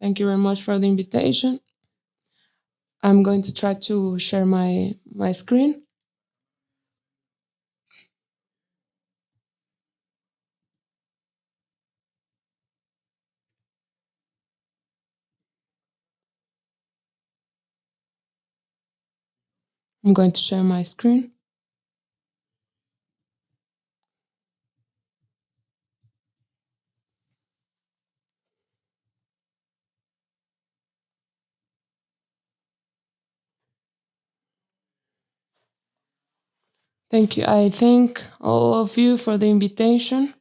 Thank you very much for the invitation. I'm going to try to share my screen. I'm going to share my screen. Thank you. I thank all of you for the invitation.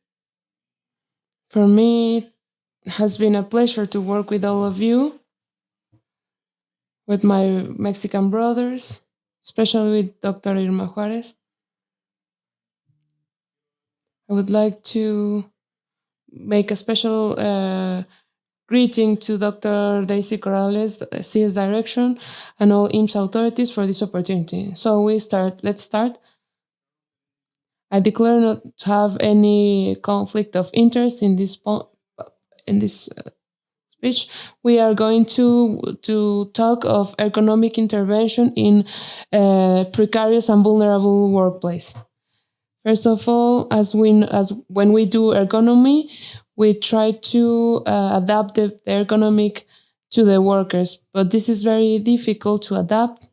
For me, it has been a pleasure to work with all of you, with my Mexican brothers, especially with Dr. Irma Juarez. I would like to make a special greeting to Dr. Daisy Corrales, CS Direction, and all IMSS authorities for this opportunity. So let's start. I declare not to have any conflict of interest in this speech. We are going to talk of ergonomic intervention in precarious and vulnerable workplace. First of all, as when we do ergonomy, we try to adapt the ergonomic to the workers, but this is very difficult to adapt,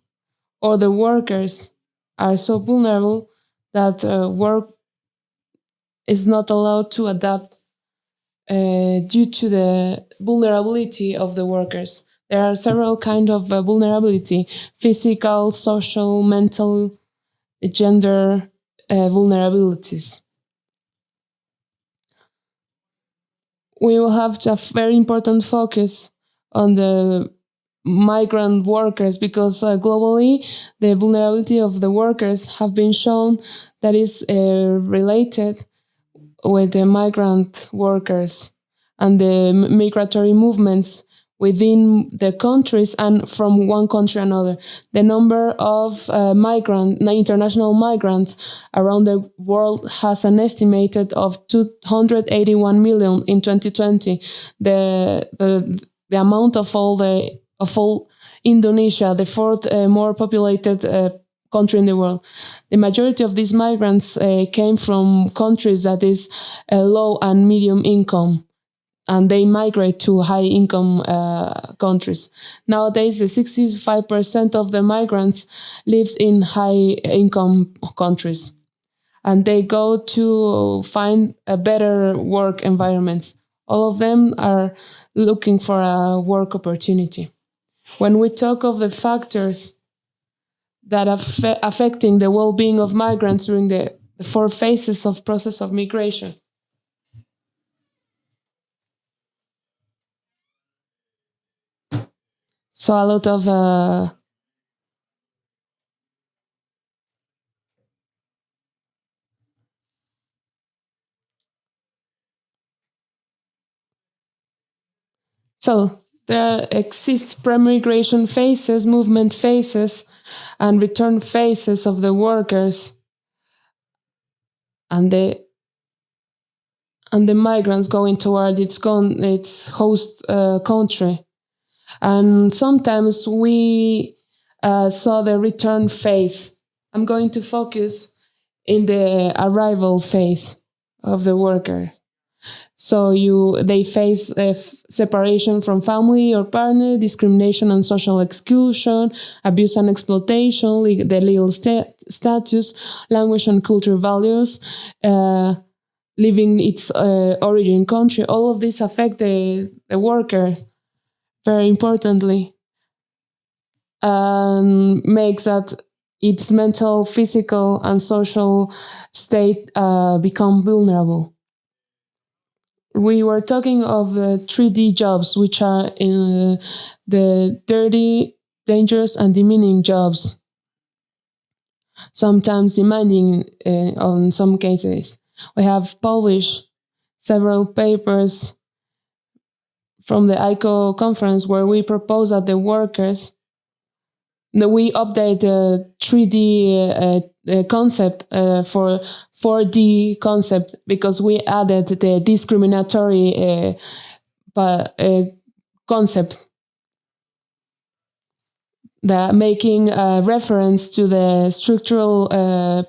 or the workers are so vulnerable that work is not allowed to adapt due to the vulnerability of the workers. There are several kinds of vulnerability: physical, social, mental, gender vulnerabilities. We will have a very important focus on the migrant workers, because globally the vulnerability of the workers have been shown that is related with the migrant workers and the migratory movements within the countries and from one country to another. The number of international migrants around the world has an estimated of 281 million in 2020. The amount of all Indonesia, the fourth more populated country in the world. The majority of these migrants came from countries that is low and medium income, and they migrate to high-income countries. Nowadays, the 65% of the migrants lives in high-income countries, and they go to find a better work environments. All of them are looking for a work opportunity. When we talk of the factors that are affecting the well-being of migrants during the 4 phases of process of migration, so a lot of so there exist pre-migration phases, movement phases, and return phases of the workers and the migrants going toward its host country. And sometimes we saw the return phase. I'm going to focus in the arrival phase of the worker. So they face separation from family or partner, discrimination and social exclusion, abuse and exploitation, the legal status, language and cultural values, living its origin country. All of this affect the workers very importantly, and makes that its mental, physical, and social state become vulnerable. We were talking of 3D jobs, which are in the dirty, dangerous, and demeaning jobs, sometimes demanding on some cases. We have published several papers from the ICO conference where we propose that the workers, that we update the 3D concept for 4D concept, because we added the discriminatory concept, that making a reference to the structural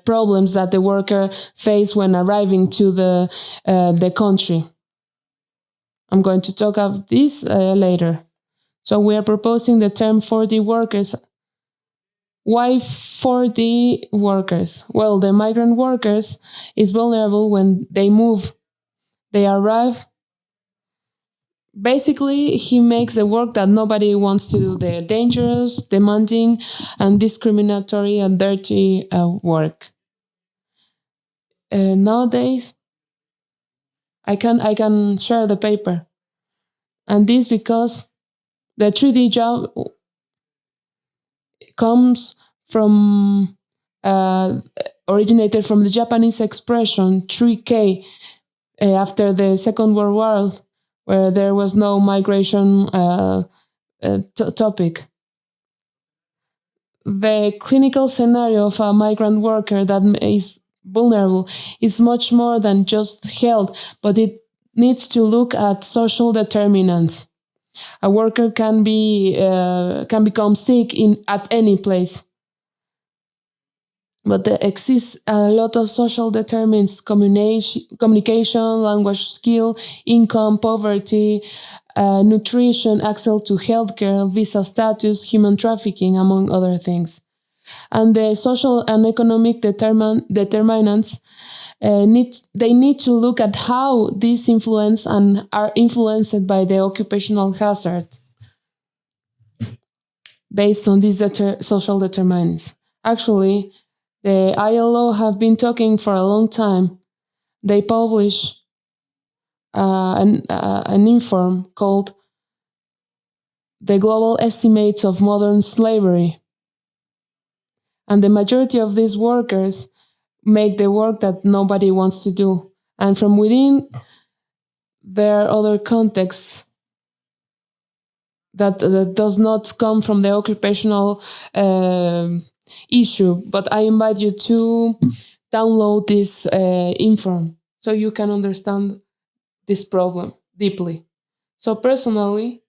problems that the worker face when arriving to the country. I'm going to talk about this later. So we are proposing the term 4D workers. Why 4D workers? Well, the migrant workers is vulnerable when they move. They arrive. Basically, he makes the work that nobody wants to do, the dangerous, demanding, and discriminatory and dirty work. Nowadays, I can share the paper. And this because the 3D job comes from, originated from the Japanese expression 3K after the Second World War, where there was no migration topic. The clinical scenario of a migrant worker that is vulnerable is much more than just health, but it needs to look at social determinants. A worker can become sick at any place, but there exists a lot of social determinants: communication, language skill, income, poverty, nutrition, access to healthcare, visa status, human trafficking, among other things. And the social and economic determinants need to look at how these influence and are influenced by the occupational hazard based on these social determinants. Actually, the ILO have been talking for a long time. They publish an inform called The Global Estimates of Modern Slavery. And the majority of these workers make the work that nobody wants to do. And from within, there are other contexts that does not come from the occupational issue. But I invite you to download this inform so you can understand this problem deeply. So personally,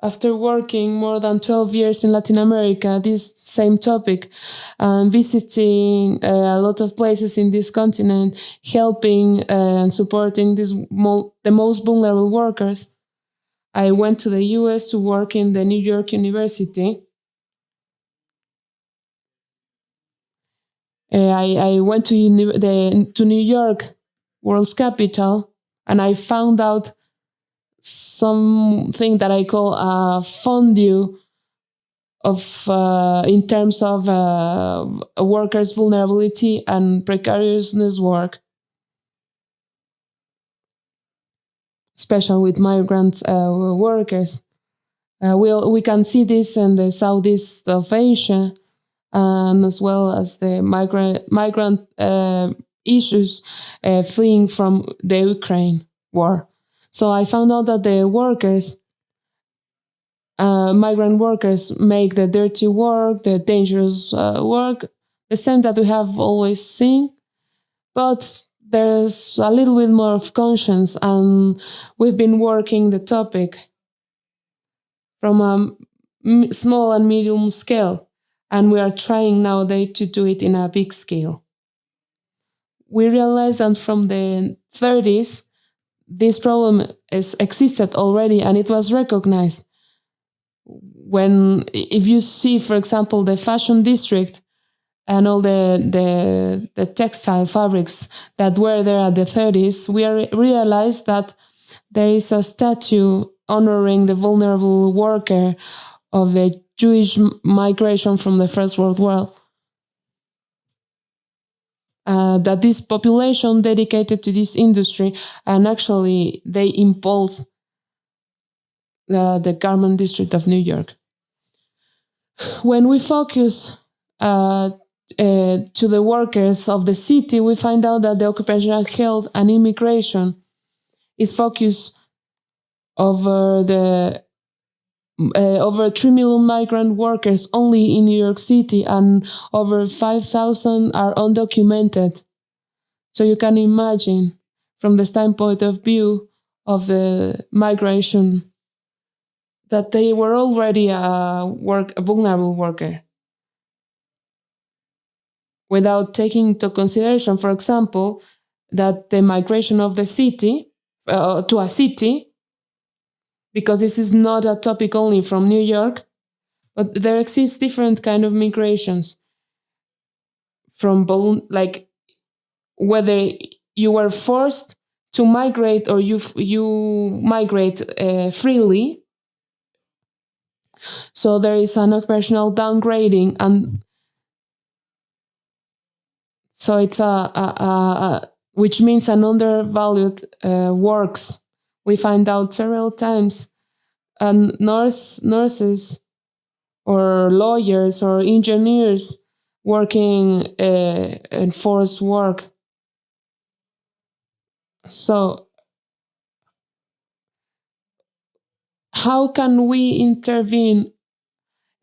after working more than 12 years in Latin America, this same topic, and visiting a lot of places in this continent, helping and supporting the most vulnerable workers, I went to the US to work in the New York University. I went to New York, world's capital, and I found out something that I call a fondue of in terms of workers' vulnerability and precariousness work, especially with migrant workers. We can see this in the southeast of Asia, and as well as the migrant issues fleeing from the Ukraine war. So I found out that the workers, migrant workers, make the dirty work, the dangerous work, the same that we have always seen, but there's a little bit more of conscience, and we've been working the topic from a small and medium scale, and we are trying nowadays to do it in a big scale. We realize that from the 30s, this problem existed already, and it was recognized. If you see, for example, the fashion district and all the textile fabrics that were there at the 30s, we realized that there is a statue honoring the vulnerable worker of the Jewish migration from the First World War. That this population dedicated to this industry, and actually they impulse the garment district of New York. When we focus to the workers of the city, we find out that the occupational health and immigration is focused over over 3 million migrant workers only in New York City, and over 5,000 are undocumented. So you can imagine, from the standpoint of view of the migration, that they were already a vulnerable worker, without taking into consideration, for example, that the migration of the city to a city, because this is not a topic only from New York, but there exists different kind of migrations from like whether you were forced to migrate or you migrate freely. So there is an occupational downgrading, and so it's which means an undervalued works. We find out several times, and nurses or lawyers or engineers working in forced work. So how can we intervene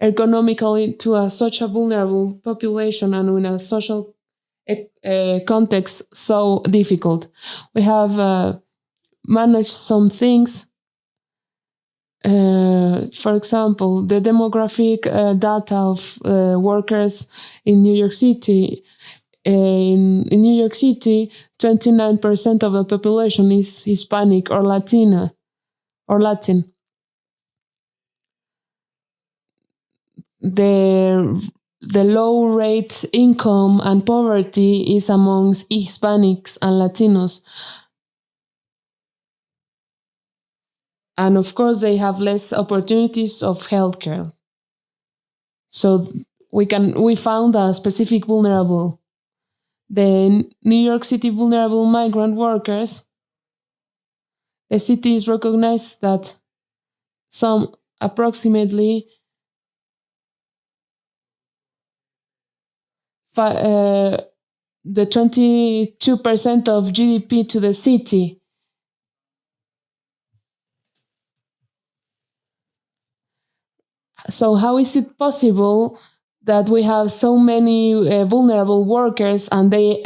ergonomically to such a vulnerable population and in a social context so difficult? We have managed some things. For example, the demographic data of workers in New York City. In New York City, 29% of the population is Hispanic or Latina or Latin. The low rate income and poverty is amongst Hispanics and Latinos. And of course, they have less opportunities of healthcare. So we found a specific vulnerable. The New York City vulnerable migrant workers, the city is recognized that some approximately the 22% of GDP to the city. So how is it possible that we have so many vulnerable workers, and they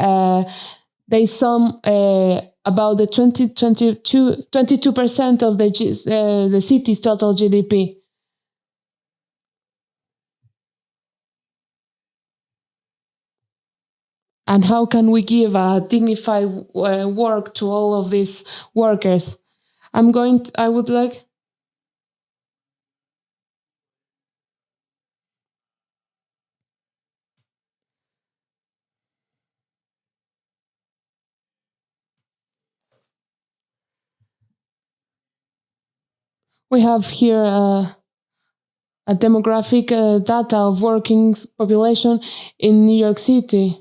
sum about the 22% of the city's total GDP? And how can we give a dignified work to all of these workers? I would like. We have here a demographic data of working population in New York City.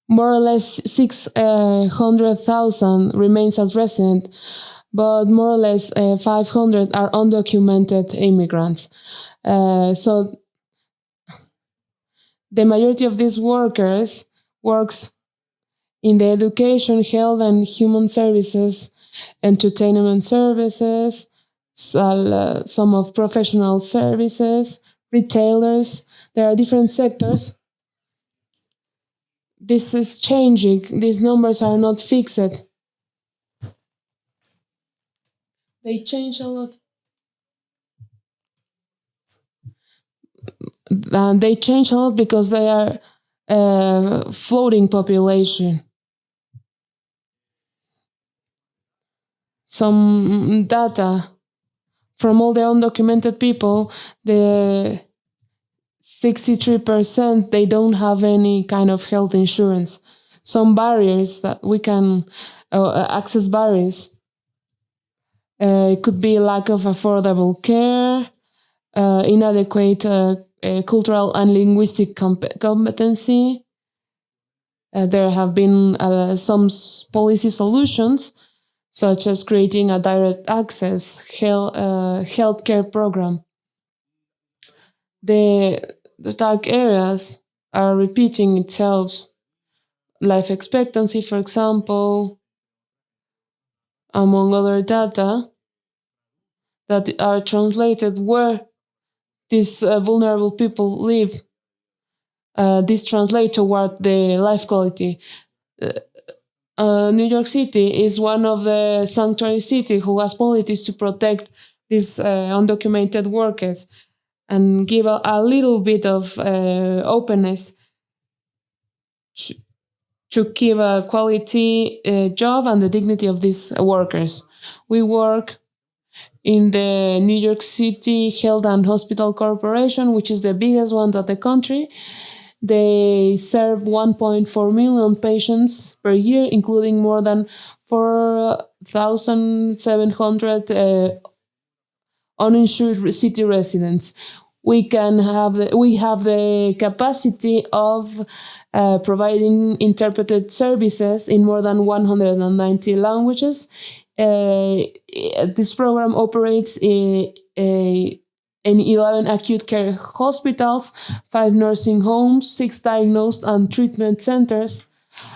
More or less 600,000 remains as resident, but more or less 500 are undocumented immigrants. So the majority of these workers works in the education, health, and human services, entertainment services, some of professional services, retailers. There are different sectors. This is changing. These numbers are not fixed. They change a lot. And they change a lot because they are floating population. Some data from all the undocumented people, the 63%, they don't have any kind of health insurance. Some barriers that we can access barriers. It could be lack of affordable care, inadequate cultural and linguistic competency. There have been some policy solutions, such as creating a direct access healthcare program. The dark areas are repeating itself. Life expectancy, for example, among other data that are translated where these vulnerable people live. This translates toward the life quality. New York City is one of the sanctuary city who has policies to protect these undocumented workers and give a little bit of openness to, to keep a quality job and the dignity of these workers. We work in the New York City Health and Hospital Corporation, which is the biggest one of the country. They serve 1.4 million patients per year, including more than 4,700 uninsured city residents. We have the capacity of providing interpreted services in more than 190 languages. This program operates in 11 acute care hospitals, 5 nursing homes, 6 diagnosed and treatment centers.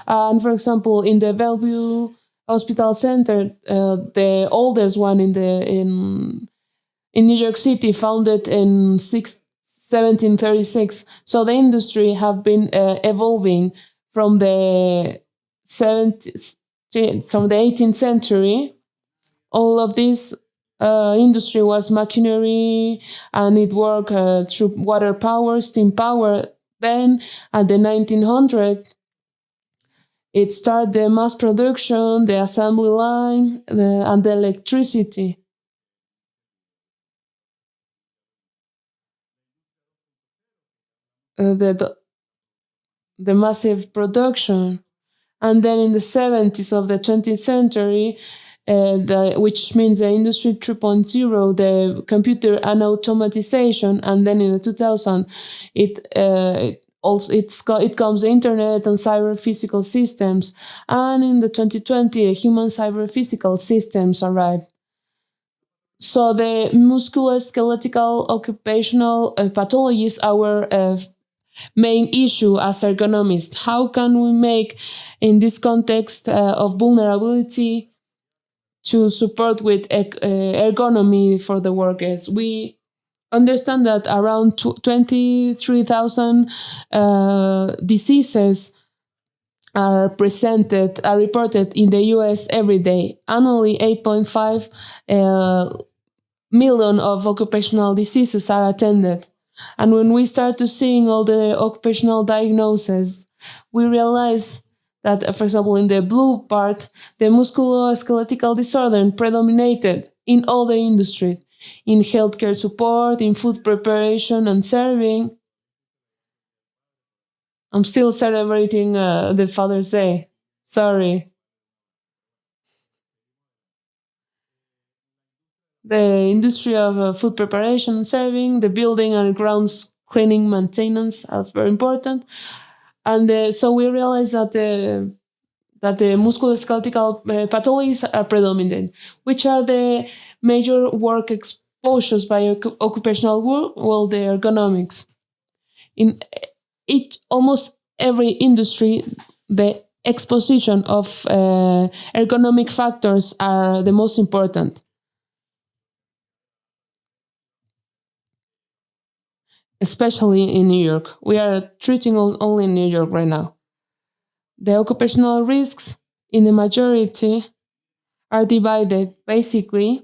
And for example, in the Bellevue Hospital Center, the oldest one in New York City, founded in 1736. So the industry have been evolving from the 18th century. All of this industry was machinery, and it worked through water power, steam power. Then at the 1900s, it started the mass production, the assembly line, and the electricity. The massive production. And then in the 70s of the 20th century, which means the Industry 3.0, the computer and automatization, and then in the 2000, it comes the internet and cyber physical systems, and in the 2020, human cyber physical systems arrived. So the musculoskeletal occupational pathologies our main issue as ergonomists. How can we make, in this context of vulnerability, to support with ergonomy for the workers? We understand that around 23,000 diseases are reported in the US every day. Annually, 8.5 million of occupational diseases are attended. And when we start to seeing all the occupational diagnoses, we realize that, for example, in the blue part, the musculoskeletal disorder predominated in all the industry, in healthcare support, in food preparation and serving. I'm still celebrating the Father's Day. Sorry. The industry of food preparation and serving, the building and grounds cleaning maintenance as very important. And so we realized that the musculoskeletal pathologies are predominant. Which are the major work exposures by occupational work? Well, the ergonomics. In almost every industry, the exposition of ergonomic factors are the most important. Especially in New York. We are treating only in New York right now. The occupational risks in the majority are divided basically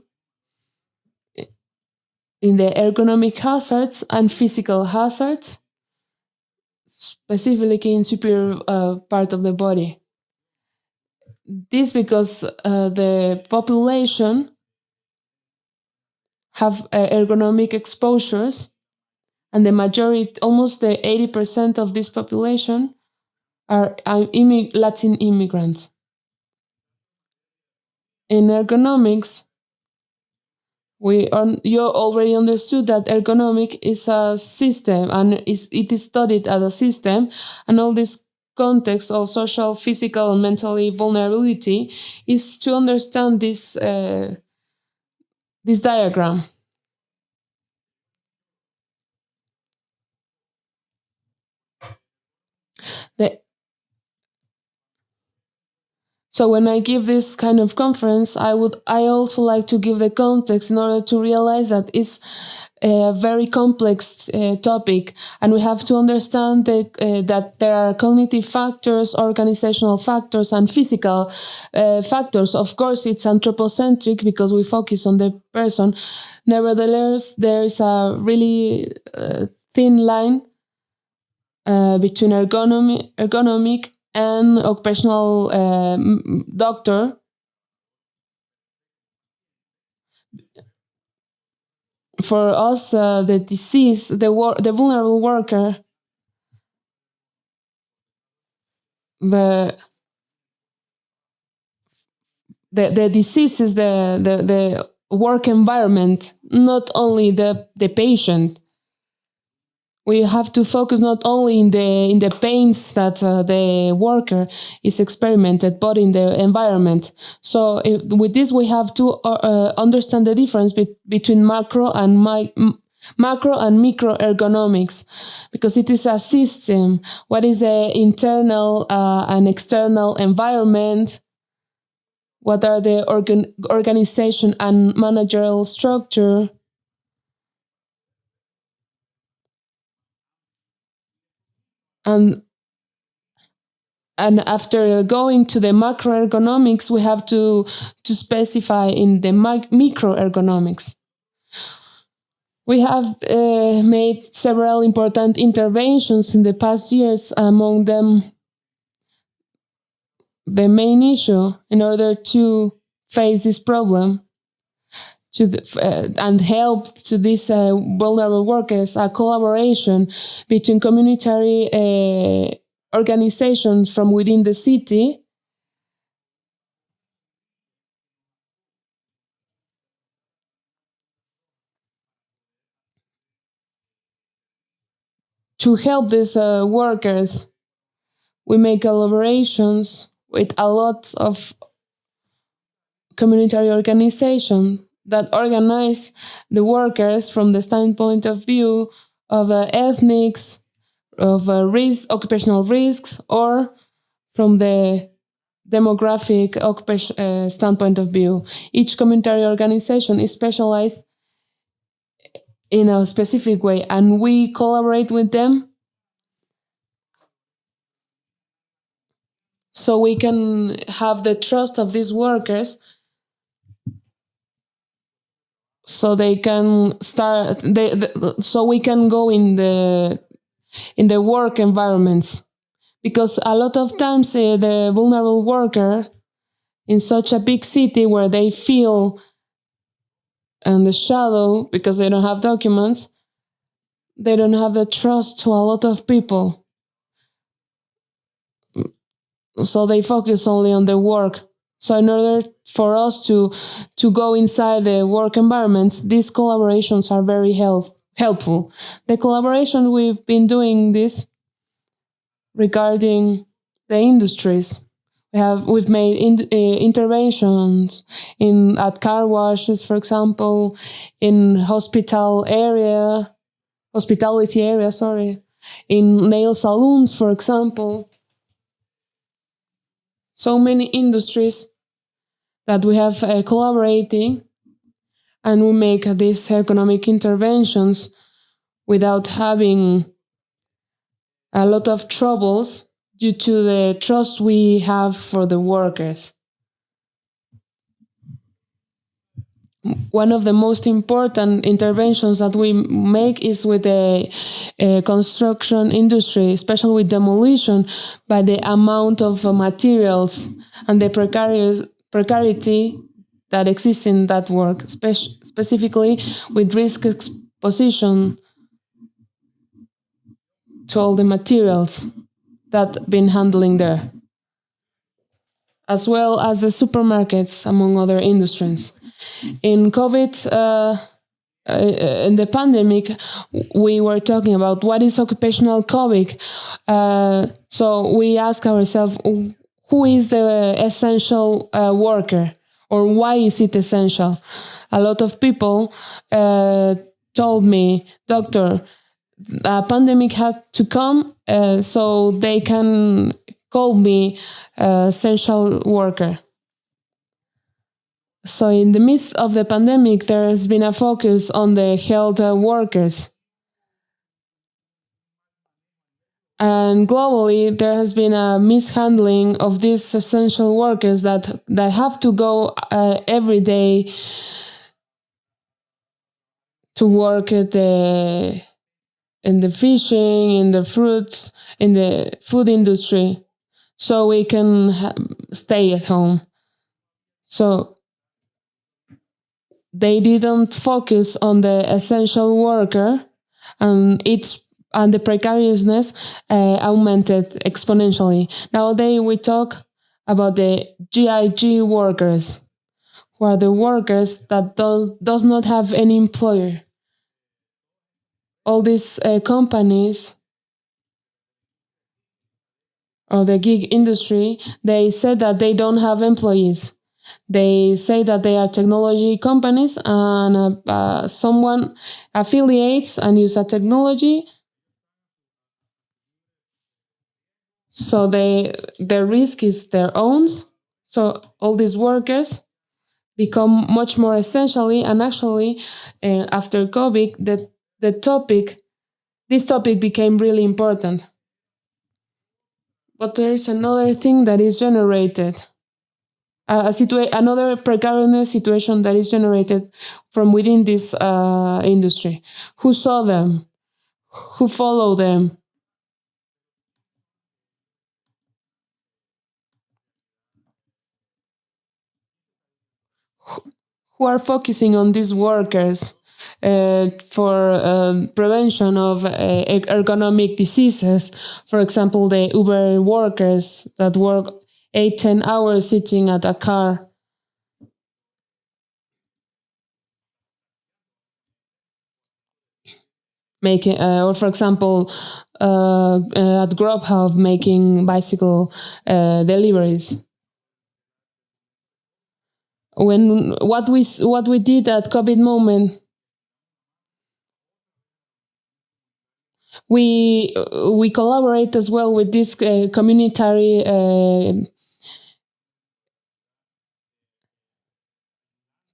in the ergonomic hazards and physical hazards, specifically in superior part of the body. This because the population have ergonomic exposures, and the majority, almost the 80% of this population, are Latin immigrants. In ergonomics, you already understood that ergonomic is a system, and it is studied as a system, and all this context of social, physical, and mentally vulnerability is to understand this diagram. The So when I give this kind of conference, I also like to give the context in order to realize that it's a very complex topic, and we have to understand that there are cognitive factors, organizational factors, and physical factors. Of course, it's anthropocentric because we focus on the person. Nevertheless, there is a really thin line between ergonomic and occupational doctor. For us, the disease, the vulnerable worker, the the disease is the work environment, not only the patient. We have to focus not only in the pains that the worker is experimented, but in the environment. So with this, we have to understand the difference between macro and micro ergonomics, because it is a system. What is the internal and external environment? What are the organization and managerial structure? And after going to the macroergonomics, we have to specify in the microergonomics. We have made several important interventions in the past years, among them the main issue in order to face this problem and help to these vulnerable workers, a collaboration between communitary organizations from within the city to help these workers. We make collaborations with a lot of communitary organizations that organize the workers from the standpoint of view of ethnics, of occupational risks, or from the demographic standpoint of view. Each communitary organization is specialized in a specific way, and we collaborate with them so we can have the trust of these workers, so they can start so we can go in the work environments, because a lot of times the vulnerable worker in such a big city where they feel in the shadow because they don't have documents, they don't have the trust to a lot of people, so they focus only on the work. So in order for us to go inside the work environments, these collaborations are very helpful. The collaboration we've been doing this regarding the industries. We've made interventions at car washes, for example, in hospitality area, in nail salons, for example. So many industries that we have collaborating, and we make these ergonomic interventions without having a lot of troubles due to the trust we have for the workers. One of the most important interventions that we make is with the construction industry, especially with demolition, by the amount of materials and the precarity that exists in that work, specifically with risk exposition to all the materials that been handling there, as well as the supermarkets, among other industries. In COVID, in the pandemic, we were talking about what is occupational COVID. So we ask ourselves, who is the essential worker, or why is it essential? A lot of people told me, doctor, a pandemic had to come so they can call me essential worker. So in the midst of the pandemic, there has been a focus on the health workers. And globally, there has been a mishandling of these essential workers that have to go every day to work in the fishing, in the fruits, in the food industry, so we can stay at home. So they didn't focus on the essential worker, and the precariousness augmented exponentially. Nowadays, we talk about the GIG workers, who are the workers that does not have any employer. All these companies or the gig industry, they said that they don't have employees. They say that they are technology companies, and someone affiliates and uses a technology. So their risk is their own. So all these workers become much more essentially, and actually, after COVID, this topic became really important. But there is another thing that is generated, another precarious situation that is generated from within this industry. Who saw them? Who followed them? Who are focusing on these workers for prevention of ergonomic diseases. For example, the Uber workers that work 8-10 hours sitting at a car. Making, or for example, at Grubhub making bicycle deliveries. What we did at COVID moment, we collaborate as well with this community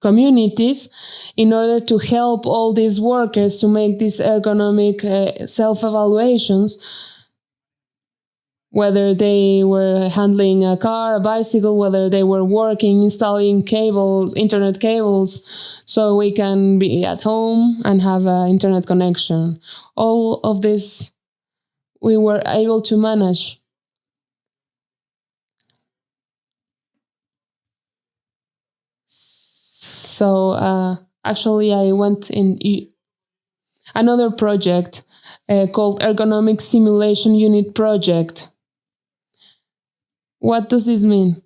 communities in order to help all these workers to make these ergonomic self-evaluations, whether they were handling a car, a bicycle, whether they were working, installing cables, internet cables, so we can be at home and have an internet connection. All of this we were able to manage. So actually I went in another project called Ergonomic Simulation Unit Project. What does this mean?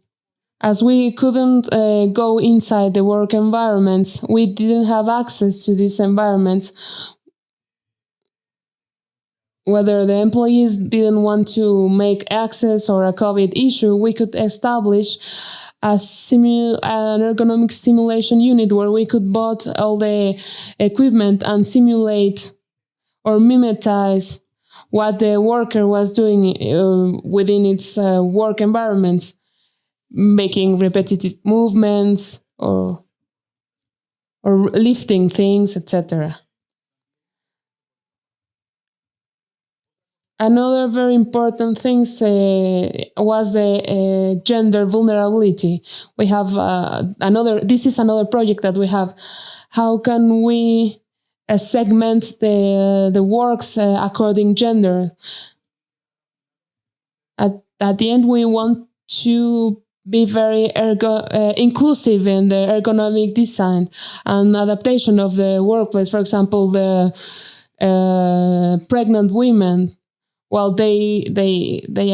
As we couldn't go inside the work environments, we didn't have access to these environments. Whether the employees didn't want to make access or a COVID issue, we could establish an ergonomic simulation unit where we could bought all the equipment and simulate or mimetize what the worker was doing within its work environments, making repetitive movements or lifting things, etc. Another very important thing was the gender vulnerability. We have this is another project that we have. How can we segment the works according gender? At the end, we want to be very inclusive in the ergonomic design and adaptation of the workplace. For example, the pregnant women, while they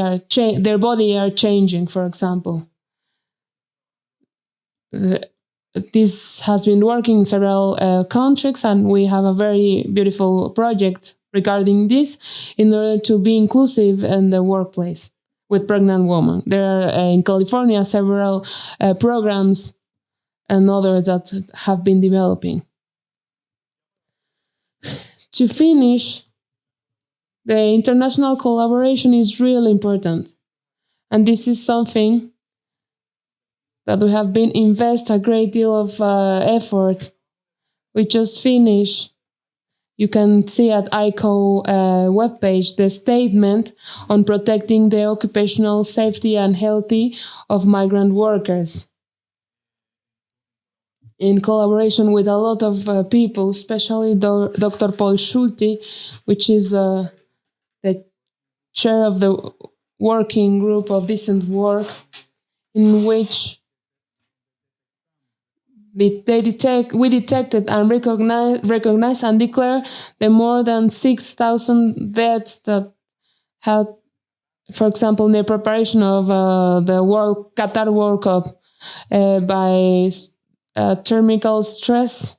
are their body are changing, for example. This has been working in several countries, and we have a very beautiful project regarding this in order to be inclusive in the workplace with pregnant women. There are in California several programs and others that have been developing. To finish, the international collaboration is really important. And this is something that we have been invest a great deal of effort. We just finished. You can see at ICO webpage the statement on protecting the occupational safety and healthy of migrant workers, in collaboration with a lot of people, especially Dr. Paul Schulte, which is the chair of the working group of decent work, in which we detected and recognized and declared the more than 6,000 deaths that had, for example, in the preparation of the Qatar World Cup by thermal stress,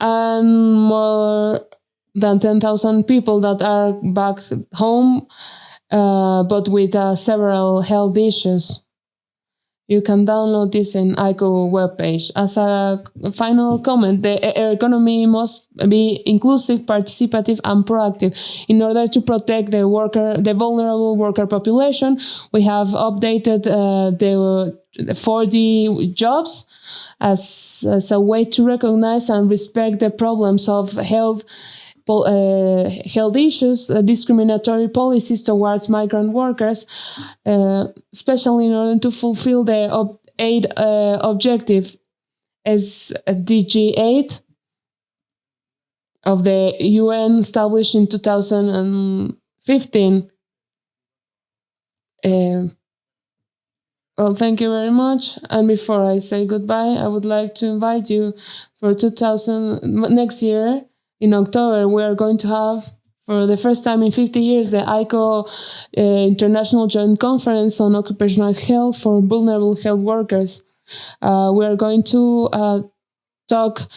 and more than 10,000 people that are back home, but with several health issues. You can download this in ICO webpage. As a final comment, the economy must be inclusive, participative, and proactive. In order to protect the vulnerable worker population, we have updated the 4D jobs as a way to recognize and respect the problems of health issues, discriminatory policies towards migrant workers, especially in order to fulfill the 8 objective as DG8 of the UN established in 2015. Well, thank you very much. And before I say goodbye, I would like to invite you for next year. In October, we are going to have, for the first time in 50 years, the ICO International Joint Conference on Occupational Health for Vulnerable Health Workers. We are going to talk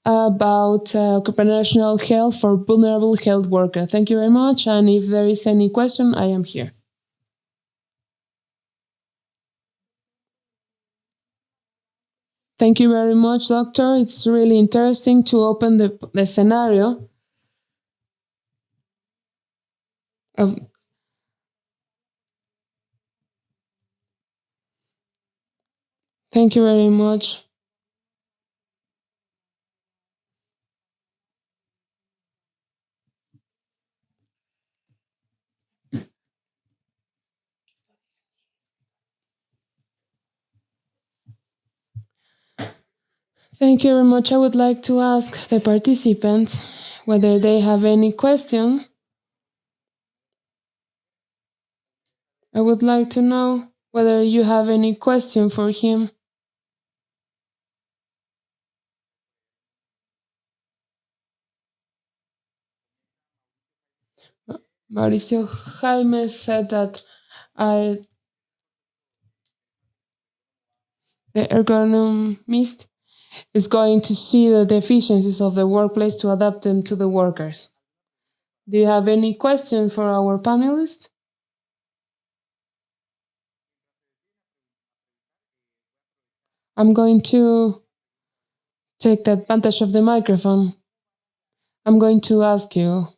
about occupational health for vulnerable health workers. Thank you very much. And if there is any question, I am here. Thank you very much, Doctor. It's really interesting to open the scenario of. Thank you very much. Thank you very much. I would like to ask the participants whether they have any question. I would like to know whether you have any question for him. Mauricio Jaime said that the ergonomist is going to see the deficiencies of the workplace to adapt them to the workers. Do you have any question for our panelists? I'm going to take the advantage of the microphone. I'm going to ask you,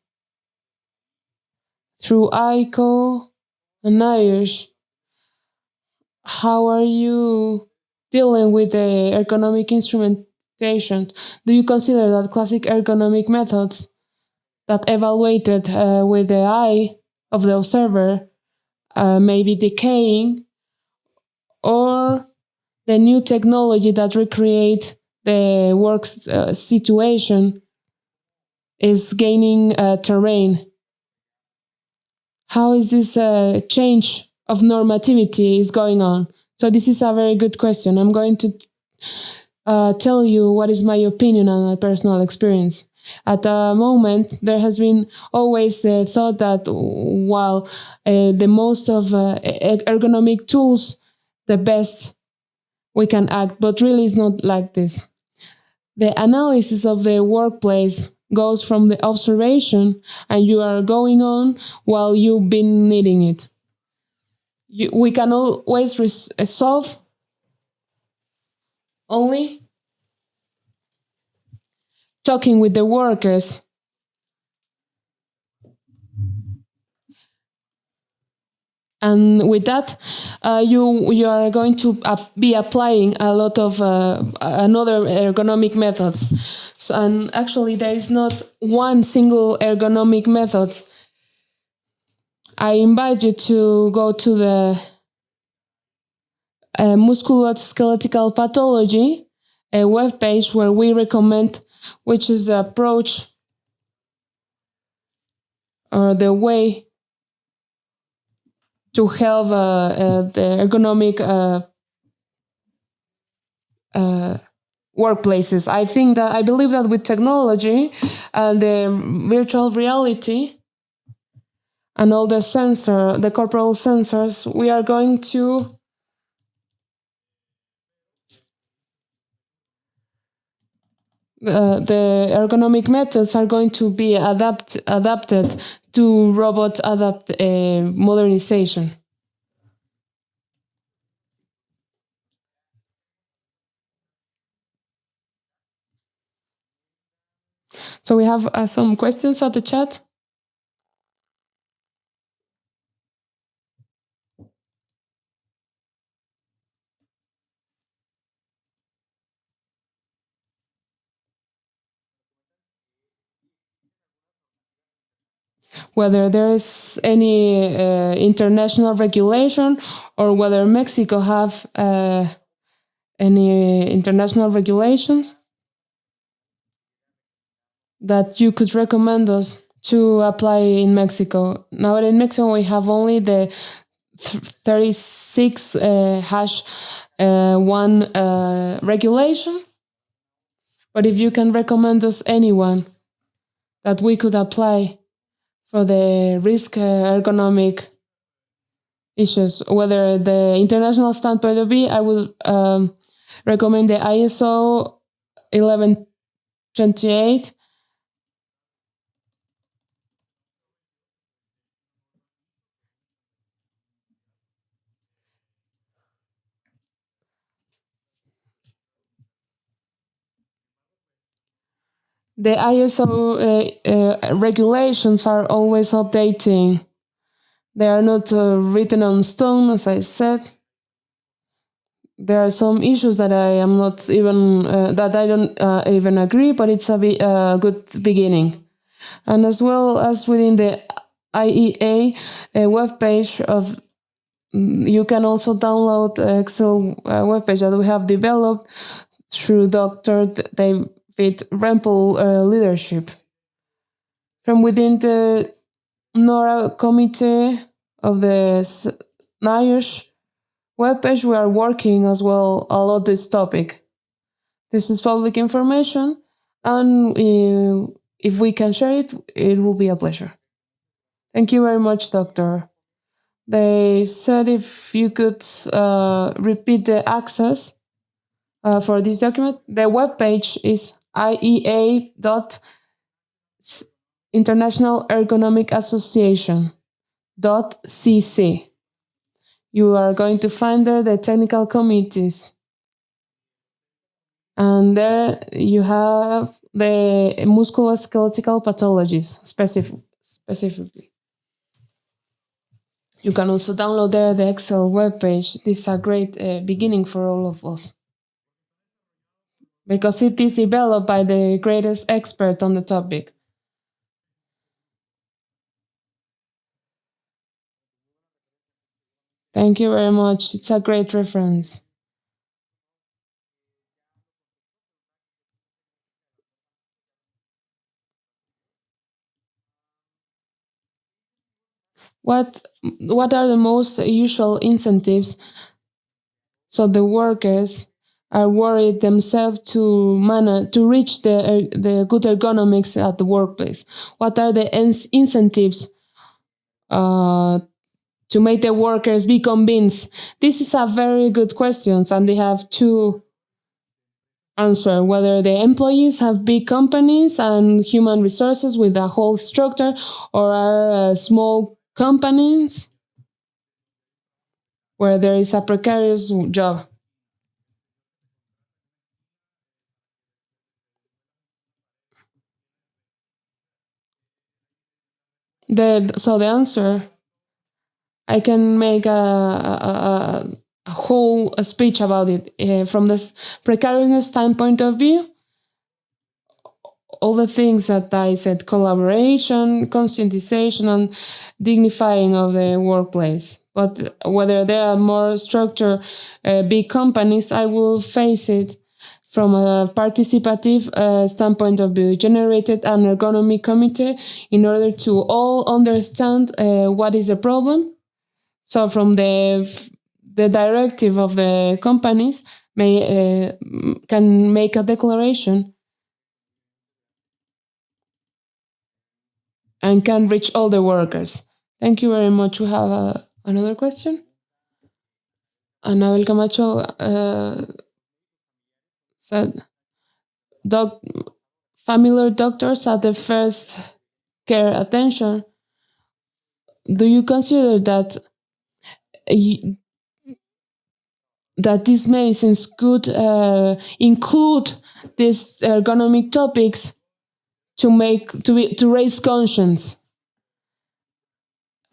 through ICO and Irish, how are you dealing with the ergonomic instrumentation? Do you consider that classic ergonomic methods that evaluated with the eye of the observer may be decaying, or the new technology that recreate the work situation is gaining terrain? How is this change of normativity is going on? So this is a very good question. I'm going to tell you what is my opinion and my personal experience. At the moment, there has been always the thought that while the most of ergonomic tools, the best we can act, but really it's not like this. The analysis of the workplace goes from the observation, and you are going on while you've been needing it. We can always solve only talking with the workers. And with that, you are going to be applying a lot of another ergonomic methods. So, and actually, there is not one single ergonomic method. I invite you to go to the musculoskeletal pathology, a web page where we recommend which is the approach or the way to help the ergonomic workplaces. I believe that with technology and the virtual reality and all the corporal sensors, we are going to the ergonomic methods are going to be adapted to robot modernization. So we have some questions at the chat. Whether there is any international regulation or whether Mexico have any international regulations that you could recommend us to apply in Mexico. Now in Mexico we have only the 36 1 regulation, but if you can recommend us anyone that we could apply for the risk ergonomic issues, whether the international standpoint of view, I will recommend the ISO 1128. The ISO regulations are always updating. They are not written on stone, as I said. There are some issues that I am not even that I don't even agree, but it's a good beginning. And as well as within the IEA webpage of, you can also download the Excel webpage that we have developed through Dr. David Rempel leadership. From within the NORA committee of the NIOSH webpage, we are working as well a lot this topic. This is public information, and if we can share it, it will be a pleasure. Thank you very much, Doctor. They said if you could repeat the access for this document. The webpage is iea.International Ergonomic Association.cc. You are going to find there the technical committees. And there you have the musculoskeletal pathologies specifically. You can also download there the Excel webpage. This is a great beginning for all of us, because it is developed by the greatest expert on the topic. Thank you very much. It's a great reference. What are the most usual incentives so the workers are worried themselves to reach the good ergonomics at the workplace? What are the incentives to make the workers be convinced? This is a very good question, and they have two answer, whether the employees have big companies and human resources with a whole structure, or are small companies where there is a precarious job. So the answer I can make a whole speech about it. From the precariousness standpoint of view, all the things that I said: collaboration, conscientization, and dignifying of the workplace. But whether there are more structured big companies, I will face it from a participative standpoint of view. Generated an ergonomic committee in order to all understand what is the problem. So from the directive of the companies can make a declaration and can reach all the workers. Thank you very much. We have another question. Anabel Camacho said, familiar doctors at the first care attention. Do you consider that that these medicines could include these ergonomic topics to raise conscience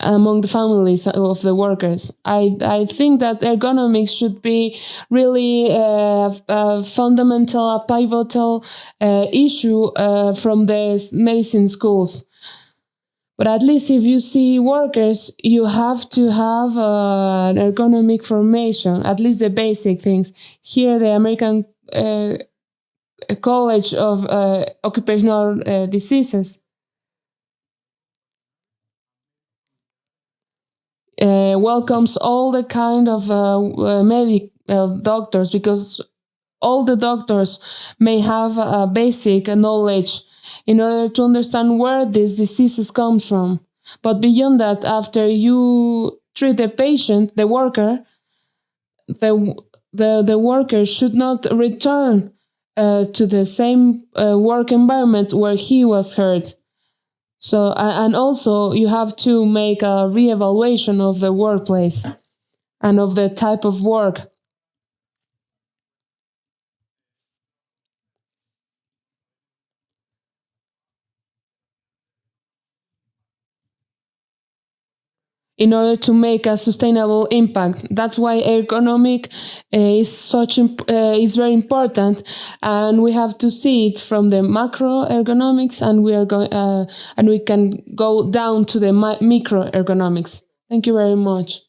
among the families of the workers? I think that ergonomics should be really a fundamental, a pivotal issue from the medicine schools. But at least if you see workers, you have to have an ergonomic formation, at least the basic things. Here, the American College of Occupational Diseases welcomes all the kind of doctors, because all the doctors may have a basic knowledge in order to understand where these diseases come from. But beyond that, after you treat the patient, the worker, the worker should not return to the same work environment where he was hurt. So, and also you have to make a reevaluation of the workplace and of the type of work. In order to make a sustainable impact. That's why ergonomic is very important, and we have to see it from the macro ergonomics, and we can go down to the micro ergonomics. Thank you very much.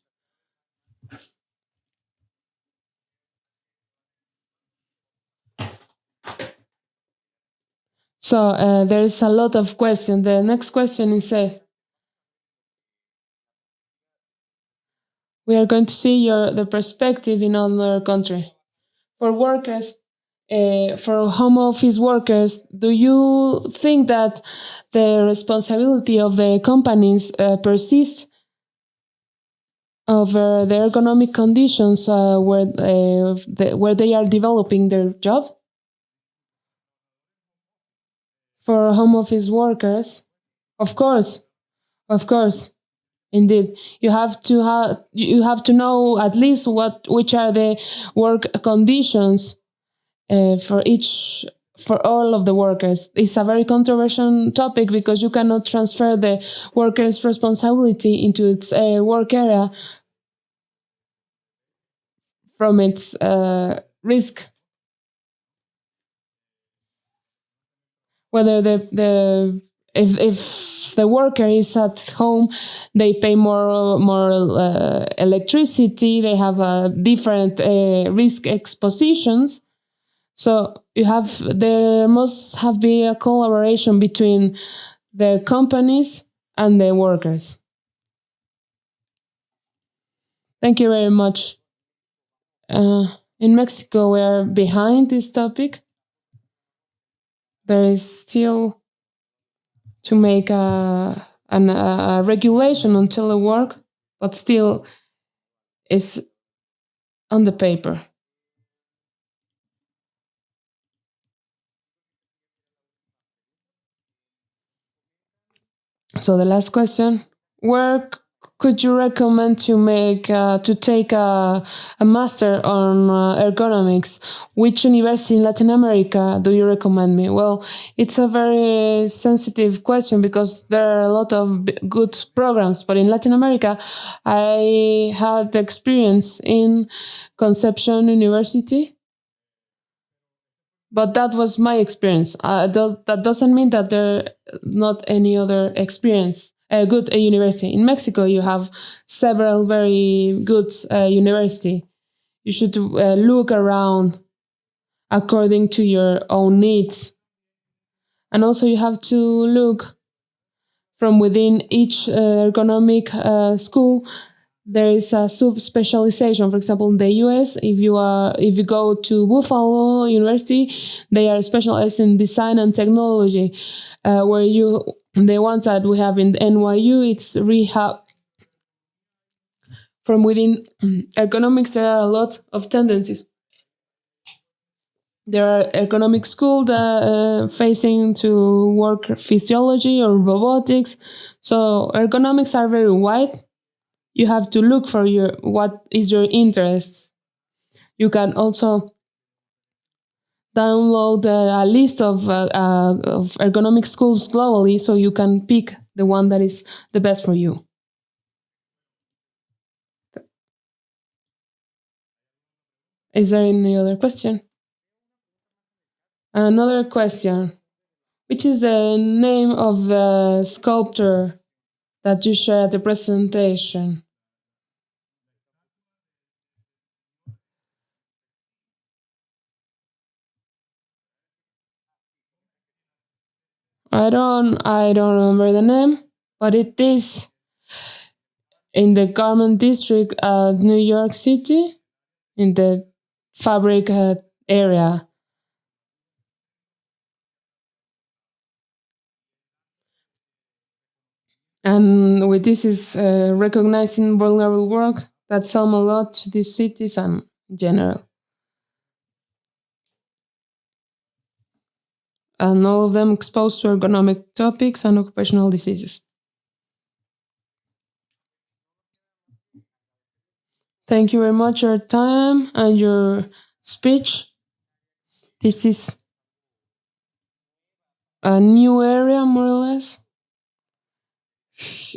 So there is a lot of questions. The next question is we are going to see the perspective in another country. For workers, for home office workers, do you think that the responsibility of the companies persists over the ergonomic conditions where they are developing their job? For home office workers, of course, indeed, you have to know at least which are the work conditions for all of the workers. It's a very controversial topic because you cannot transfer the worker's responsibility into its work area from its risk. Whether if the worker is at home, they pay more electricity. They have different risk expositions. So there must have been a collaboration between the companies and the workers. Thank you very much. In Mexico, we are behind this topic. There is still to make a regulation on telework, but still is on the paper. So the last question: where could you recommend to take a master on ergonomics? Which university in Latin America do you recommend me? Well, it's a very sensitive question because there are a lot of good programs, but in Latin America, I had the experience in Concepcion University, but that was my experience. That doesn't mean that there not any other experience. A good university in Mexico, you have several very good university. You should look around according to your own needs, and also you have to look from within each ergonomic school. There is a sub-specialization. For example, in the US, if you go to Buffalo University, they are specialized in design and technology. Where the ones that we have in NYU, it's rehab. From within ergonomics, there are a lot of tendencies. There are ergonomic schools facing to work physiology or robotics. So ergonomics are very wide. You have to look for what is your interest. You can also download a list of ergonomic schools globally, so you can pick the one that is the best for you. Is there any other question? Another question. Which is the name of the sculptor that you shared at the presentation? I don't remember the name, but it is in the garment district of New York City, in the fabric area. And with this is recognizing vulnerable work that sum a lot to these cities and in general. And all of them exposed to ergonomic topics and occupational diseases. Thank you very much for your time and your speech. This is a new area, more or less.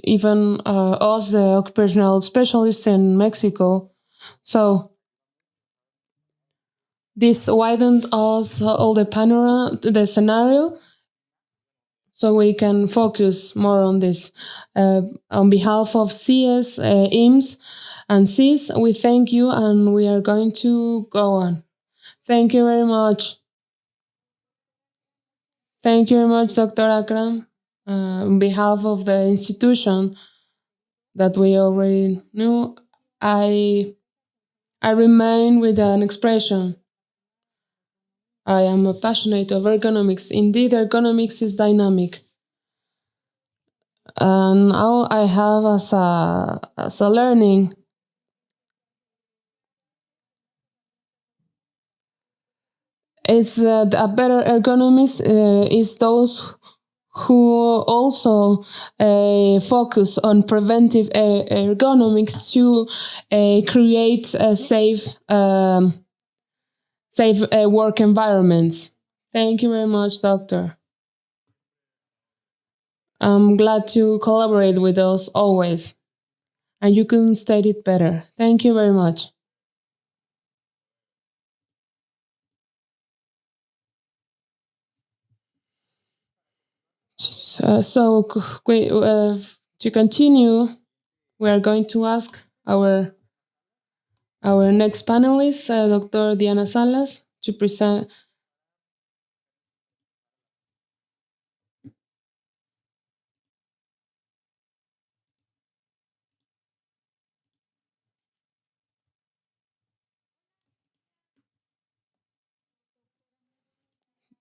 Even us, the occupational specialists in Mexico. So this widened us all the panorama, the scenario, so we can focus more on this. On behalf of CS, IMS, and CIS, we thank you, and we are going to go on. Thank you very much. Thank you very much, Dr. Akram. On behalf of the institution that we already knew, I remain with an expression. I am a passionate of ergonomics. Indeed, ergonomics is dynamic. And now I have as a learning it's a better ergonomist is those who also focus on preventive ergonomics to create a safe work environments. Thank you very much, Doctor. I'm glad to collaborate with us always, and you can state it better. Thank you very much. To continue, we are going to ask our next panelist, Dr. Diana Salas, to present.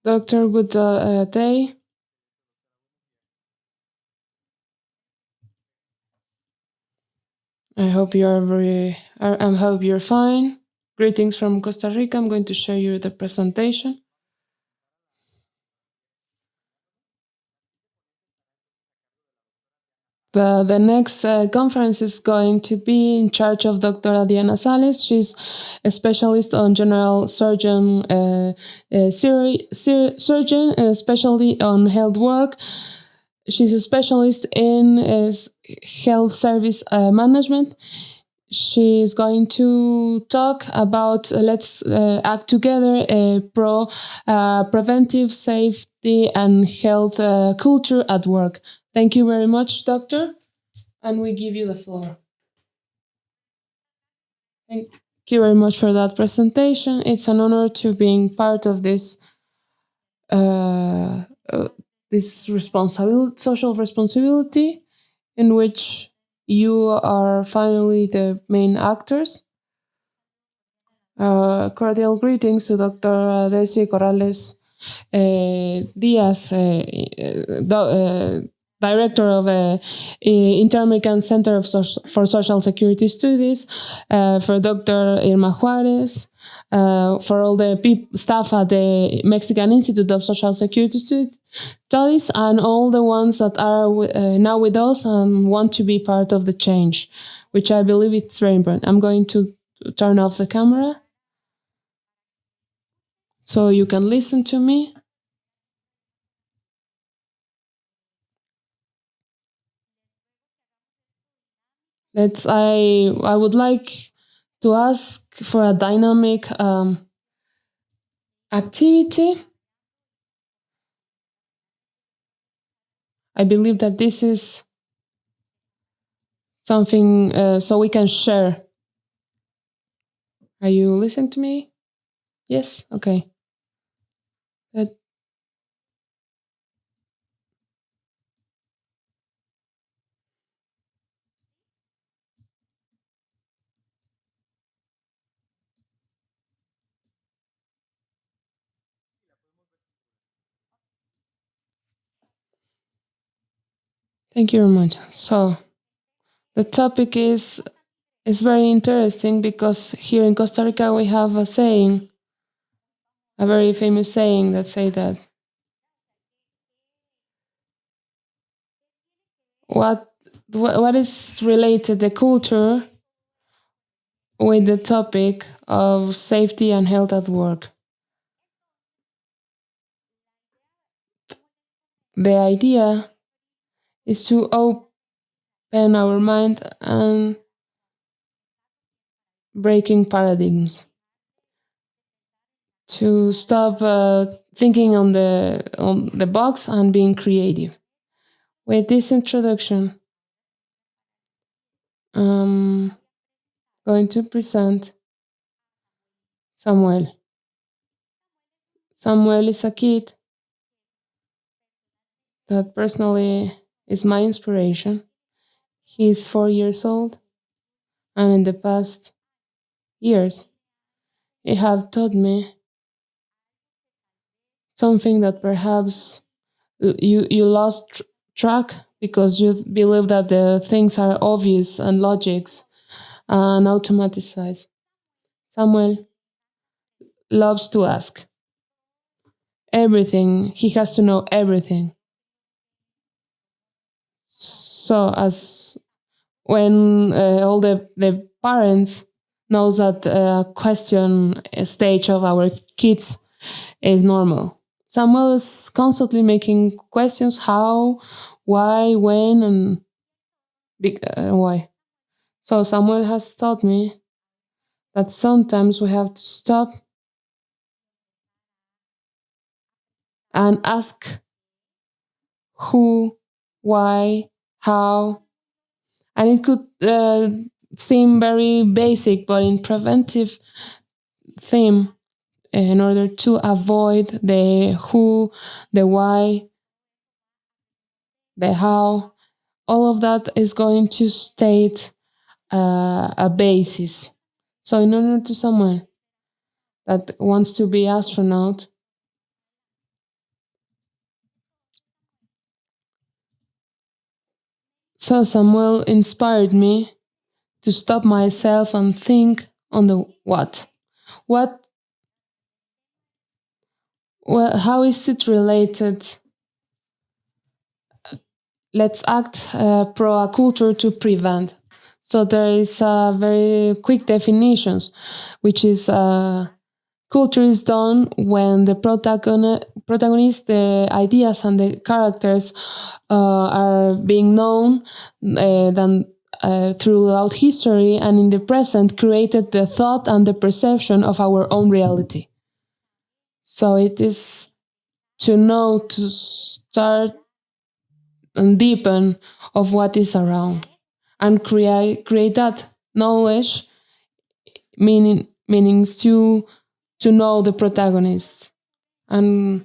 Doctor, good day. I hope you are I hope you're fine. Greetings from Costa Rica. I'm going to show you the presentation. The next conference is going to be in charge of Dr. Diana Sales. She's a specialist on general surgeon, surgeon, especially on health work. She's a specialist in health service management. She's going to talk about let's act together, preventive safety and health culture at work. Thank you very much, Doctor, and we give you the floor. Thank you very much for that presentation. It's an honor to being part of this this social responsibility in which you are finally the main actors. Cordial greetings to Dr. Desi Corrales Diaz, Director of Inter-American Center for Social Security Studies, for Dr. Irma Juarez, for all the staff at the Mexican Institute of Social Security Studies, and all the ones that are now with us and want to be part of the change, which I believe it's very important. I'm going to turn off the camera so you can listen to me. I would like to ask for a dynamic activity. I believe that this is something so we can share. Are you listening to me? Yes? Okay. Thank you very much. So the topic is very interesting because here in Costa Rica we have a saying, a very famous saying that say that what is related the culture with the topic of safety and health at work. The idea is to open our mind and breaking paradigms, to stop thinking on the box and being creative. With this introduction, I'm going to present Samuel. Samuel is a kid that personally is my inspiration. He's 4 years old, and in the past years, he have taught me something that perhaps you lost track because you believe that the things are obvious and logics and automatized. Samuel loves to ask everything. He has to know everything. So as when all the parents knows that question stage of our kids is normal. Samuel is constantly making questions: how, why, when, and why. So Samuel has taught me that sometimes we have to stop and ask who, why, how. And it could seem very basic, but in preventive theme, in order to avoid the who, the why, the how, all of that is going to state a basis. So in order to someone that wants to be astronaut, so Samuel inspired me to stop myself and think on the what. Well, how is it related let's act pro a culture to prevent. So there is very quick definitions, which is culture is done when the protagonist, the ideas and the characters are being known then throughout history and in the present created the thought and the perception of our own reality. So it is to know, to start and deepen of what is around and create that knowledge, meanings to know the protagonist and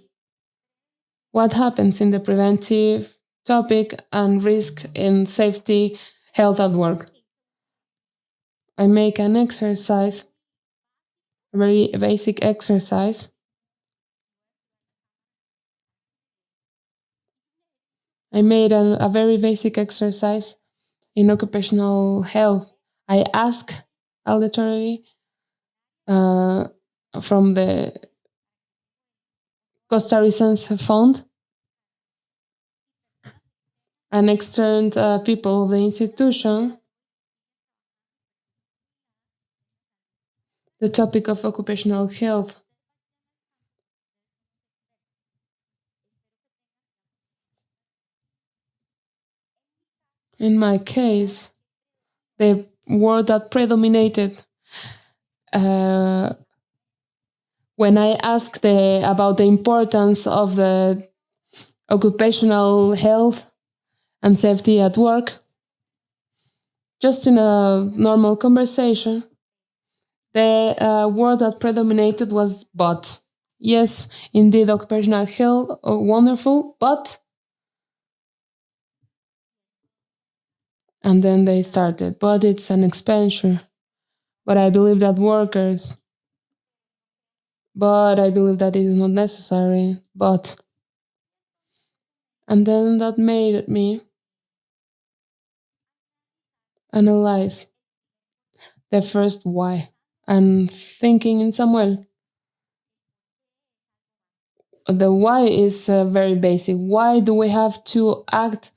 what happens in the preventive topic and risk and safety health at work. I make an exercise, a very basic exercise. I made a very basic exercise in occupational health. I ask aleatorily from the Costa Rican's fund and externed people of the institution the topic of occupational health. In my case, the word that predominated when I asked about the importance of the occupational health and safety at work, just in a normal conversation, the word that predominated was but. Yes, indeed, occupational health, wonderful, but. And then they started, but it's an expenditure. But I believe that workers, but I believe that it is not necessary, but. And then that made me analyze the first why and thinking in Samuel. The why is very basic. Why do we have to act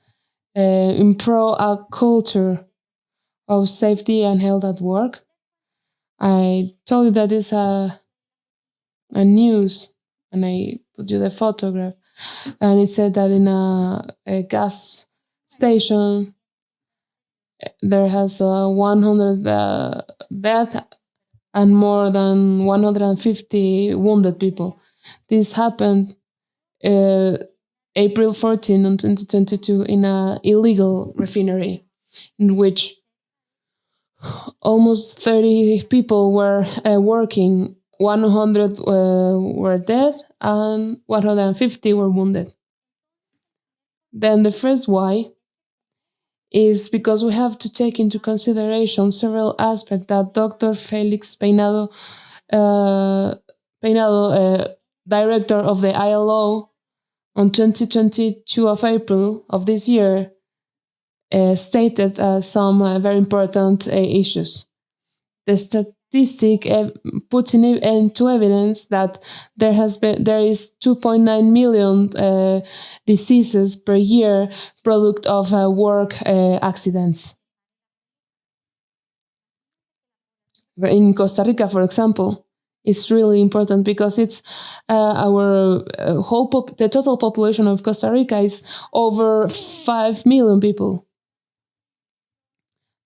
in pro a culture of safety and health at work? I told you that is a news, and I put you the photograph, and it said that in a gas station there has 100 death and more than 150 wounded people. This happened April 14 on 2022 in an illegal refinery in which almost 30 people were working. 100 were dead and 150 were wounded. Then the first why is because we have to take into consideration several aspects that Dr. Felix Peinado, director of the ILO, on 2022 of April of this year, stated some very important issues. The statistic puts into evidence that there is 2.9 million diseases per year product of work accidents. In Costa Rica, for example, it's really important because it's our the total population of Costa Rica is over 5 million people.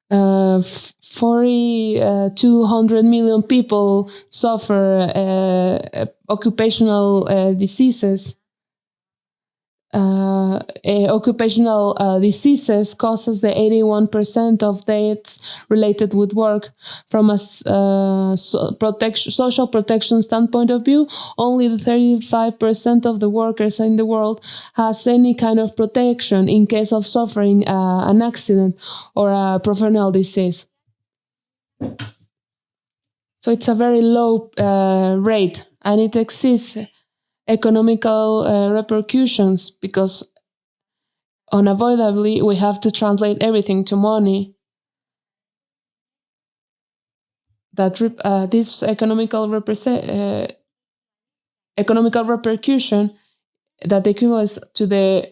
200 million people suffer occupational diseases. Occupational diseases causes the 81% of deaths related with work. From a social protection standpoint of view, only the 35% of the workers in the world has any kind of protection in case of suffering an accident or a professional disease. So it's a very low rate, and it exists economical repercussions because unavoidably we have to translate everything to money. That this economical repercussion that equals to the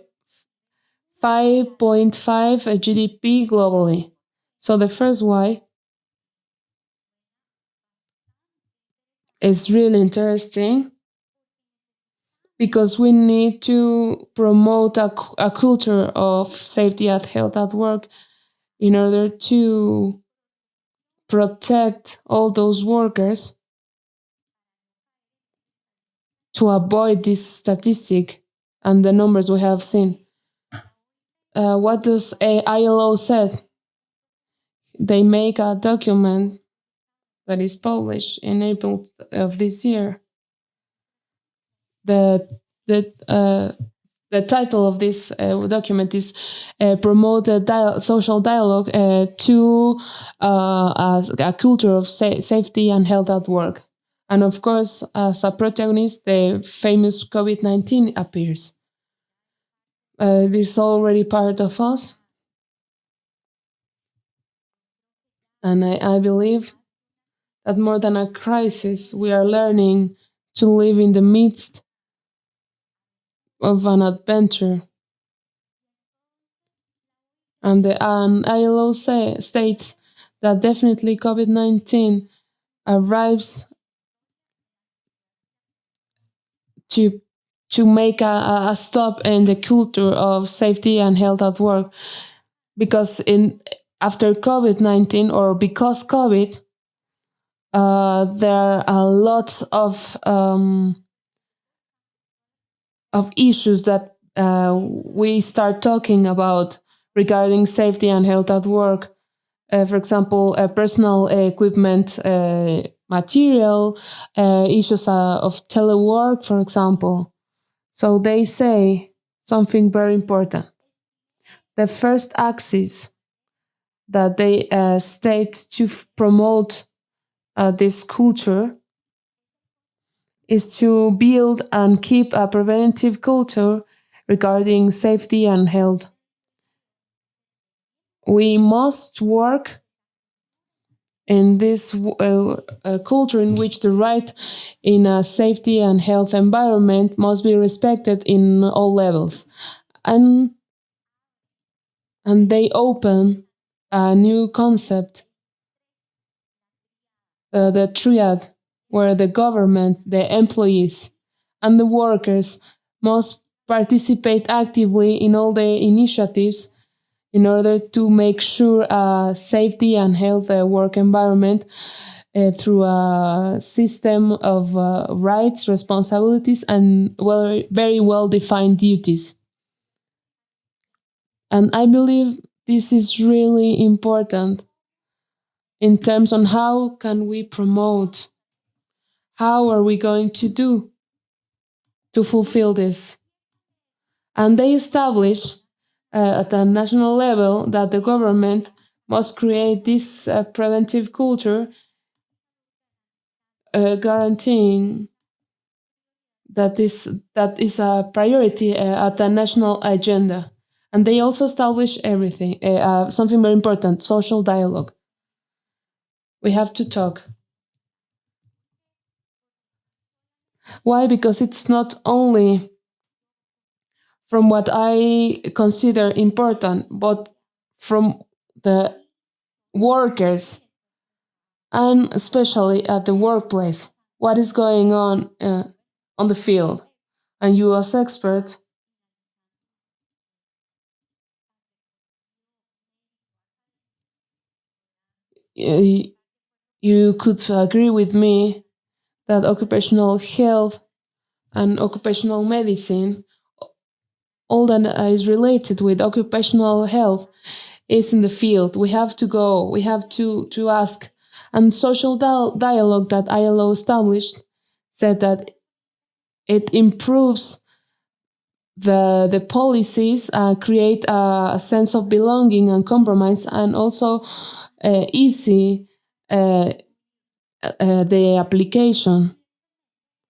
5.5 GDP globally. So the first why is really interesting because we need to promote a culture of safety and health at work in order to protect all those workers to avoid this statistic and the numbers we have seen. What does ILO said? They make a document that is published in April of this year. The title of this document is Promote Social Dialogue to a culture of safety and health at work. And of course, as a protagonist, the famous COVID-19 appears. This is already part of us. And I believe that more than a crisis, we are learning to live in the midst of an adventure. And the ILO states that definitely COVID-19 arrives to make a stop in the culture of safety and health at work. Because after COVID-19 or because COVID, there are a lot of issues that we start talking about regarding safety and health at work. For example, personal equipment, material, issues of telework, for example. So they say something very important. The first axis that they state to promote this culture is to build and keep a preventive culture regarding safety and health. We must work in this culture in which the right in a safety and health environment must be respected in all levels. And they open a new concept, the triad, where the government, the employees, and the workers must participate actively in all the initiatives in order to make sure a safety and health work environment through a system of rights, responsibilities, and very well-defined duties. And I believe this is really important in terms on how can we promote, how are we going to do to fulfill this. And they establish at a national level that the government must create this preventive culture guaranteeing that is a priority at the national agenda. And they also establish everything, something very important, social dialogue. We have to talk. Why? Because it's not only from what I consider important, but from the workers and especially at the workplace. What is going on the field? And you as expert, you could agree with me that occupational health and occupational medicine, all that is related with occupational health, is in the field. We have to go, we have to ask. And social dialogue that ILO established said that it improves the policies, create a sense of belonging and compromise, and also easy the application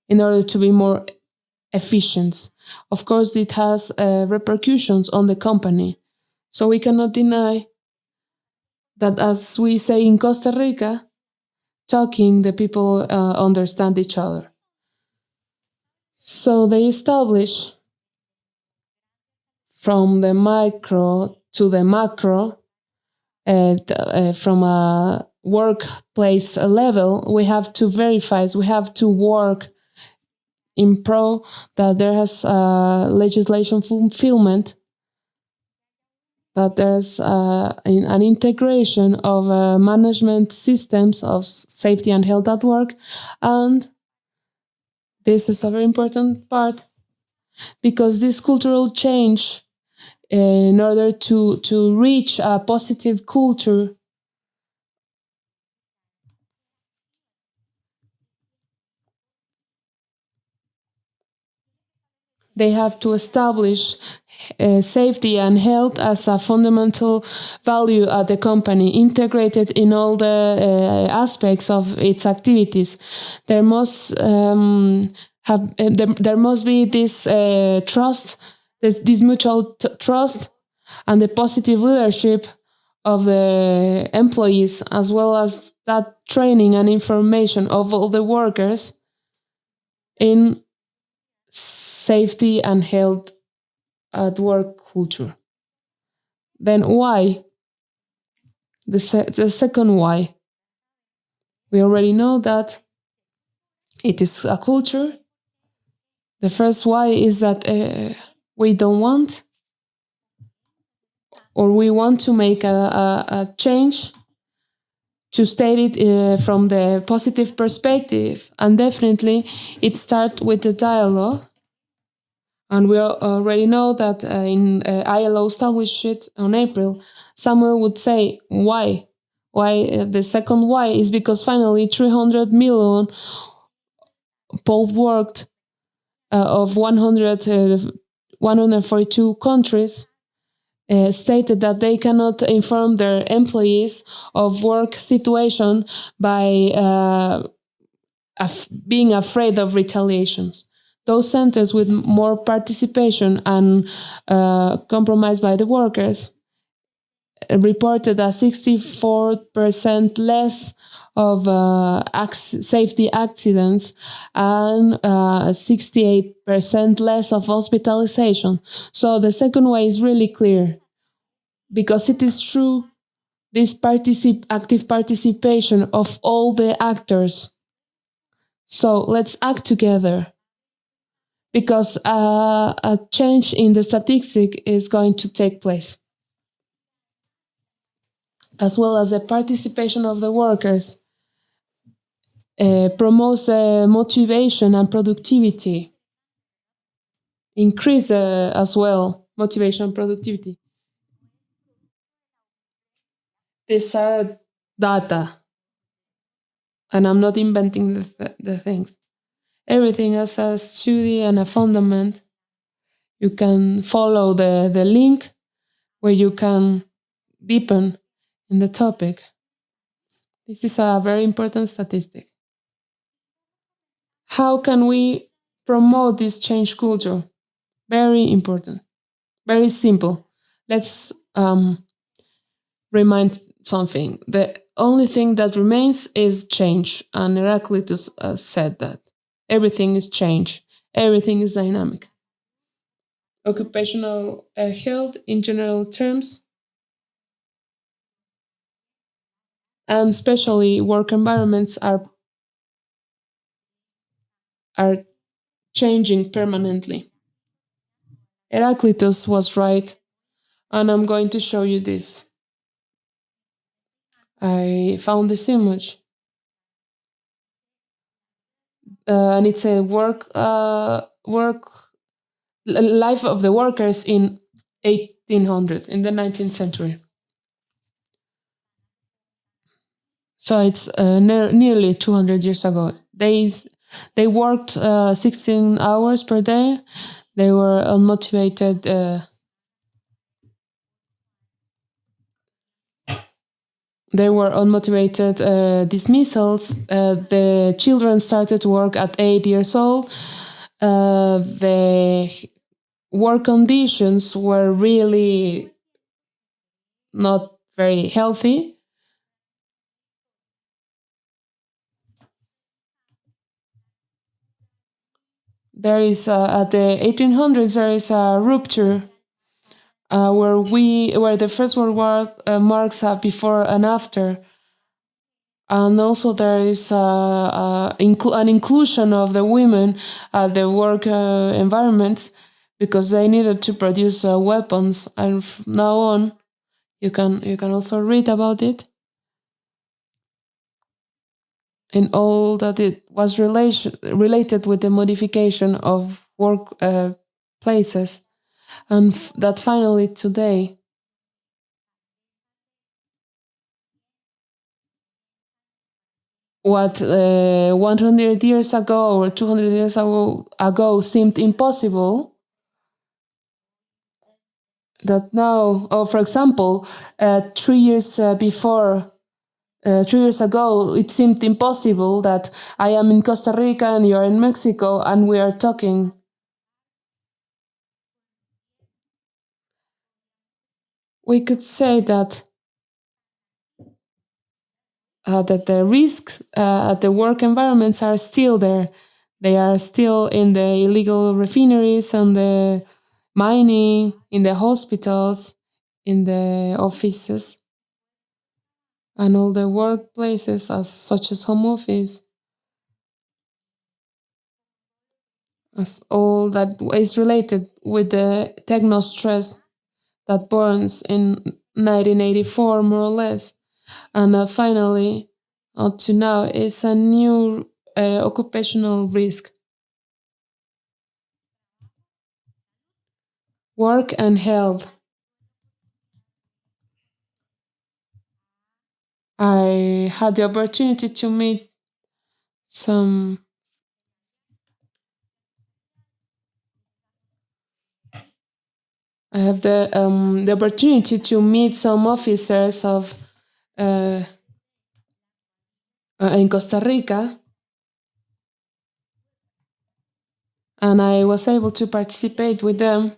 in order to be more efficient. Of course, it has repercussions on the company. So we cannot deny that, as we say in Costa Rica, talking, the people understand each other. So they establish from the micro to the macro, from a workplace level, we have to verify, we have to work in pro that there has legislation fulfillment, that there's an integration of management systems of safety and health at work. And this is a very important part, because this cultural change, in order to reach a positive culture, they have to establish safety and health as a fundamental value at the company, integrated in all the aspects of its activities. There must there must be this trust, this mutual trust, and the positive leadership of the employees, as well as that training and information of all the workers in safety and health at work culture. Then why? The second why. We already know that it is a culture. The first why is that we don't want, or we want to make a change, to state it from the positive perspective. And definitely it starts with the dialogue. And we already know that in ILO established it on April, Samuel would say, why? Why? The second why is because finally 300 million poll worked of 142 countries stated that they cannot inform their employees of work situation by being afraid of retaliations. Those centers with more participation and compromise by the workers reported a 64% less of safety accidents and 68% less of hospitalization. So the second way is really clear, because it is true, this active participation of all the actors. So let's act together, because a change in the statistic is going to take place, as well as the participation of the workers promotes motivation and productivity, increase as well motivation and productivity. These are data, and I'm not inventing the things. Everything has a study and a fundament. You can follow the link where you can deepen in the topic. This is a very important statistic. How can we promote this change culture? Very important, very simple. Let's remind something. The only thing that remains is change, and Heraclitus said that everything is change, everything is dynamic. Occupational health in general terms, and especially work environments are changing permanently. Heraclitus was right, and I'm going to show you this. I found this image, and it's a work life of the workers in 1800, in the 19th century. So it's nearly 200 years ago. They worked 16 hours per day. They were unmotivated. There were unmotivated dismissals. The children started to work at 8 years old. The work conditions were really not very healthy. There is at the 1800s there is a rupture where the First World War marks a before and after. And also there is an inclusion of the women at the work environments because they needed to produce weapons. And from now on, you can also read about it in all that it was related with the modification of work places. And that finally today, what 100 years ago or 200 years ago seemed impossible, that now, or for example, 3 years before, 3 years ago, it seemed impossible that I am in Costa Rica and you're in Mexico and we are talking. We could say that the risks at the work environments are still there. They are still in the illegal refineries and the mining, in the hospitals, in the offices, and all the workplaces such as home office, as all that is related with the techno stress that burns in 1984, more or less. And finally, up to now, it's a new occupational risk. Work and health. I had the opportunity to meet some. I have the opportunity to meet some officers of in Costa Rica, and I was able to participate with them.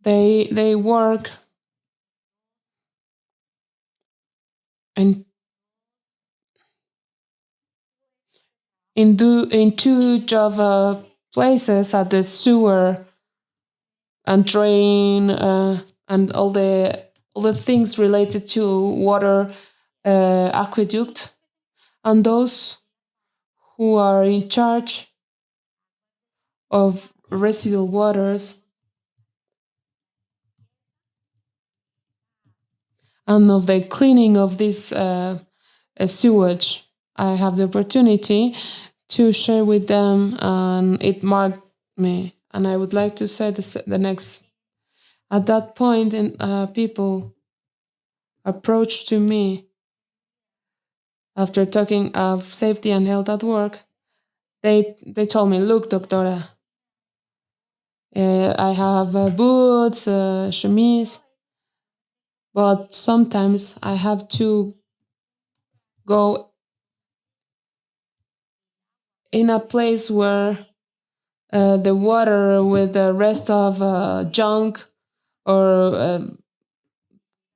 They work in in two job places at the sewer and drain and all the things related to water aqueduct, and those who are in charge of residual waters and of the cleaning of this sewage. I have the opportunity to share with them, and it marked me. And I would like to say the next. At that point, people approached to me after talking of safety and health at work. They told me, "Look, doctora, I have boots, chemise, but sometimes I have to go in a place where the water with the rest of junk or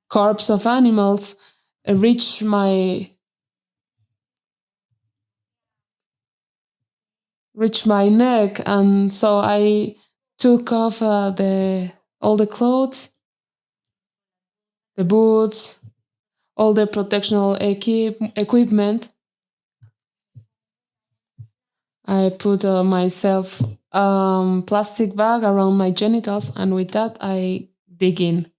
corpse of animals reach my neck, and so I took off all the clothes, the boots, all the protectional equipment. I put myself plastic bag around my genitals, and with that I dig in,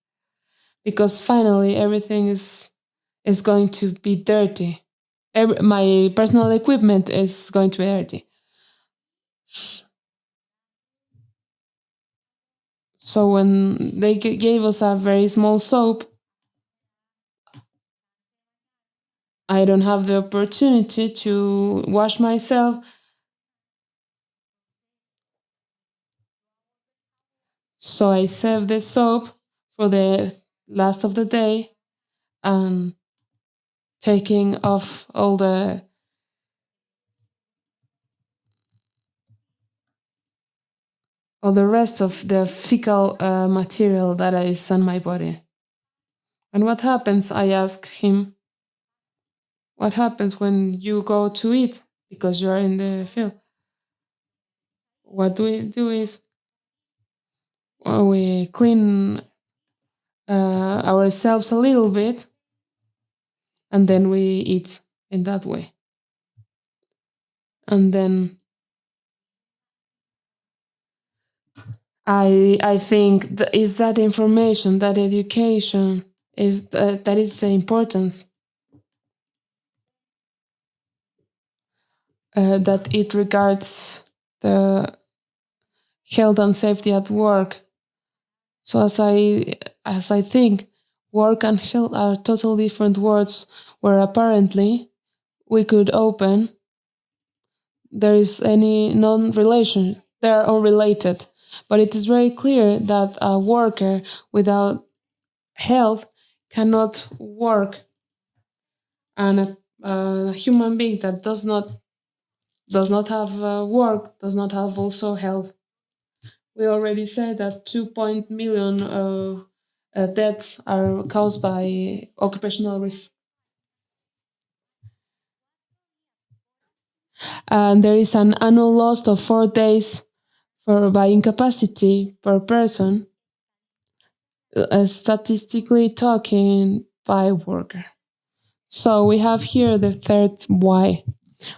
because finally everything is going to be dirty. My personal equipment is going to be dirty. So when they gave us a very small soap, I don't have the opportunity to wash myself. So I saved the soap for the last of the day and taking off all the rest of the fecal material that is on my body. And what happens? I asked him, what happens when you go to eat because you are in the field? What we do is we clean ourselves a little bit, and then we eat in that way. And then I think is that information, that education is that is the importance that it regards the health and safety at work. So as I think, work and health are totally different words, where apparently we could open there is any non-relation. They are unrelated. But it is very clear that a worker without health cannot work, and a human being that does not have work does not have also health. We already said that 2 million deaths are caused by occupational risk. And there is an annual loss of 4 days by incapacity per person, statistically talking, by worker. So we have here the third why.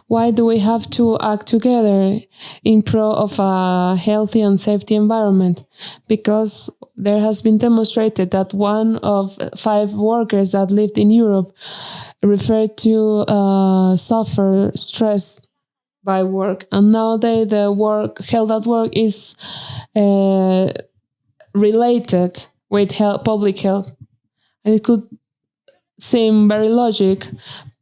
Why do we have to act together in pro of a healthy and safety environment? Because there has been demonstrated that 1 of 5 workers that lived in Europe referred to suffer stress by work, and nowadays the health at work is related with public health, and it could seem very logic,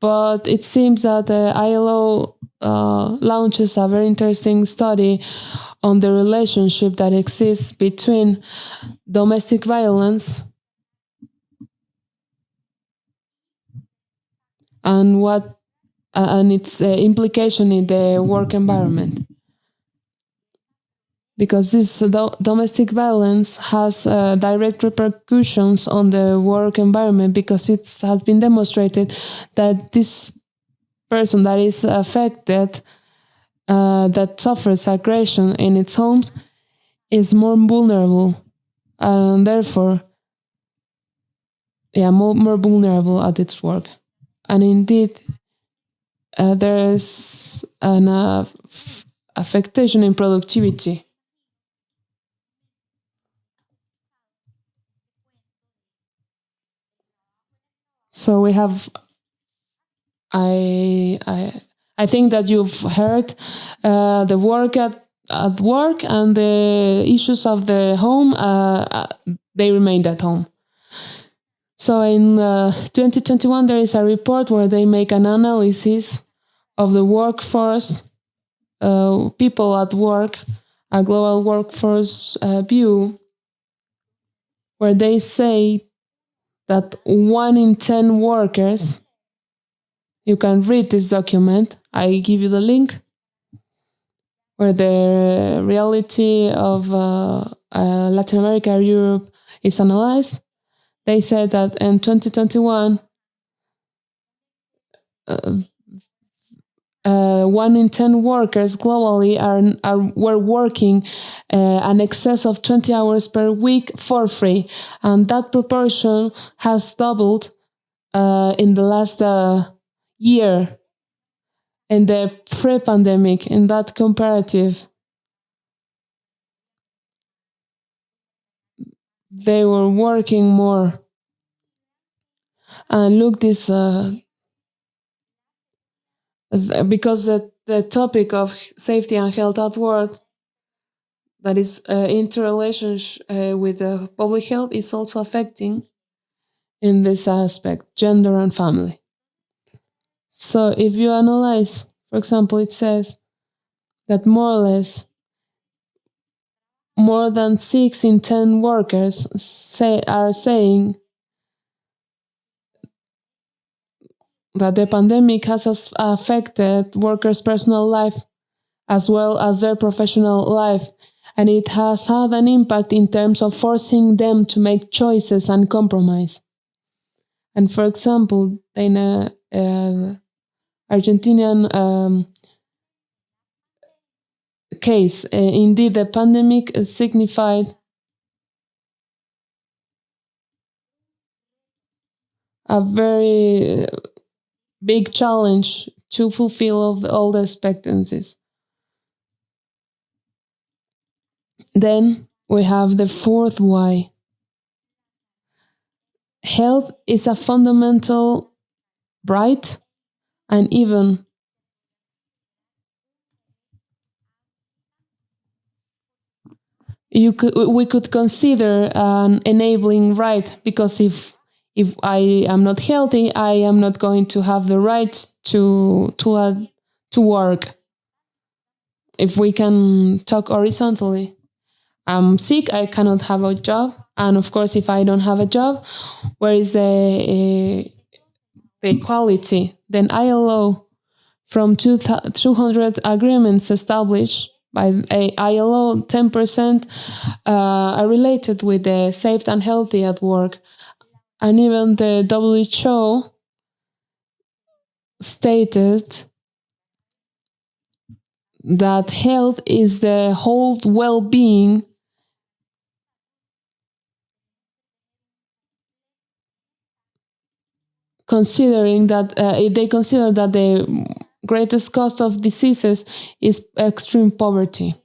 but it seems that the ILO launches a very interesting study on the relationship that exists between domestic violence and its implication in the work environment. Because this domestic violence has direct repercussions on the work environment, because it has been demonstrated that this person that is affected, that suffers aggression in its home, is more vulnerable, and therefore, more vulnerable at its work. And indeed, there is an affectation in productivity. So we have, I think that you've heard the work at work and the issues of the home. They remained at home. So in 2021, there is a report where they make an analysis of the workforce, people at work, a global workforce view, where they say that 1 in 10 workers, you can read this document, I give you the link, where the reality of Latin America or Europe is analyzed. They said that in 2021, 1 in 10 workers globally were working an excess of 20 hours per week for free, and that proportion has doubled in the last year. In the pre-pandemic, in that comparative, they were working more. And look, this because the topic of safety and health at work, that is interrelationship with public health, is also affecting in this aspect, gender and family. So if you analyze, for example, it says that more or less more than 6 in 10 workers are saying that the pandemic has affected workers' personal life as well as their professional life, and it has had an impact in terms of forcing them to make choices and compromise. And for example, in Argentinian case, indeed the pandemic signified a very big challenge to fulfill all the expectancies. Then we have the fourth why. Health is a fundamental right, and even we could consider an enabling right, because if I am not healthy, I am not going to have the right to work. If we can talk horizontally, I'm sick, I cannot have a job, and of course, if I don't have a job, where is the equality? Then ILO, from 200 agreements established by ILO, 10% are related with the safe and healthy at work. And even the WHO stated that health is the whole well-being, considering that they consider that the greatest cause of diseases is extreme poverty.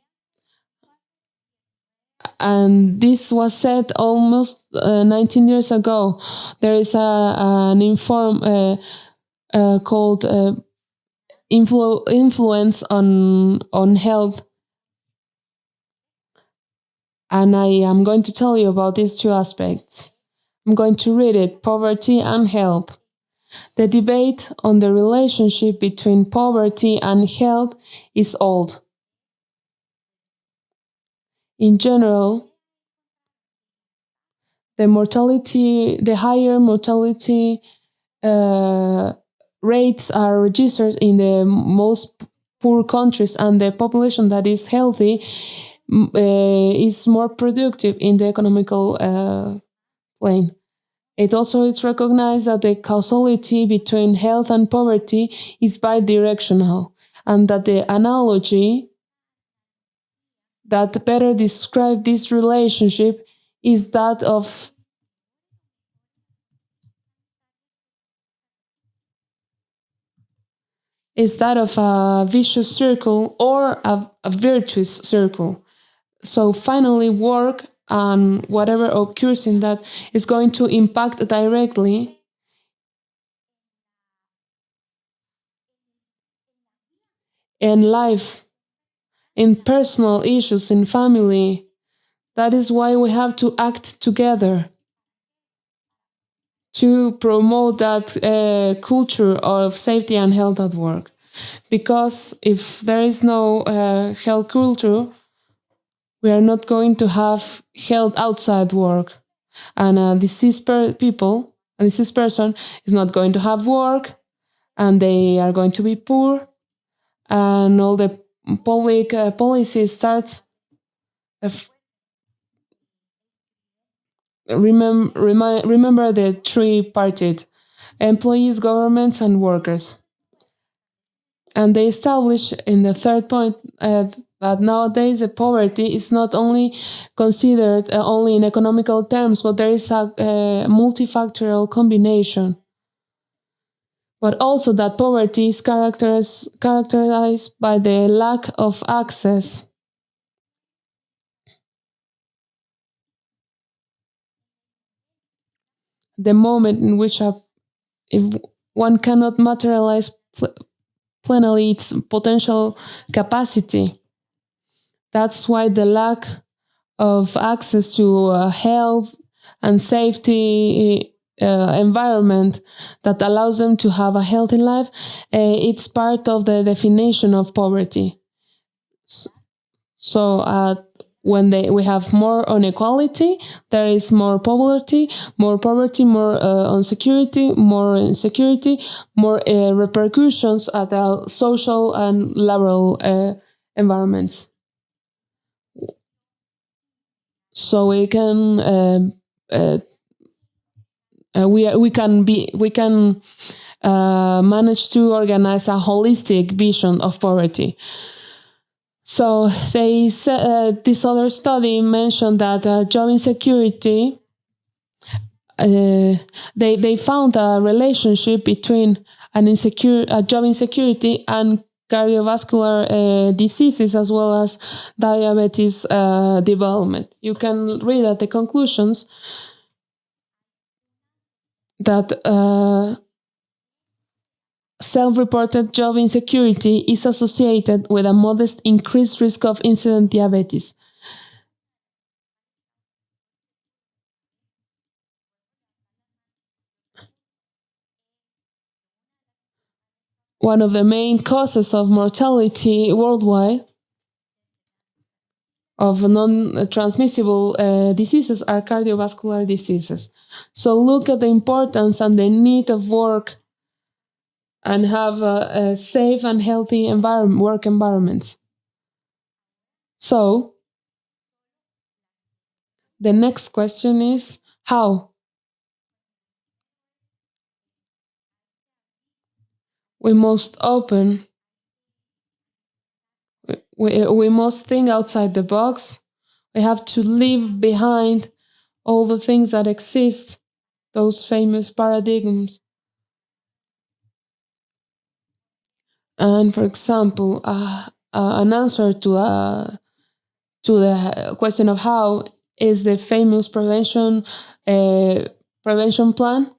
And this was said almost 19 years ago. There is an inform called Influence on Health. And I am going to tell you about these two aspects. I'm going to read it: poverty and health. The debate on the relationship between poverty and health is old. In general, the higher mortality rates are registered in the most poor countries, and the population that is healthy is more productive in the economical plane. It also is recognized that the causality between health and poverty is bidirectional, and that the analogy that better describes this relationship is that of a vicious circle or a virtuous circle. So finally, work and whatever occurs in that is going to impact directly in life, in personal issues, in family. That is why we have to act together to promote that culture of safety and health at work. Because if there is no health culture, we are not going to have health outside work. And a diseased person is not going to have work, and they are going to be poor, and all the public policy starts. Remember the three-parted: employees, governments, and workers. And they establish in the third point that nowadays the poverty is not only considered only in economical terms, but there is a multifactorial combination. But also that poverty is characterized by the lack of access. The moment in which if one cannot materialize plenty its potential capacity. That's why the lack of access to health and safety environment that allows them to have a healthy life, it's part of the definition of poverty. So when we have more inequality, there is more poverty, more insecurity, more insecurity, more repercussions at the social and laboral environments. So we can we can manage to organize a holistic vision of poverty. So they said, this other study mentioned that job insecurity they found a relationship between a job insecurity and cardiovascular diseases as well as diabetes development. You can read at the conclusions that self-reported job insecurity is associated with a modest increased risk of incident diabetes. One of the main causes of mortality worldwide of non-transmissible diseases are cardiovascular diseases. So look at the importance and the need of work and have a safe and healthy work environments. So the next question is how? We must open, we must think outside the box. We have to leave behind all the things that exist, those famous paradigms. And for example, an answer to the question of how is the famous prevention plan,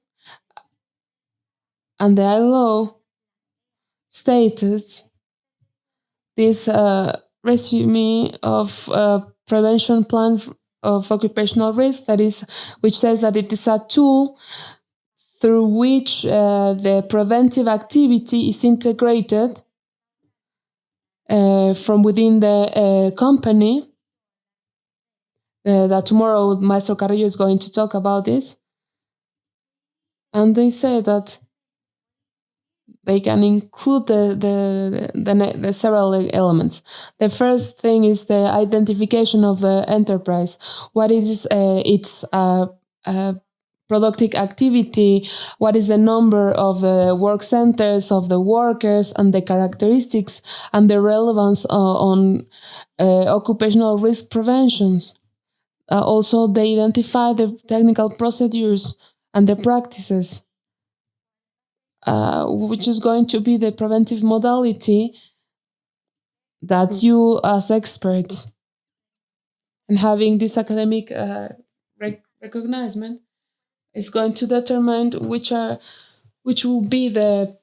and the ILO stated this resume of prevention plan of occupational risk, which says that it is a tool through which the preventive activity is integrated from within the company. That tomorrow Maestro Carrillo is going to talk about this. And they say that they can include the several elements. The first thing is the identification of the enterprise. What is its productive activity? What is the number of work centers of the workers and the characteristics and the relevance on occupational risk preventions? Also, they identify the technical procedures and the practices, which is going to be the preventive modality that you as experts and having this academic recognition is going to determine which will be the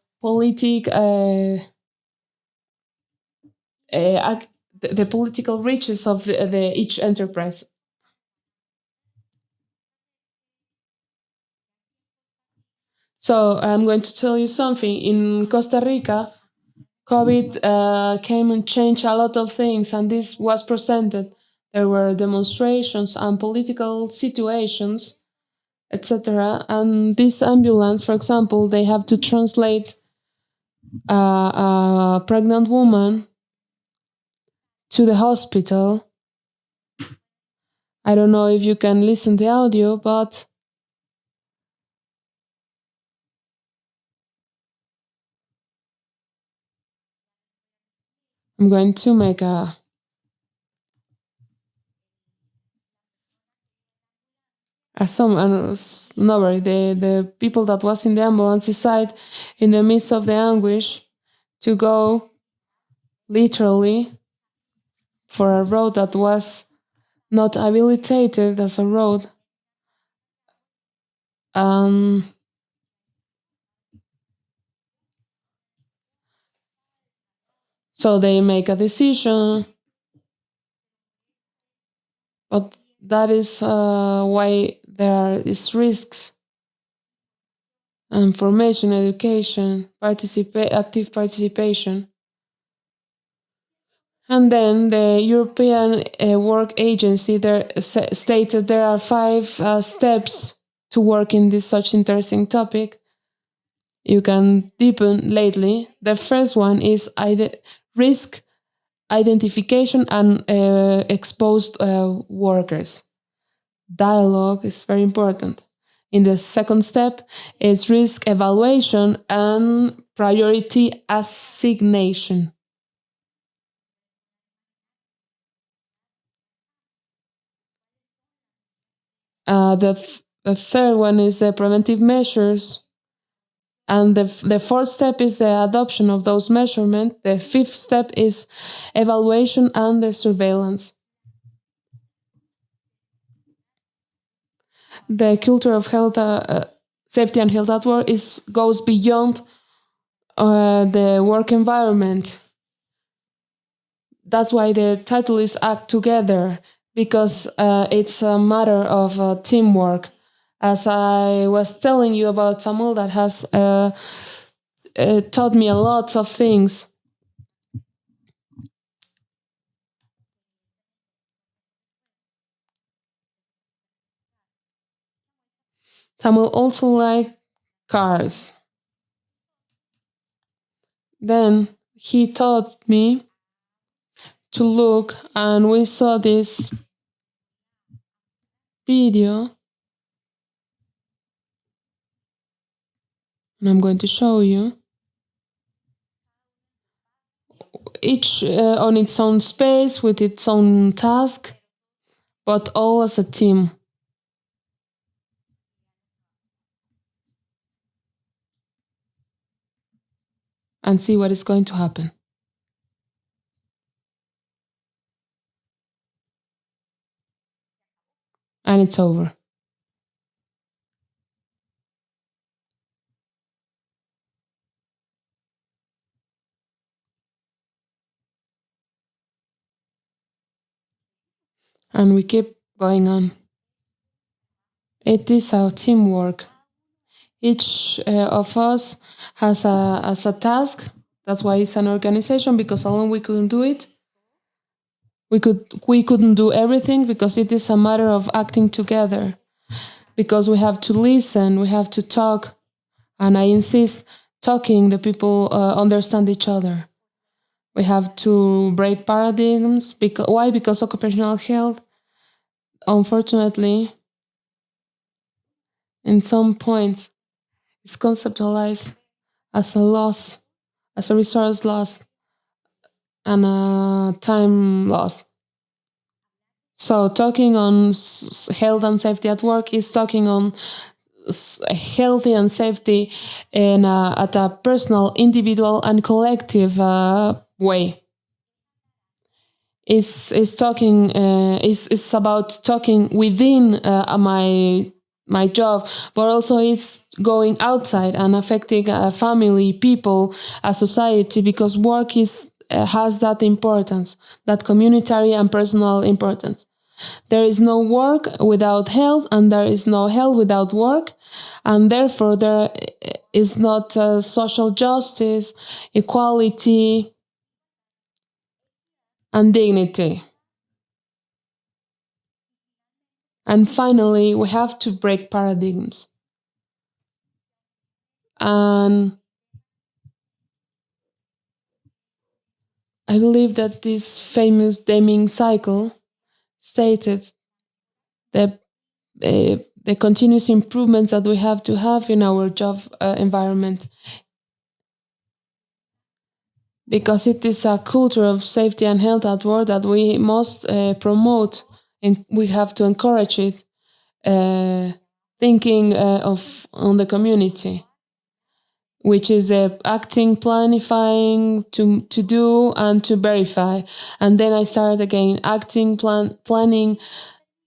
the political reaches of each enterprise. So I'm going to tell you something. In Costa Rica, COVID came and changed a lot of things, and this was presented. There were demonstrations and political situations, etc. And this ambulance, for example, they have to translate a pregnant woman to the hospital. I don't know if you can listen to the audio, but I'm going to make a summary. The people that was in the ambulance decide in the midst of the anguish to go literally for a road that was not habilitated as a road. So they make a decision, but that is why there are these risks. Information, education, active participation. And then the European Work Agency stated there are 5 steps to work in this such interesting topic. You can deepen lately. The first one is risk identification and exposed workers. Dialogue is very important. In the second step is risk evaluation and priority assignation. The The third one is the preventive measures. And the fourth step is the adoption of those measurements. The fifth step is evaluation and the surveillance. The culture of health, safety and health at work goes beyond the work environment. That's why the title is Act Together, because it's a matter of teamwork. As I was telling you about Samuel, that has taught me a lot of things. Samuel also liked cars. Then he taught me to look, and we saw this video, and I'm going to show you. Each on its own space with its own task, but all as a team. And see what is going to happen. And it's over. And we keep going on. It is our teamwork. Each of us has a task. That's why it's an organization, because alone we couldn't do it. We couldn't do everything, because it is a matter of acting together. Because we have to listen, we have to talk, and I insist, talking, the people understand each other. We have to break paradigms. Why? Because occupational health, unfortunately, in some points, is conceptualized as a loss, as a resource loss, and a time loss. So talking on health and safety at work is talking on healthy and safety at a personal, individual, and collective way. It's talking. It's about talking within my job, but also it's going outside and affecting family, people, a society, because work has that importance, that communitary and personal importance. There is no work without health, and there is no health without work, and therefore there is not social justice, equality, and dignity. And finally, we have to break paradigms. And I believe that this famous Deming cycle stated that the continuous improvements that we have to have in our job environment, because it is a culture of safety and health at work that we must promote, and we have to encourage it, thinking on the community, which is acting, planifying, to do, and to verify. And then I started again, acting, planning,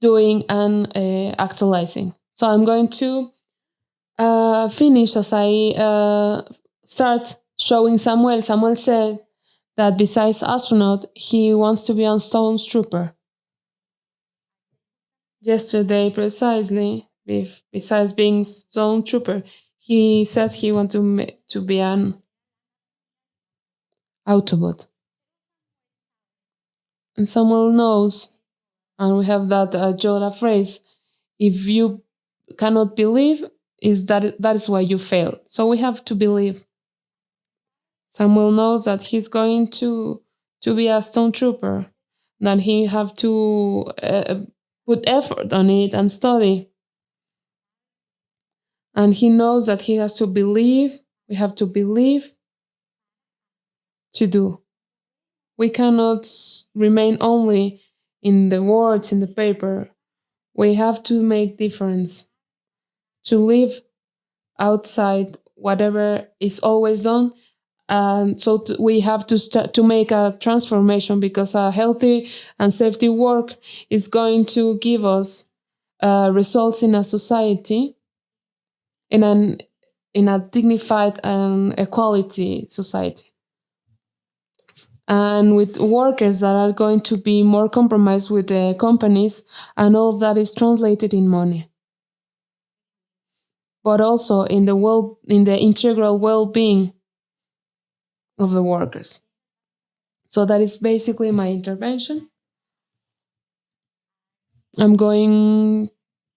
doing, and actualizing. So I'm going to finish as I start showing Samuel. Samuel said that besides astronaut, he wants to be a stormtrooper. Yesterday, precisely, besides being stormtrooper, he said he wanted to be an Autobot. And Samuel knows, and we have that Yoda phrase, if you cannot believe, that is why you fail. So we have to believe. Samuel knows that he's going to be a stormtrooper, that he have to put effort on it and study. And he knows that he has to believe, we have to believe to do. We cannot remain only in the words, in the paper. We have to make difference. to live outside whatever is always done. And so we have to start to make a transformation, because a healthy and safety work is going to give us results in a society, in an in a dignified and equality society, and with workers that are going to be more compromised with the companies, and all that is translated in money, but also in the integral well-being of the workers. So that is basically my intervention. I'm going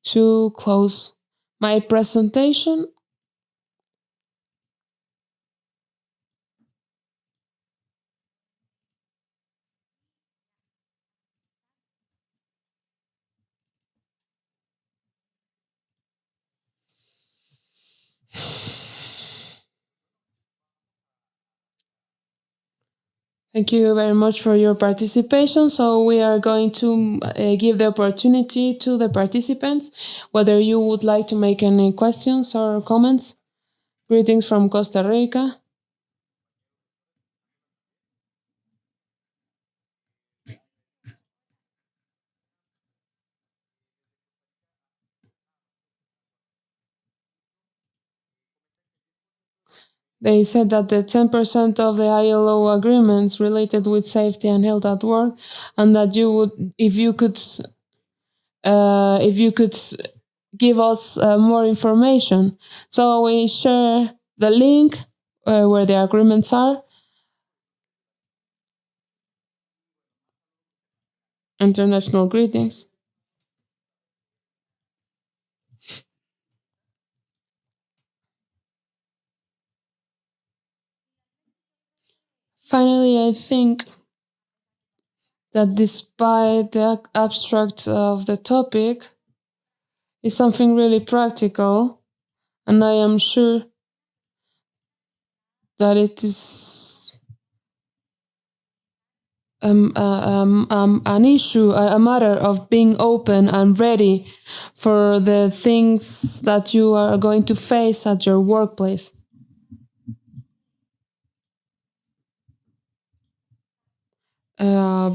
to close my presentation. Thank you very much for your participation. So we are going to give the opportunity to the participants, whether you would like to make any questions or comments. Greetings from Costa Rica. They said that the 10% of the ILO agreements related with safety and health at work, and that you would, if you could give us more information. So we share the link where the agreements are. International greetings. Finally, I think that despite the abstract of the topic, is something really practical, and I am sure that it is an issue, a matter of being open and ready for the things that you are going to face at your workplace.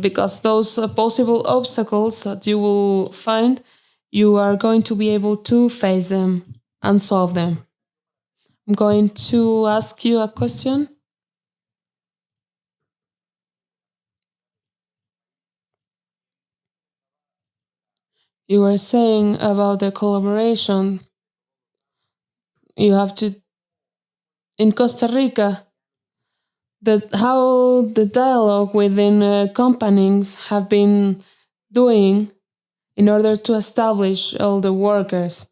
Because those possible obstacles that you will find, you are going to be able to face them and solve them. I'm going to ask you a question. You were saying about the collaboration you have to in Costa Rica, that how the dialogue within companies have been doing in order to establish all the workers.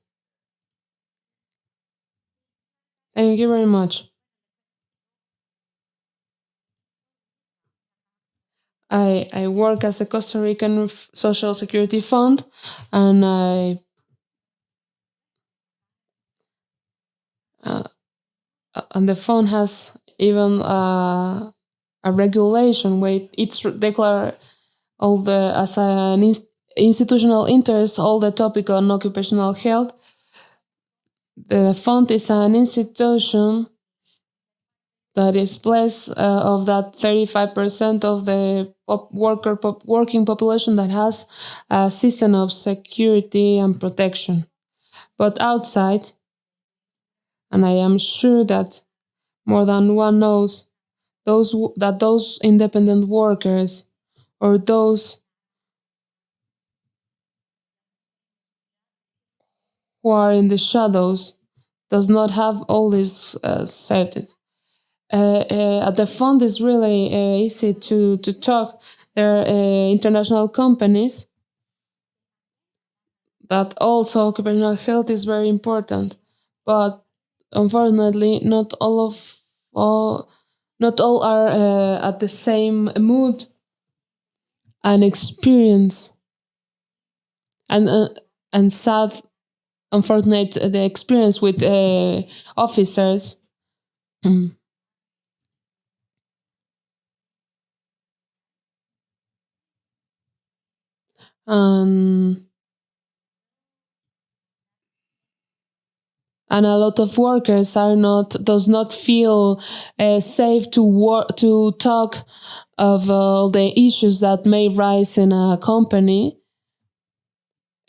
Thank you very much. I work as a Costa Rican Social Security Fund, and uh, and the fund has even a regulation where it's declare all the as an institutional interest all the topic on occupational health. The fund is an institution that is blessed of that 35% of the working population that has a system of security and protection. But outside, and I am sure that more than one knows, those independent workers, or those who are in the shadows, does not have all these safeties. The fund is really easy to talk. There are international companies that also occupational health is very important, but unfortunately, not all are at the same mood and experience, and sad, unfortunate the experience with officers. And and a lot of workers does not feel safe to talk of the issues that may rise in a company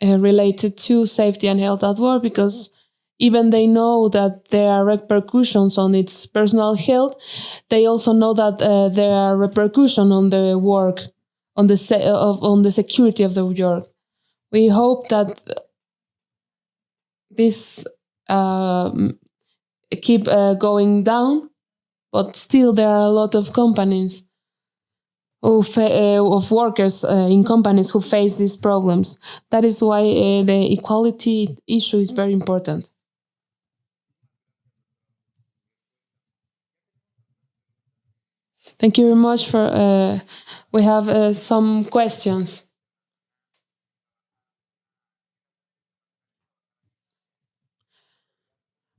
related to safety and health at work, because even they know that there are repercussions on its personal health, they also know that there are repercussions on the work, on the security of the work. We hope that this keep going down, but still there are a lot of companies of workers in companies who face these problems. That is why the equality issue is very important. Thank you very much for. We have some questions.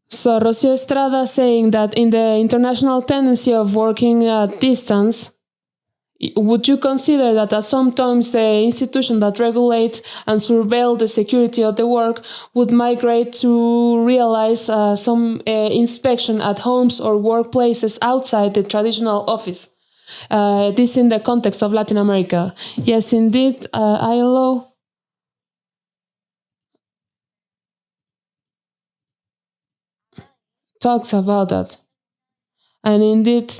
So Rocio Estrada saying that in the international tendency of working at distance, would you consider that at sometimes the institution that regulate and surveil the security of the work would migrate to realize some inspection at homes or workplaces outside the traditional office? This in the context of Latin America. Yes, indeed, ILO talks about that. And indeed,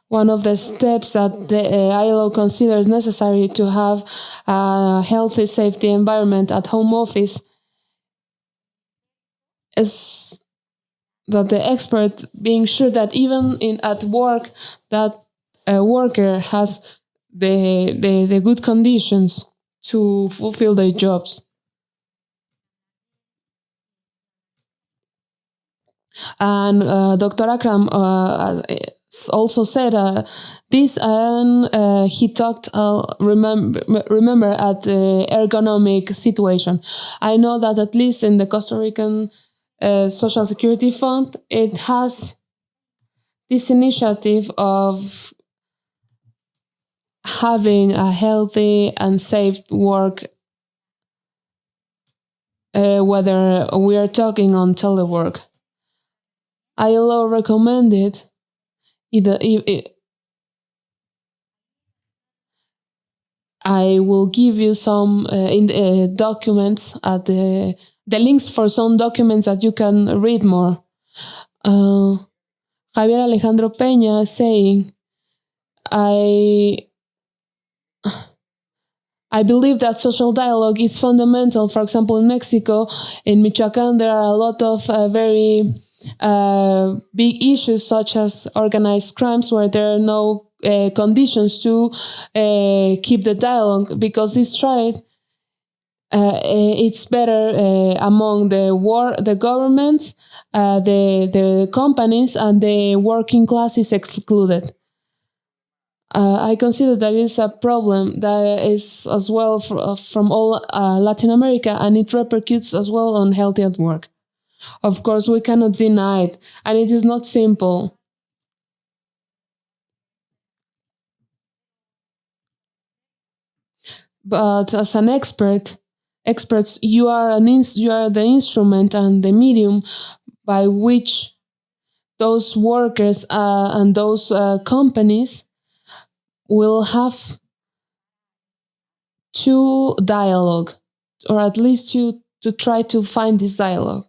one of the steps that the ILO considers necessary to have a healthy safety environment at home office is that the expert being sure that even at work that a worker has the good conditions to fulfill their jobs. And Dr. Akram also said this, and he talked, remember, at the ergonomic situation. I know that at least in the Costa Rican Social Security Fund, it has this initiative of having a healthy and safe work, whether we are talking on telework. ILO recommended either. I will give you some in the documents at the links for some documents that you can read more. Javier Alejandro Peña saying, I believe that social dialogue is fundamental. For example, in Mexico, in Michoacan, there are a lot of very big issues such as organized crimes where there are no conditions to keep the dialogue, because it's tried. It's better among the governments, the companies, and the working class is excluded. I consider that is a problem that is as well from all Latin America, and it repercutes as well on health at work. Of course, we cannot deny it, and it is not simple. But as an experts, you are the instrument and the medium by which those workers and those companies will have to dialogue, or at least to try to find this dialogue.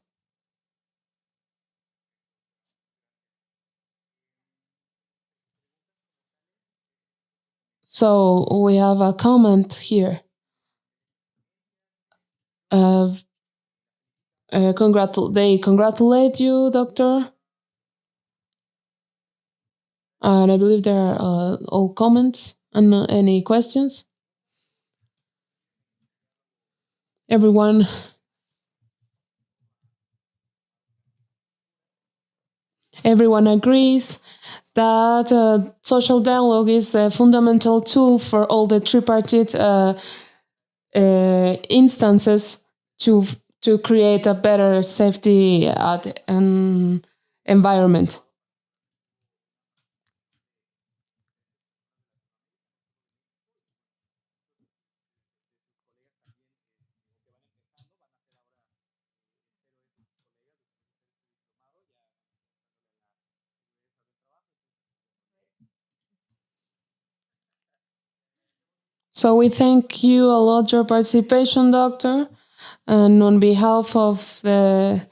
So we have a comment here. They congratulate you, doctor. And I believe there are all comments and any questions. Everyone agrees that social dialogue is a fundamental tool for all the tripartite instances to create a better safety environment. So we thank you a lot your participation, Doctor, and on behalf of the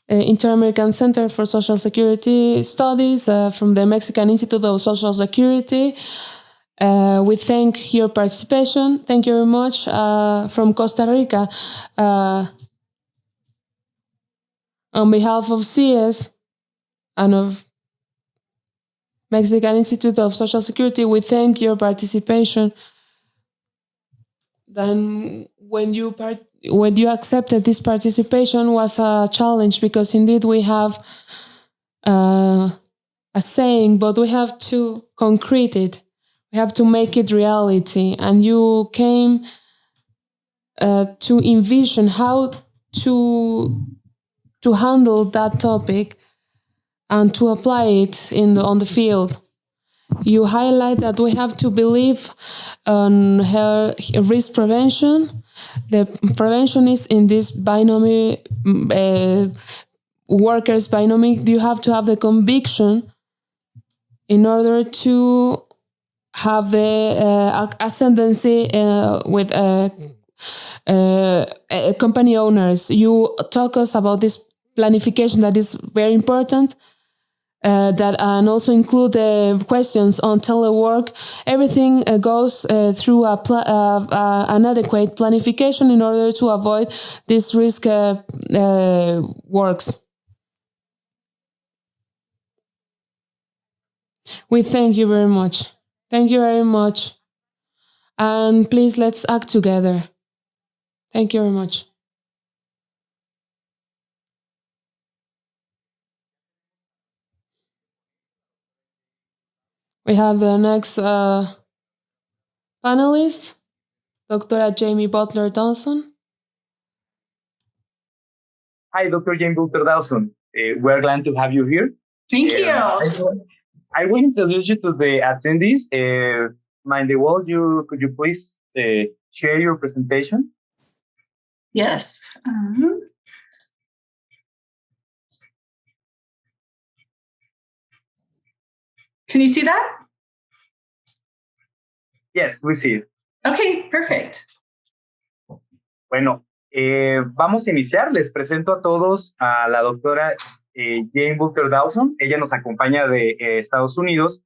Inter-American Center for Social Security Studies from the Mexican Institute of Social Security, we thank your participation. Thank you very much. From Costa Rica, on behalf of CS and of Mexican Institute of Social Security, we thank your participation. Then when you accepted this participation was a challenge, because indeed we have a saying, but we have to concrete it. We have to make it reality. And you came to envision how to handle that topic and to apply it on the field. You highlight that we have to believe on risk prevention. The prevention is in this binomial, workers binomial. You have to have the conviction in order to have the ascendancy with company owners. You talk us about this planification that is very important. That and also include questions on telework. Everything goes through an adequate planification in order to avoid this risk works. We thank you very much. Thank you very much. And please, let's act together. Thank you very much. We have the next panelist, Dr. Jamie Butler Dawson. Hi, Dr. Jamie Butler Dawson. We're glad to have you here. Thank you. I will introduce you to the attendees. Mind the wall, could you please share your presentation? Yes. Can you see that? Yes, we see it. Okay, perfect. Bueno, vamos a iniciar. Les presento a todos a la doctora Jane Butler Dawson. Ella nos acompaña de Estados Unidos.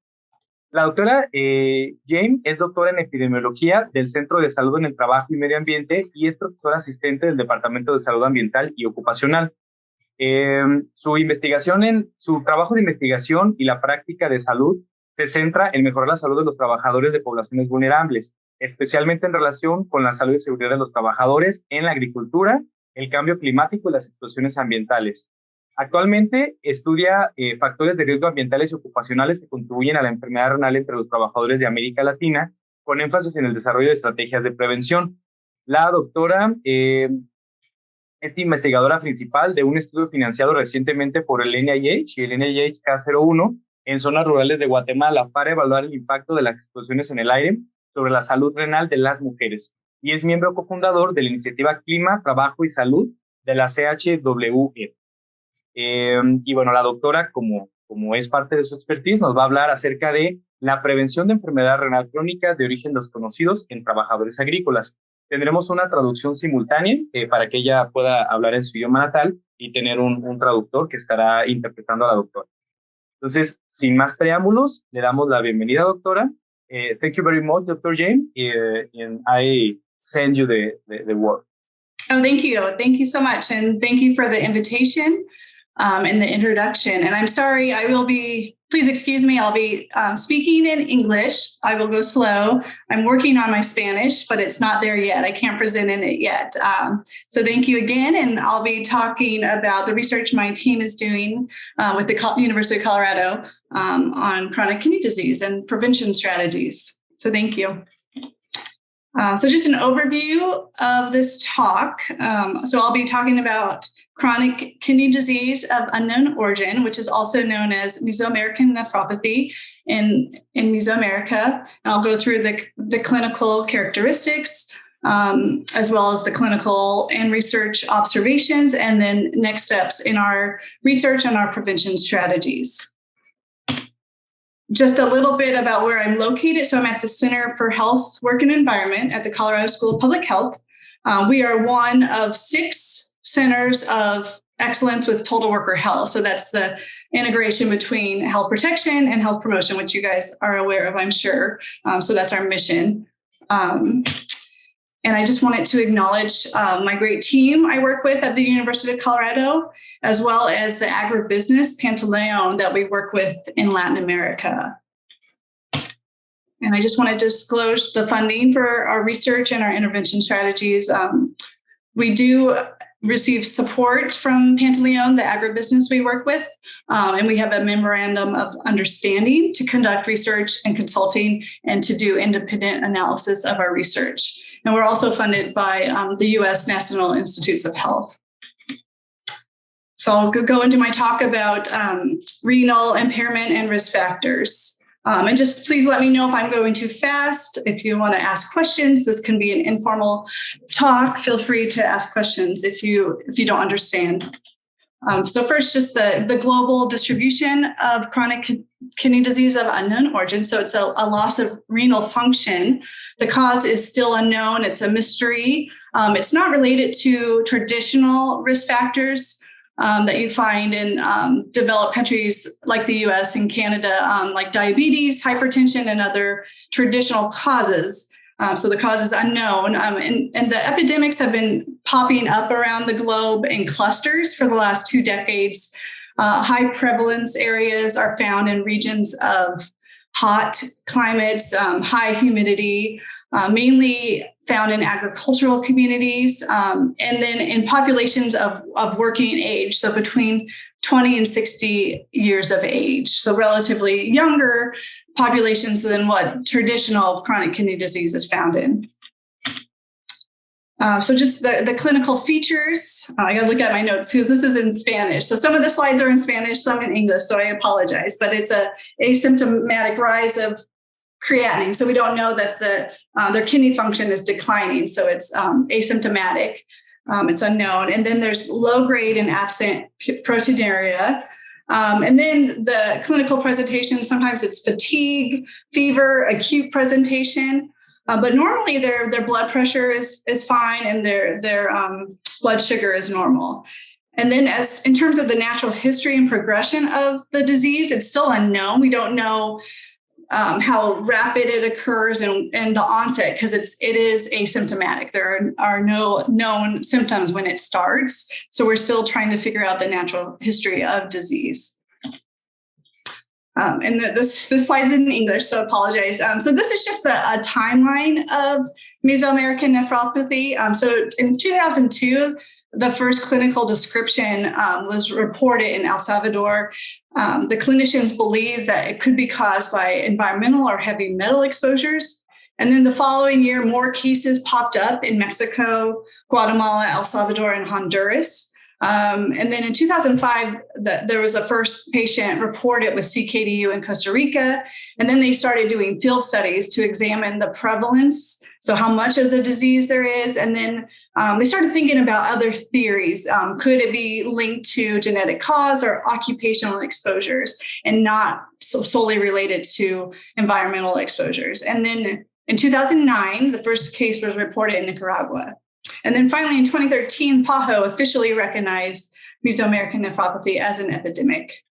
La doctora Jane es doctora en Epidemiología del Centro de Salud en el Trabajo y Medio Ambiente y es profesora asistente del Departamento de Salud Ambiental y Ocupacional. Su trabajo de investigación y la práctica de salud se centra en mejorar la salud de los trabajadores de poblaciones vulnerables, especialmente en relación con la salud y seguridad de los trabajadores en la agricultura, el cambio climático y las situaciones ambientales. Actualmente estudia factores de riesgo ambientales y ocupacionales que contribuyen a la enfermedad renal entre los trabajadores de América Latina, con énfasis en el desarrollo de estrategias de prevención. La doctora es investigadora principal de un estudio financiado recientemente por el NIH y el NIH K01 en zonas rurales de Guatemala para evaluar el impacto de las explosiones en el aire sobre la salud renal de las mujeres. Y es miembro cofundador de la iniciativa Clima, Trabajo y Salud de la Ckdu. Y bueno, la doctora, como es parte de su expertise, nos va a hablar acerca de la prevención de enfermedad renal crónica de origen desconocidos en trabajadores agrícolas. Tendremos una traducción simultánea para que ella pueda hablar en su idioma natal y tener un traductor que estará interpretando a la doctora. Entonces, sin más preámbulos, le damos la bienvenida, doctora. Thank you very much, Dr. Jane, and I send you the word. Oh, thank you. Thank you so much. And thank you for the invitation and the introduction. And I'm sorry, please excuse me, I'll be speaking in English. I will go slow. I'm working on my Spanish, but it's not there yet. I can't present in it yet. So thank you again. And I'll be talking about the research my team is doing with the University of Colorado on chronic kidney disease and prevention strategies. So thank you. So just an overview of this talk. So I'll be talking about chronic kidney disease of unknown origin, which is also known as Mesoamerican nephropathy in Mesoamerica. And I'll go through the clinical characteristics, as well as the clinical and research observations, and then next steps in our research and our prevention strategies. Just a little bit about where I'm located. So I'm at the Center for Health, Work, and Environment at the Colorado School of Public Health. We are one of 6 centers of excellence with total worker health. So that's the integration between health protection and health promotion, which you guys are aware of, I'm sure. So that's our mission. And I just wanted to acknowledge my great team I work with at the University of Colorado, as well as the agribusiness Pantaleon that we work with in Latin America. And I just want to disclose the funding for our research and our intervention strategies. We do receive support from Pantaleon, the agribusiness we work with, and we have a memorandum of understanding to conduct research and consulting and to do independent analysis of our research. And we're also funded by the U.S. National Institutes of Health. So I'll go into my talk about renal impairment and risk factors. And just please let me know if I'm going too fast. If you want to ask questions, this can be an informal talk. Feel free to ask questions if you don't understand. So first, just the global distribution of chronic kidney disease of unknown origin. So it's a loss of renal function. The cause is still unknown. It's a mystery. It's not related to traditional risk factors that you find in developed countries like the US and Canada, like diabetes, hypertension, and other traditional causes. So the cause is unknown. And the epidemics have been popping up around the globe in clusters for the last 2 decades. High prevalence areas are found in regions of hot climates, high humidity, mainly found in agricultural communities, and then in populations of working age, so between 20 and 60 years of age, so relatively younger populations than what traditional chronic kidney disease is found in. So just the clinical features, I got to look at my notes because this is in Spanish. So some of the slides are in Spanish, some in English, so I apologize, but it's a asymptomatic rise of creatinine. So we don't know that their kidney function is declining. So it's asymptomatic. It's unknown. And then there's low grade and absent proteinuria. And then the clinical presentation, sometimes it's fatigue, fever, acute presentation. But normally their blood pressure is fine and their blood sugar is normal. And then as in terms of the natural history and progression of the disease, it's still unknown. We don't know how rapid it occurs and the onset, because it is asymptomatic. There are no known symptoms when it starts. So we're still trying to figure out the natural history of disease. And this slide's in English, so apologize. So this is just a timeline of Mesoamerican nephropathy. So in 2002, the first clinical description was reported in El Salvador. The clinicians believe that it could be caused by environmental or heavy metal exposures. And then the following year, more cases popped up in Mexico, Guatemala, El Salvador, and Honduras. And then in 2005, there was a first patient reported with Ckdu in Costa Rica. And then they started doing field studies to examine the prevalence, so how much of the disease there is. And then they started thinking about other theories. Could it be linked to genetic cause or occupational exposures and not solely related to environmental exposures? And then in 2009, the first case was reported in Nicaragua. And then finally, in 2013, PAHO officially recognized Mesoamerican nephropathy as an epidemic.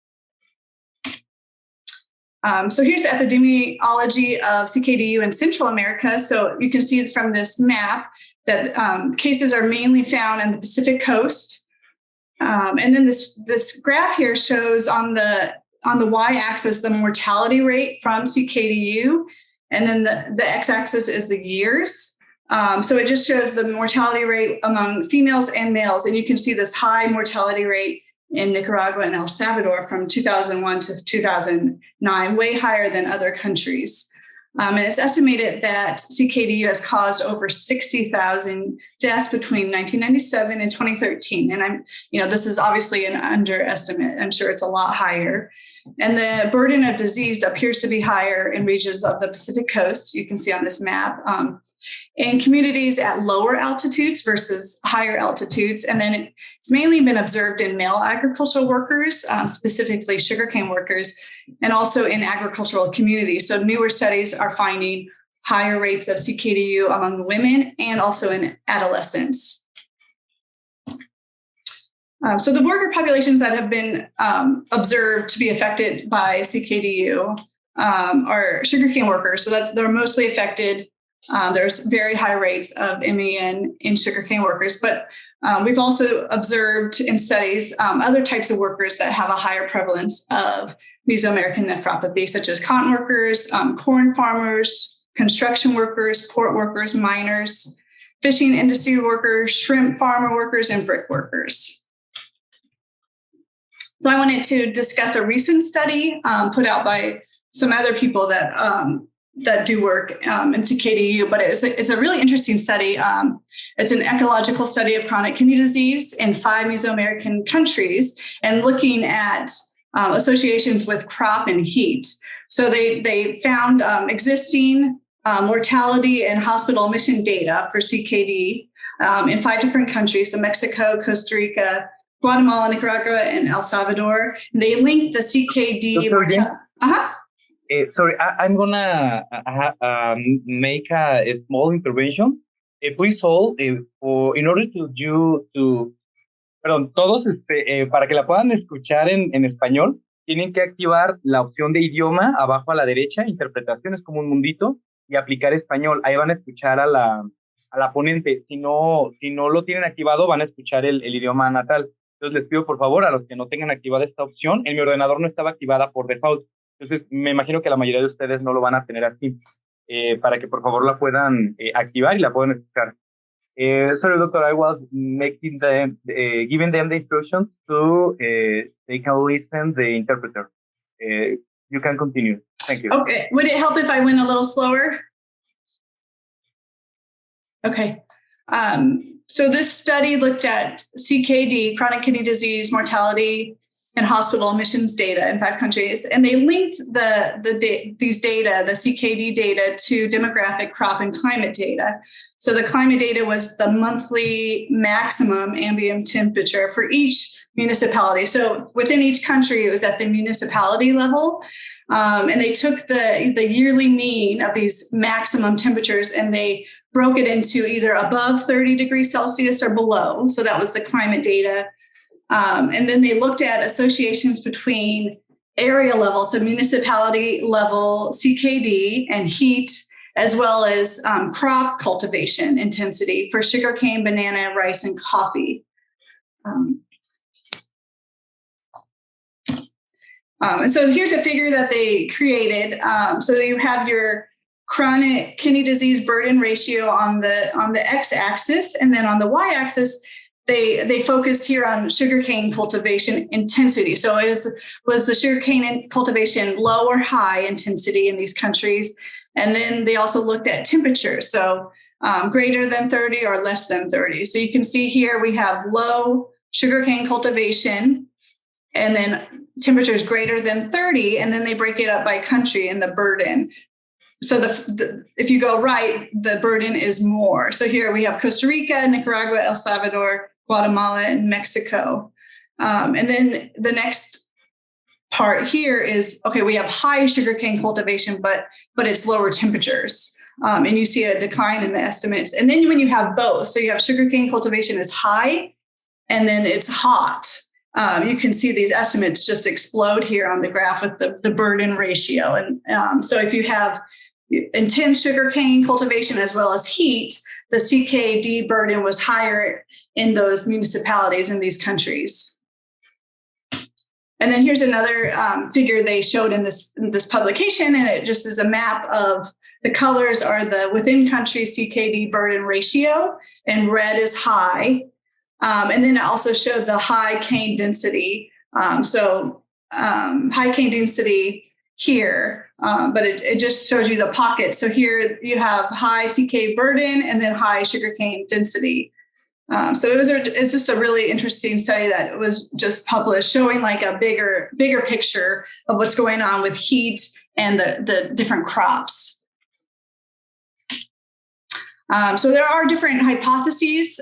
So here's the epidemiology of Ckdu in Central America. So you can see from this map that cases are mainly found in the Pacific coast. And then this graph here shows on the y-axis the mortality rate from Ckdu, and then the x-axis is the years. So it just shows the mortality rate among females and males. And you can see this high mortality rate in Nicaragua and El Salvador from 2001 to 2009, way higher than other countries. And it's estimated that Ckdu has caused over 60,000 deaths between 1997 and 2013. And this is obviously an underestimate. I'm sure it's a lot higher. And the burden of disease appears to be higher in regions of the Pacific coast. You can see on this map, in communities at lower altitudes versus higher altitudes. And then it's mainly been observed in male agricultural workers, specifically sugarcane workers, and also in agricultural communities. So newer studies are finding higher rates of Ckdu among women and also in adolescents. So the worker populations that have been observed to be affected by Ckdu are sugarcane workers. So they're mostly affected. There's very high rates of MEN in sugarcane workers, but we've also observed in studies other types of workers that have a higher prevalence of Mesoamerican nephropathy, such as cotton workers, corn farmers, construction workers, port workers, miners, fishing industry workers, shrimp farmer workers, and brick workers. So I wanted to discuss a recent study put out by some other people that do work in Ckdu, but it's a really interesting study. It's an ecological study of chronic kidney disease in 5 Mesoamerican countries and looking at associations with crop and heat. So they found existing mortality and hospital admission data for Ckd in 5 different countries, so Mexico, Costa Rica, Guatemala, Nicaragua, and El Salvador. And they linked the Ckd mortality. Sorry, I'm gonna make a small intervention. Please hold, in order todos, para que la puedan escuchar en español, tienen que activar la opción de idioma abajo a la derecha, interpretaciones como un mundito, y aplicar español. Ahí van a escuchar a la ponente. Si no lo tienen activado, van a escuchar el idioma natal. Entonces les pido por favor a los que no tengan activada esta opción, en mi ordenador no estaba activada por default. Entonces me imagino que la mayoría de ustedes no lo van a tener así, para que por favor la puedan activar y la puedan escuchar. Sorry, doctor, I was making giving them the instructions to they can listen the interpreter. You can continue. Thank you. Okay. Would it help if I went a little slower? Okay. So this study looked at Ckd, chronic kidney disease, mortality, and hospital admissions data in 5 countries. And they linked these data, the Ckd data, to demographic, crop, and climate data. So the climate data was the monthly maximum ambient temperature for each municipality. So within each country, it was at the municipality level. And they took the yearly mean of these maximum temperatures and they broke it into either above 30 degrees Celsius or below. So that was the climate data. And then they looked at associations between area level, so municipality level Ckd and heat, as well as crop cultivation intensity for sugarcane, banana, rice, and coffee. And so here's a figure that they created. So you have your chronic kidney disease burden ratio on the x-axis, and then on the y-axis, they focused here on sugarcane cultivation intensity. So was the sugarcane cultivation low or high intensity in these countries? And then they also looked at temperature. So greater than 30 or less than 30. So you can see here we have low sugarcane cultivation and then temperatures greater than 30. And then they break it up by country and the burden. So if you go right, the burden is more. So here we have Costa Rica, Nicaragua, El Salvador, Guatemala, and Mexico. And then the next part here is, okay, we have high sugarcane cultivation, but it's lower temperatures. And you see a decline in the estimates. And then when you have both, so you have sugarcane cultivation is high, and then it's hot. You can see these estimates just explode here on the graph with the burden ratio. And so if you have intense sugarcane cultivation as well as heat, the Ckd burden was higher in those municipalities in these countries. And then here's another figure they showed in this publication, and it just is a map of the colors are the within country Ckd burden ratio, and red is high. And then it also showed the high cane density. High cane density here, but it just shows you the pockets. So here you have high CK burden and then high sugarcane density. So it's just a really interesting study that was just published, showing like a bigger picture of what's going on with heat and the different crops. So there are different hypotheses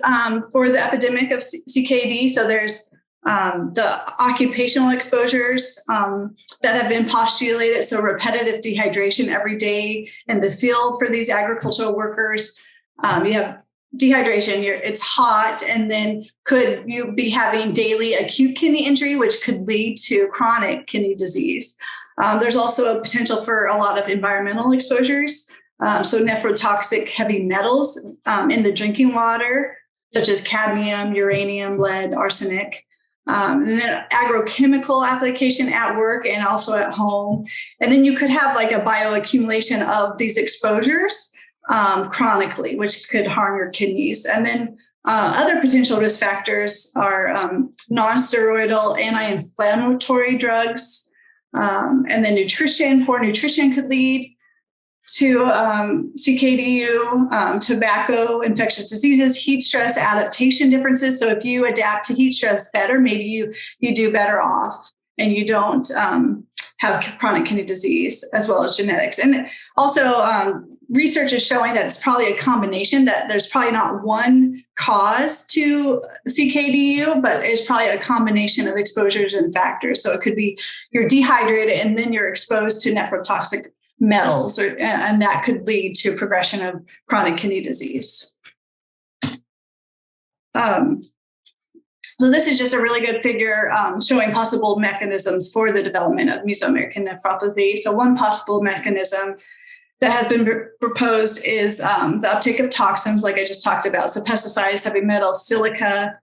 for the epidemic of Ckd. So there's the occupational exposures that have been postulated. So repetitive dehydration every day in the field for these agricultural workers. You have dehydration, it's hot, and then could you be having daily acute kidney injury, which could lead to chronic kidney disease. There's also a potential for a lot of environmental exposures. So nephrotoxic heavy metals in the drinking water, such as cadmium, uranium, lead, arsenic. And then agrochemical application at work and also at home. And then you could have like a bioaccumulation of these exposures chronically, which could harm your kidneys. And then other potential risk factors are non-steroidal anti-inflammatory drugs. And then poor nutrition could lead to Ckdu, tobacco, infectious diseases, heat stress, adaptation differences. So if you adapt to heat stress better, maybe you do better off and you don't have chronic kidney disease, as well as genetics. And also research is showing that it's probably a combination, that there's probably not one cause to Ckdu, but it's probably a combination of exposures and factors. So it could be you're dehydrated and then you're exposed to nephrotoxic metals, and that could lead to progression of chronic kidney disease. So this is just a really good figure showing possible mechanisms for the development of Mesoamerican nephropathy. So one possible mechanism that has been proposed is the uptake of toxins, like I just talked about. So pesticides, heavy metals, silica,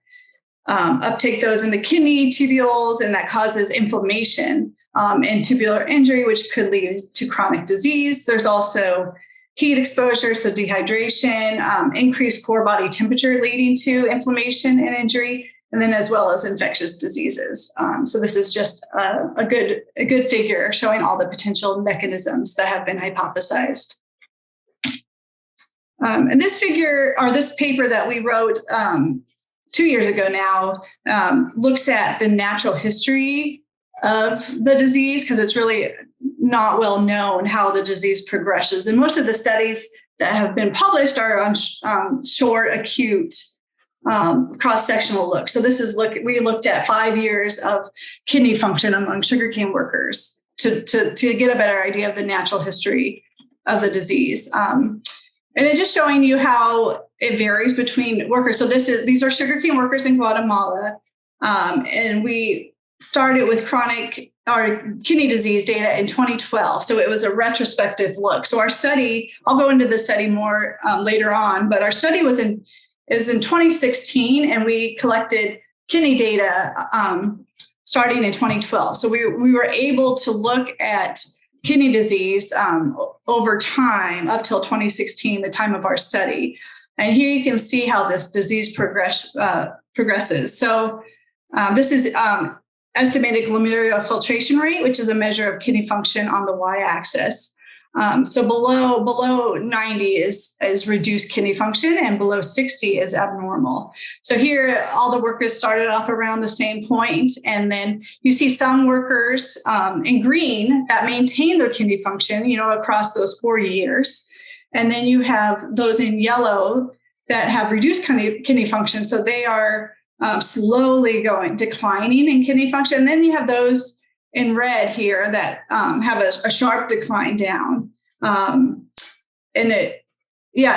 uptake those in the kidney tubules, and that causes inflammation and tubular injury, which could lead to chronic disease. There's also heat exposure, so dehydration, increased core body temperature leading to inflammation and injury, and then as well as infectious diseases. So this is just a good figure showing all the potential mechanisms that have been hypothesized. And this figure, or this paper that we wrote 2 years ago now, looks at the natural history of the disease, because it's really not well known how the disease progresses. And most of the studies that have been published are on short, acute, cross-sectional look. So we looked at 5 years of kidney function among sugarcane workers to get a better idea of the natural history of the disease. And it's just showing you how it varies between workers. So these are sugarcane workers in Guatemala. And we started with chronic or kidney disease data in 2012. So it was a retrospective look. So our study, I'll go into the study more later on, but our study is in 2016, and we collected kidney data starting in 2012. So we were able to look at kidney disease over time up till 2016, the time of our study. And here you can see how this disease progresses. So this is estimated glomerular filtration rate, which is a measure of kidney function on the y-axis. So below 90 is reduced kidney function, and below 60 is abnormal. So here, all the workers started off around the same point, and then you see some workers in green that maintain their kidney function, across those 4 years, and then you have those in yellow that have reduced kidney function. So they are slowly declining in kidney function. And then you have those in red here that have a sharp decline down. And it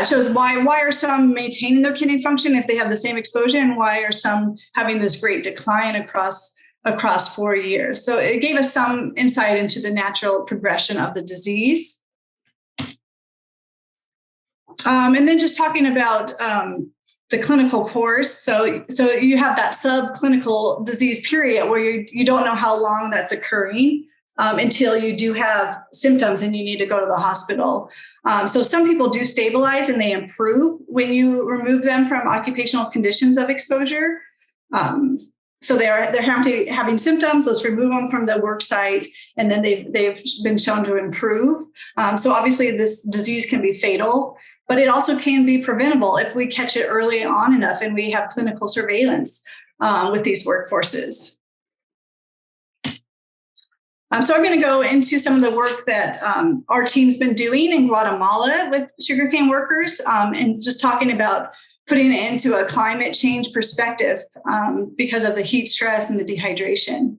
shows why are some maintaining their kidney function if they have the same exposure, and why are some having this great decline across 4 years. So it gave us some insight into the natural progression of the disease. And then just talking about the clinical course. So you have that subclinical disease period where you don't know how long that's occurring until you do have symptoms and you need to go to the hospital. So some people do stabilize and they improve when you remove them from occupational conditions of exposure. So they're having symptoms. Let's remove them from the work site, and then they've been shown to improve. So obviously, this disease can be fatal, but it also can be preventable if we catch it early on enough and we have clinical surveillance with these workforces. So I'm going to go into some of the work that our team's been doing in Guatemala with sugarcane workers, and just talking about putting it into a climate change perspective because of the heat stress and the dehydration.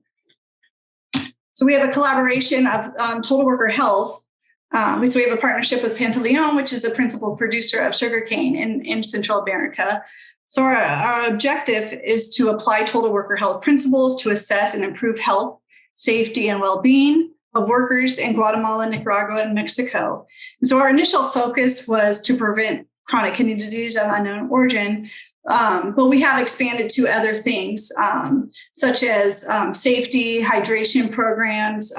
So we have a collaboration of Total Worker Health. So we have a partnership with Pantaleon, which is the principal producer of sugarcane in Central America. So our objective is to apply Total Worker Health principles to assess and improve health, safety, and well-being of workers in Guatemala, Nicaragua, and Mexico. And so our initial focus was to prevent chronic kidney disease of unknown origin, but we have expanded to other things, such as safety, hydration programs,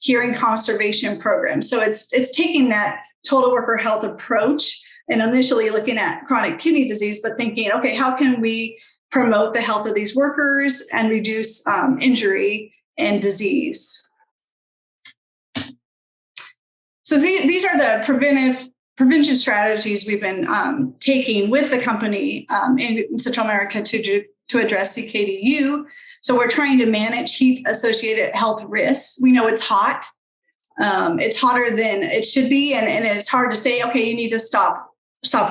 hearing conservation programs. So it's taking that total worker health approach and initially looking at chronic kidney disease, but thinking, okay, how can we promote the health of these workers and reduce injury and disease? So these are the prevention strategies we've been taking with the company in Central America to address CKDU. So we're trying to manage heat-associated health risks. We know it's hot. It's hotter than it should be, and it's hard to say, okay, you need to stop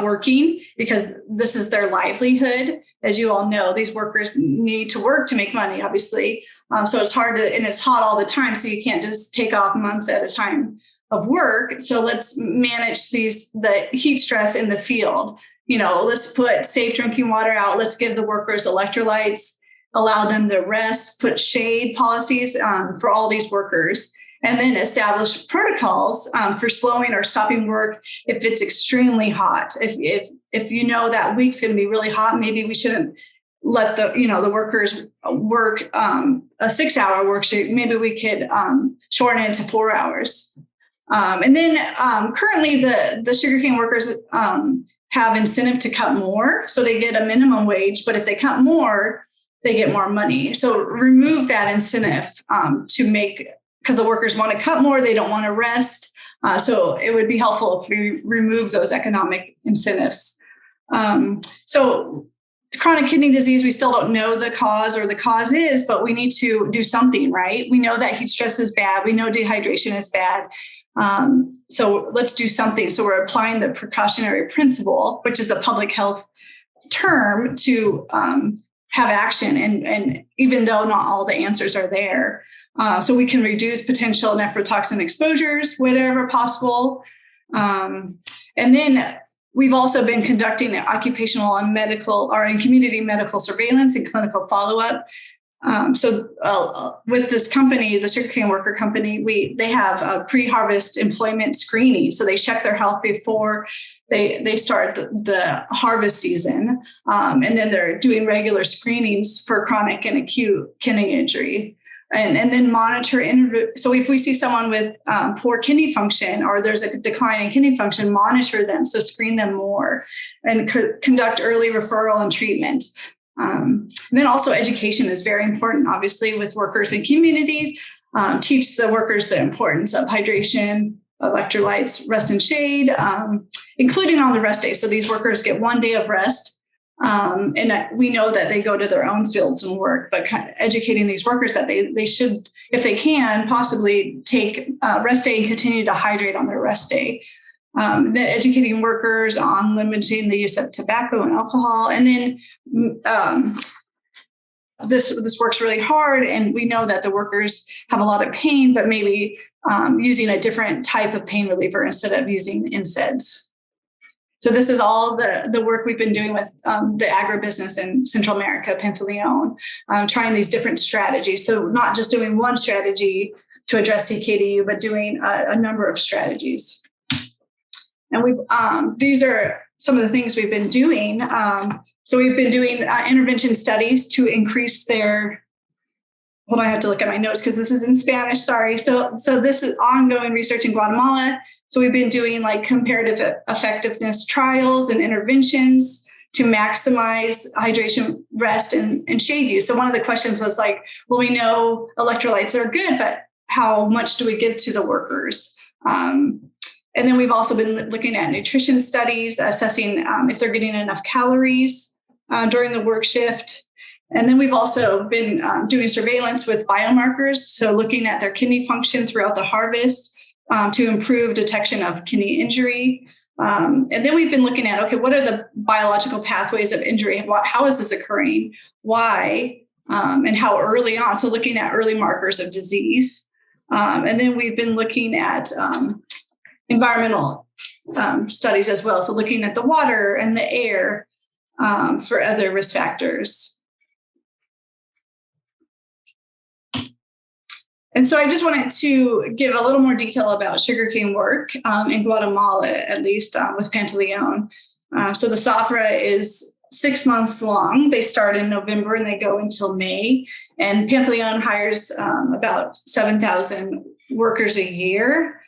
working because this is their livelihood. As you all know, these workers need to work to make money, obviously. So it's hard to, and it's hot all the time, so you can't just take off months at a time of work. So let's manage the heat stress in the field. Let's put safe drinking water out. Let's give the workers electrolytes, allow them to rest, put shade policies for all these workers, and then establish protocols for slowing or stopping work if it's extremely hot. If you know that week's going to be really hot, maybe we shouldn't let the workers work a 6-hour work shift. Maybe we could shorten it to 4 hours. And then currently the sugarcane workers have incentive to cut more. So they get a minimum wage, but if they cut more, they get more money. So remove that incentive because the workers want to cut more, they don't want to rest. So it would be helpful if we remove those economic incentives. So chronic kidney disease, we still don't know the cause or the cause is, but we need to do something, right? We know that heat stress is bad. We know dehydration is bad. So let's do something. So we're applying the precautionary principle, which is a public health term, to have action. And even though not all the answers are there, so we can reduce potential nephrotoxin exposures wherever possible. And then we've also been conducting occupational and medical or in community medical surveillance and clinical follow-up. So with this company, the sugarcane worker company, they have a pre-harvest employment screening. So they check their health before they start the harvest season. And then they're doing regular screenings for chronic and acute kidney injury. And then monitor. So if we see someone with poor kidney function or there's a decline in kidney function, monitor them. So screen them more and conduct early referral and treatment. And then also education is very important, obviously, with workers and communities. Teach the workers the importance of hydration, electrolytes, rest and shade, including on the rest day. So these workers get 1 day of rest. And we know that they go to their own fields and work, but kind of educating these workers that they should, if they can, possibly take rest day and continue to hydrate on their rest day. Then educating workers on limiting the use of tobacco and alcohol. And then this works really hard. And we know that the workers have a lot of pain, but maybe using a different type of pain reliever instead of using NSAIDs. So this is all the work we've been doing with the agribusiness in Central America, Pantaleon, trying these different strategies. So not just doing one strategy to address CKDU, but doing a number of strategies. And these are some of the things we've been doing. So we've been doing intervention studies to increase their. Hold on, I have to look at my notes because this is in Spanish. Sorry. So this is ongoing research in Guatemala. So we've been doing like comparative effectiveness trials and interventions to maximize hydration, rest, and shade use. So one of the questions was like, well, we know electrolytes are good, but how much do we give to the workers? And then we've also been looking at nutrition studies, assessing if they're getting enough calories during the work shift. And then we've also been doing surveillance with biomarkers, so looking at their kidney function throughout the harvest to improve detection of kidney injury. And then we've been looking at, okay, what are the biological pathways of injury? How is this occurring? Why? And how early on? So looking at early markers of disease. And then we've been looking at environmental studies as well. So looking at the water and the air for other risk factors. And so I just wanted to give a little more detail about sugarcane work in Guatemala, at least with Pantaleon. So the SAFRA is 6 months long. They start in November and they go until May. And Pantaleon hires about 7,000 workers a year.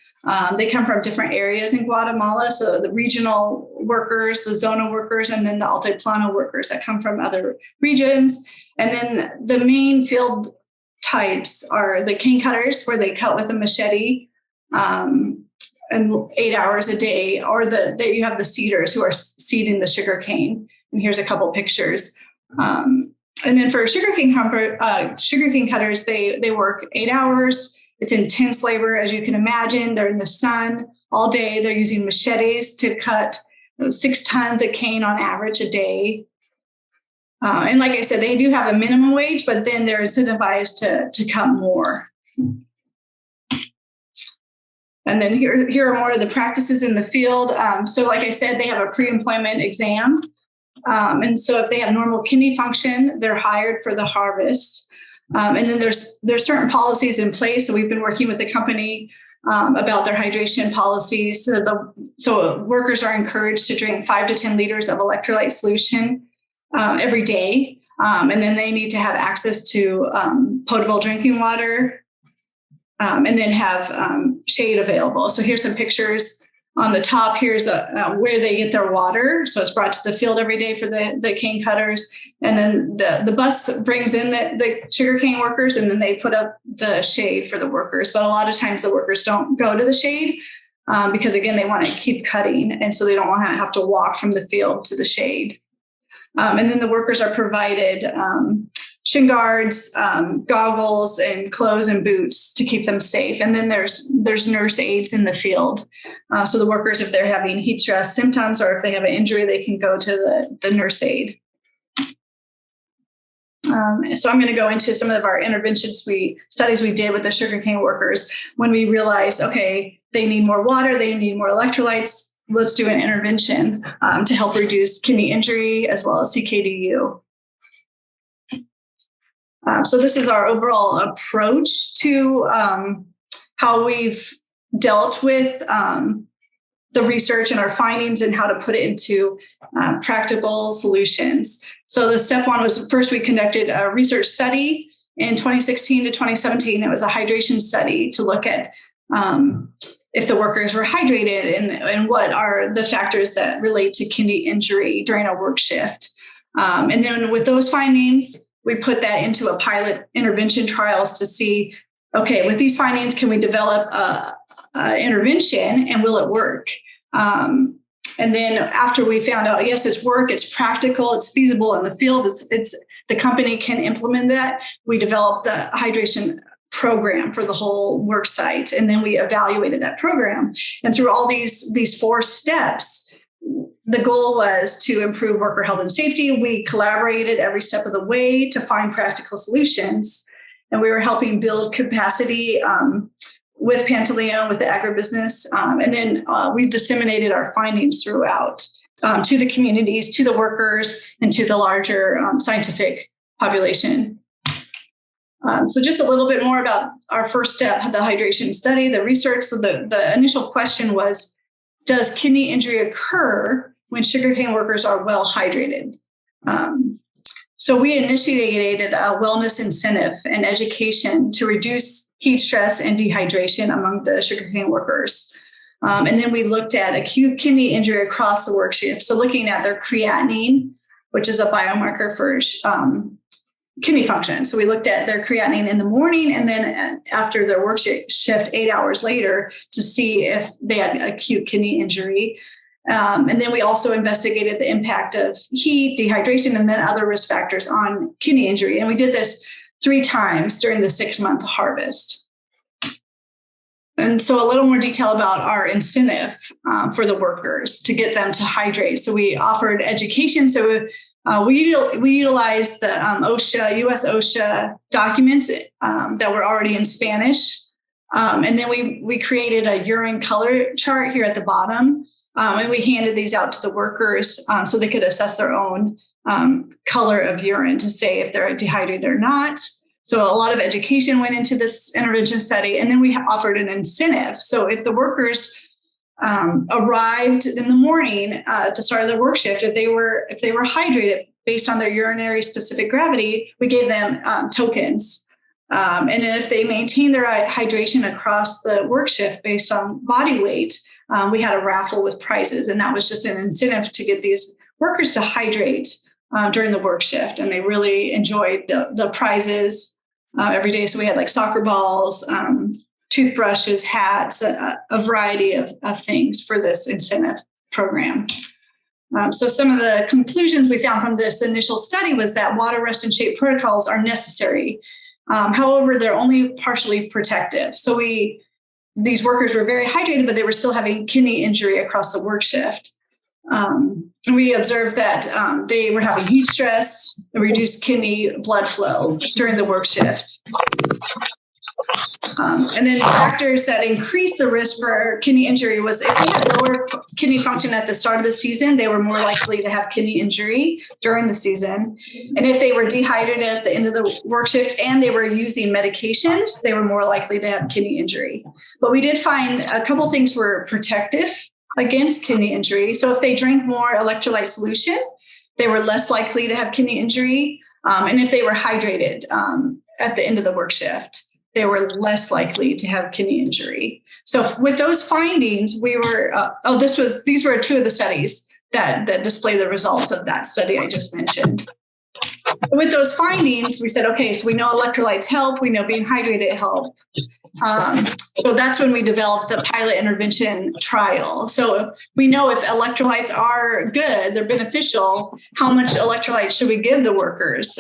They come from different areas in Guatemala. So the regional workers, the zonal workers, and then the altiplano workers that come from other regions. And then the main field types are the cane cutters, where they cut with a machete and 8 hours a day, or you have the seeders who are seeding the sugar cane. And here's a couple pictures. And then for sugarcane cutters, they work 8 hours. It's intense labor, as you can imagine. They're in the sun all day. They're using machetes to cut 6 tons of cane on average a day. And like I said, they do have a minimum wage, but then they're incentivized to cut more. And then here are more of the practices in the field. So like I said, they have a pre-employment exam. And so if they have normal kidney function, they're hired for the harvest. And then there's certain policies in place. So we've been working with the company about their hydration policies. So workers are encouraged to drink 5 to 10 liters of electrolyte solution every day. And then they need to have access to potable drinking water and then have shade available. So here's some pictures. On the top, here's where they get their water. So it's brought to the field every day for the cane cutters. And then the bus brings in the sugarcane workers, and then they put up the shade for the workers. But a lot of times the workers don't go to the shade because, again, they want to keep cutting. And so they don't want to have to walk from the field to the shade. And then the workers are provided shin guards, goggles, and clothes and boots to keep them safe. And then there's nurse aides in the field. So the workers, if they're having heat stress symptoms or if they have an injury, they can go to the nurse aide. So I'm going to go into some of our studies we did with the sugarcane workers when we realized, okay, they need more water, they need more electrolytes. Let's do an intervention to help reduce kidney injury as well as Ckdu. So this is our overall approach to how we've dealt with the research and our findings and how to put it into practical solutions. So the step one was, first we conducted a research study in 2016 to 2017. It was a hydration study to look at if the workers were hydrated and what are the factors that relate to kidney injury during a work shift. And then with those findings, we put that into a pilot intervention trials to see, okay, with these findings, can we develop a intervention and will it work? And then after we found out, yes, it's practical, it's feasible in the field, it's the company can implement that, we developed the hydration program for the whole work site. And then we evaluated that program. And through all these 4 steps, the goal was to improve worker health and safety. We collaborated every step of the way to find practical solutions. And we were helping build capacity with Pantaleon, with the agribusiness. And then we disseminated our findings throughout to the communities, to the workers, and to the larger scientific population. So just a little bit more about our first step, the hydration study, the research. So the initial question was, does kidney injury occur when sugarcane workers are well hydrated? So we initiated a wellness incentive and education to reduce heat stress and dehydration among the sugarcane workers. And then we looked at acute kidney injury across the work shift. So looking at their creatinine, which is a biomarker for kidney function. So we looked at their creatinine in the morning and then after their work shift 8 hours later to see if they had acute kidney injury. And then we also investigated the impact of heat, dehydration, and then other risk factors on kidney injury. And we did this 3 times during the 6-month harvest. And so a little more detail about our incentive for the workers to get them to hydrate. So we offered education. So we utilized the US OSHA documents that were already in Spanish. And then we created a urine color chart here at the bottom. And we handed these out to the workers so they could assess their own color of urine to say if they're dehydrated or not. So a lot of education went into this intervention study. And then we offered an incentive. So if the workers arrived in the morning at the start of their work shift, if they were hydrated based on their urinary specific gravity, we gave them tokens. And then if they maintained their hydration across the work shift based on body weight, we had a raffle with prizes. And that was just an incentive to get these workers to hydrate during the work shift. And they really enjoyed the prizes every day. So we had like soccer balls, toothbrushes, hats, a variety of things for this incentive program. So some of the conclusions we found from this initial study was that water, rest, and shape protocols are necessary. However, they're only partially protective. So these workers were very hydrated, but they were still having kidney injury across the work shift. We observed that they were having heat stress, reduced kidney blood flow during the work shift. And then factors that increase the risk for kidney injury was if they had lower kidney function at the start of the season, they were more likely to have kidney injury during the season. And if they were dehydrated at the end of the work shift and they were using medications, they were more likely to have kidney injury. But we did find a couple things were protective against kidney injury. So if they drank more electrolyte solution, they were less likely to have kidney injury. And if they were hydrated at the end of the work shift, they were less likely to have kidney injury. So with those findings, we were, these were 2 of the studies that display the results of that study I just mentioned. With those findings, we said, okay, so we know electrolytes help, we know being hydrated help. So that's when we developed the pilot intervention trial. So we know if electrolytes are good, they're beneficial, how much electrolytes should we give the workers?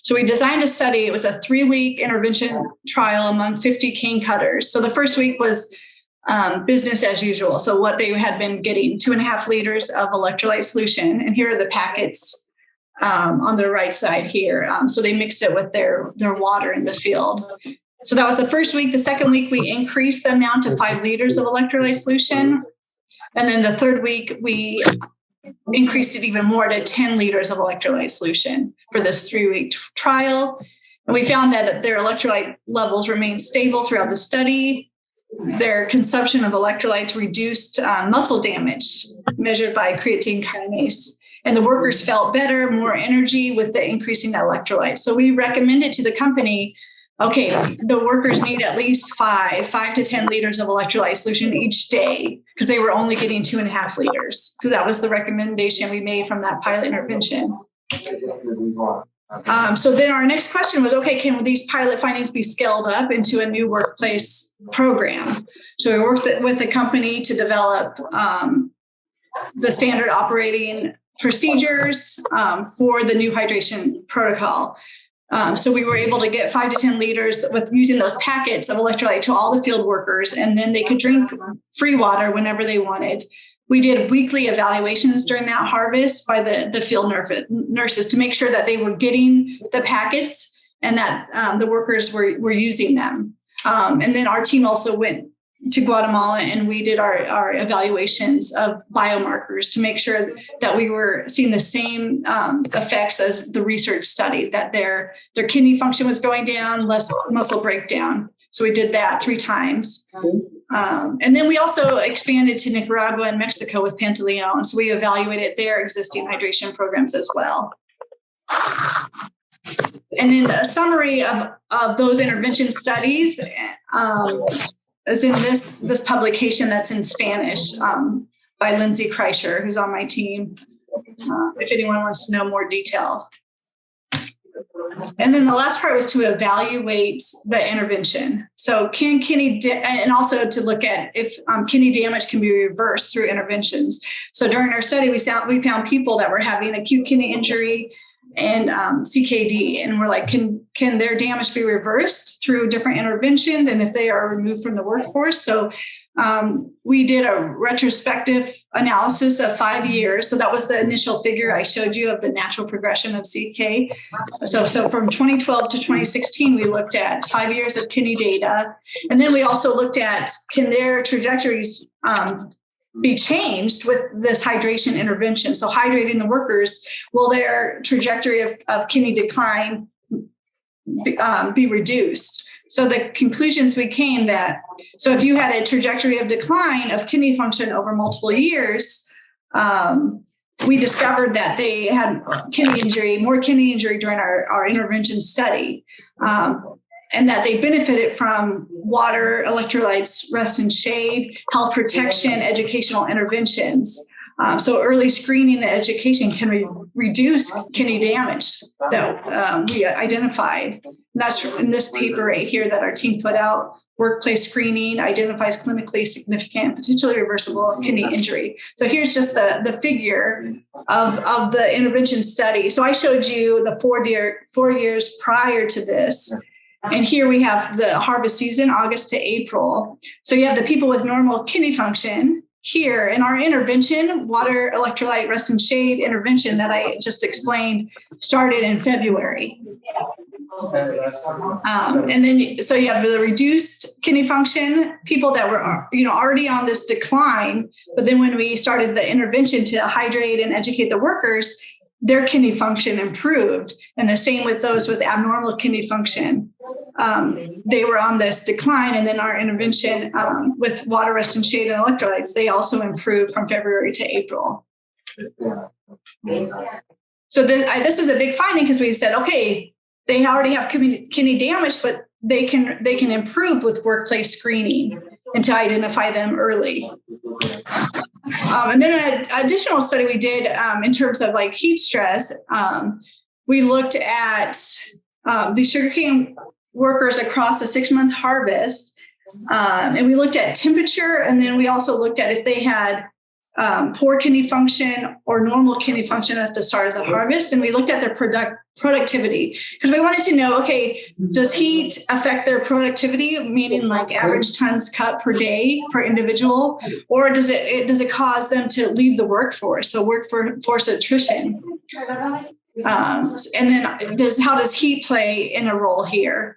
So we designed a study. It was a 3-week intervention trial among 50 cane cutters. So the first week was business as usual. So what they had been getting, 2.5 liters of electrolyte solution. And here are the packets on the right side here. So they mixed it with their water in the field. So that was the first week. The second week, we increased the amount to 5 liters of electrolyte solution. And then the third week, we increased it even more to 10 liters of electrolyte solution for this 3-week trial. And we found that their electrolyte levels remained stable throughout the study. Their consumption of electrolytes reduced muscle damage measured by creatine kinase. And the workers felt better, more energy with the increasing electrolytes. So we recommended to the company, okay, the workers need at least 5 to 10 liters of electrolyte solution each day because they were only getting 2.5 liters. So that was the recommendation we made from that pilot intervention. So then our next question was, okay, can these pilot findings be scaled up into a new workplace program? So we worked with the company to develop the standard operating procedures for the new hydration protocol. So we were able to get 5 to 10 liters with using those packets of electrolyte to all the field workers, and then they could drink free water whenever they wanted. We did weekly evaluations during that harvest by the field nurses to make sure that they were getting the packets and that the workers were using them. And then our team also went to Guatemala and we did our evaluations of biomarkers to make sure that we were seeing the same effects as the research study, that their kidney function was going down, less muscle breakdown. So we did that 3 times. And then we also expanded to Nicaragua and Mexico with Pantaleon. So we evaluated their existing hydration programs as well. And then a summary of those intervention studies. is in this publication that's in Spanish by Lindsay Kreischer, who's on my team, if anyone wants to know more detail. And then the last part was to evaluate the intervention. So can kidney, and also to look at if kidney damage can be reversed through interventions. So during our study, we found people that were having acute kidney injury and CKD, and we're like, can their damage be reversed through different interventions, and if they are removed from the workforce? So we did a retrospective analysis of 5 years. So that was the initial figure I showed you of the natural progression of CK. So from 2012 to 2016, we looked at 5 years of kidney data. And then we also looked at, can their trajectories be changed with this hydration intervention? So hydrating the workers, will their trajectory of kidney decline be reduced? So the conclusions we came that, so if you had a trajectory of decline of kidney function over multiple years, we discovered that they had more kidney injury during our intervention study, and that they benefited from water, electrolytes, rest and shade, health protection, educational interventions. So early screening and education can reduce kidney damage that we identified. And that's in this paper right here that our team put out. Workplace screening identifies clinically significant, potentially reversible kidney injury. So here's just the figure of the intervention study. So I showed you the 4 years prior to this. And here we have the harvest season, August to April. So you have the people with normal kidney function. Here in our intervention, water, electrolyte, rest and shade intervention that I just explained started in February. And then, so you have the reduced kidney function, people that were, already on this decline. But then when we started the intervention to hydrate and educate the workers, their kidney function improved. And the same with those with abnormal kidney function. They were on this decline, and then our intervention with water, rest and shade, and electrolytes, they also improved from February to April. So this was a big finding because we said, okay, they already have kidney damage, but they can improve with workplace screening and to identify them early. And then an additional study we did in terms of like heat stress, we looked at the sugarcane workers across a 6-month harvest. And we looked at temperature, and then we also looked at if they had poor kidney function or normal kidney function at the start of the harvest. And we looked at their productivity because we wanted to know, okay, does heat affect their productivity, meaning like average tons cut per day per individual, or does it cause them to leave the workforce? So workforce attrition. And then how does heat play in a role here?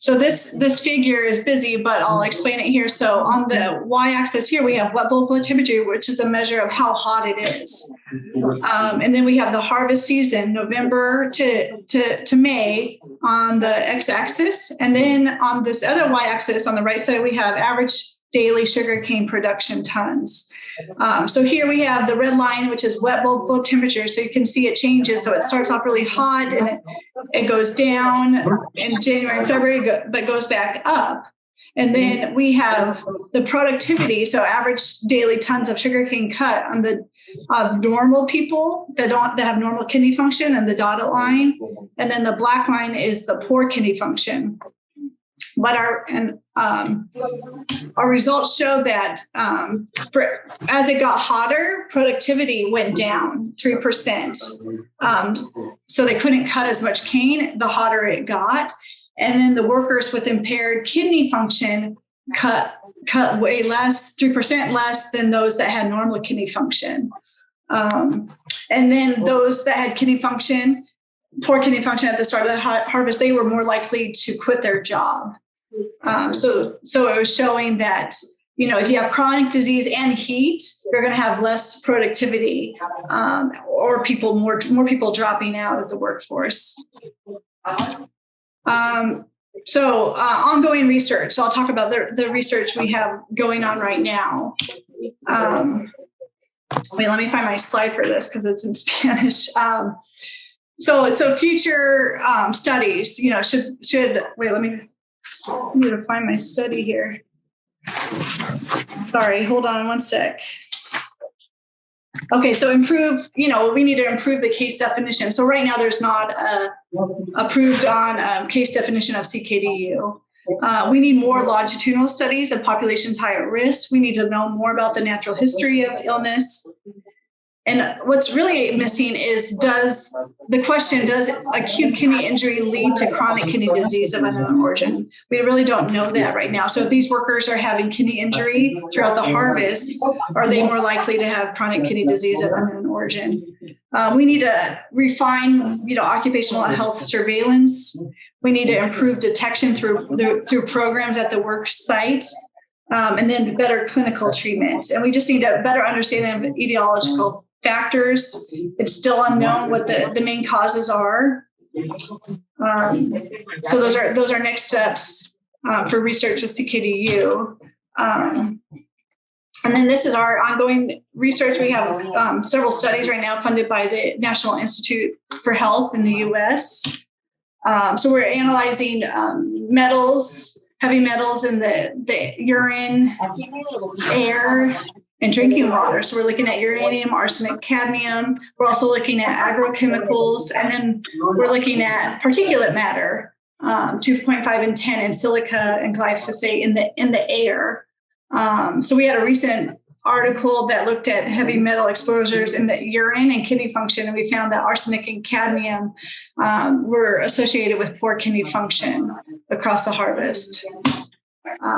So this figure is busy, but I'll explain it here. So on the y-axis here, we have wet bulb temperature, which is a measure of how hot it is. And then we have the harvest season, November to May on the x-axis. And then on this other y-axis on the right side, we have average daily sugarcane production tons. So here we have the red line, which is wet bulb flow temperature. So you can see it changes. So it starts off really hot and it goes down in January and February, but goes back up. And then we have the productivity. So average daily tons of sugarcane cut on the normal people that have normal kidney function and the dotted line. And then the black line is the poor kidney function. But our results show that as it got hotter, productivity went down 3%. So they couldn't cut as much cane the hotter it got. And then the workers with impaired kidney function cut way less, 3% less than those that had normal kidney function. And then those that had poor kidney function at the start of the harvest, they were more likely to quit their job. So it was showing that, if you have chronic disease and heat, you're going to have less productivity, or more people dropping out of the workforce. Ongoing research. So I'll talk about the research we have going on right now. Wait, let me find my slide for this because it's in Spanish. So future studies, should wait, I need to find my study here. Sorry, hold on one sec. Okay, so we need to improve the case definition. So right now there's not approved on case definition of CKDU. We need more longitudinal studies of populations high at risk. We need to know more about the natural history of illness. And what's really missing is does acute kidney injury lead to chronic kidney disease of unknown origin? We really don't know that right now. So if these workers are having kidney injury throughout the harvest, are they more likely to have chronic kidney disease of unknown origin? We need to refine, occupational health surveillance. We need to improve detection through programs at the work site. And then better clinical treatment. And we just need a better understanding of etiological factors. It's still unknown what the main causes are. So those are next steps for research with CKDU. And then this is our ongoing research. We have several studies right now funded by the National Institute for Health in the U.S. So we're analyzing heavy metals in the urine, air, and drinking water. So we're looking at uranium, arsenic, cadmium. We're also looking at agrochemicals, and then we're looking at particulate matter, 2.5 and 10, and silica and glyphosate in the air. So we had a recent article that looked at heavy metal exposures in the urine and kidney function, and we found that arsenic and cadmium were associated with poor kidney function across the harvest.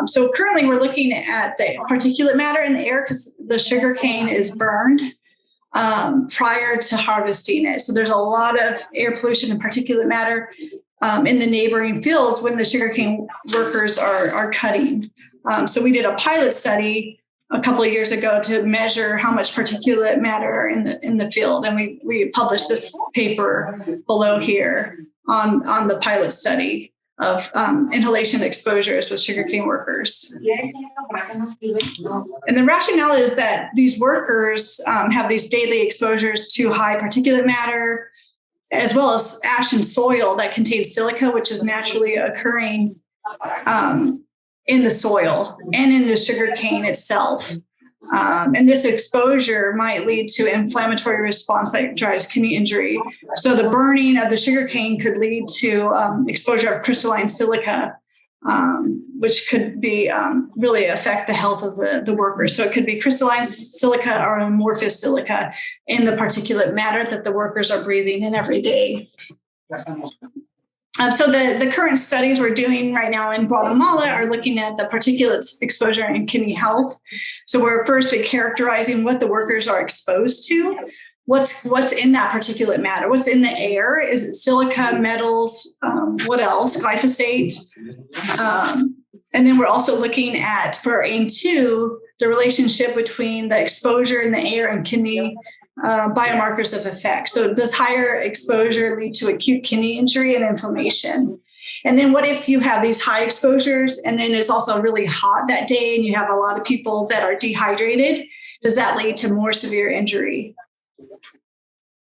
So currently we're looking at the particulate matter in the air because the sugarcane is burned prior to harvesting it. So there's a lot of air pollution and particulate matter in the neighboring fields when the sugarcane workers are cutting. So we did a pilot study a couple of years ago to measure how much particulate matter in the field. And we published this paper below here on the pilot study of inhalation exposures with sugarcane workers. And the rationale is that these workers have these daily exposures to high particulate matter, as well as ash and soil that contains silica, which is naturally occurring in the soil and in the sugarcane itself. And this exposure might lead to inflammatory response that drives kidney injury. So the burning of the sugarcane could lead to exposure of crystalline silica, which could be really affect the health of the workers. So it could be crystalline silica or amorphous silica in the particulate matter that the workers are breathing in every day. So the current studies we're doing right now in Guatemala are looking at the particulate exposure in kidney health. So we're first characterizing what the workers are exposed to. What's in that particulate matter? What's in the air? Is it silica, metals? What else? Glyphosate. And then we're also looking at, for AIM-2, the relationship between the exposure in the air and kidney biomarkers of effect. So does higher exposure lead to acute kidney injury and inflammation? And then what if you have these high exposures and then it's also really hot that day and you have a lot of people that are dehydrated? Does that lead to more severe injury?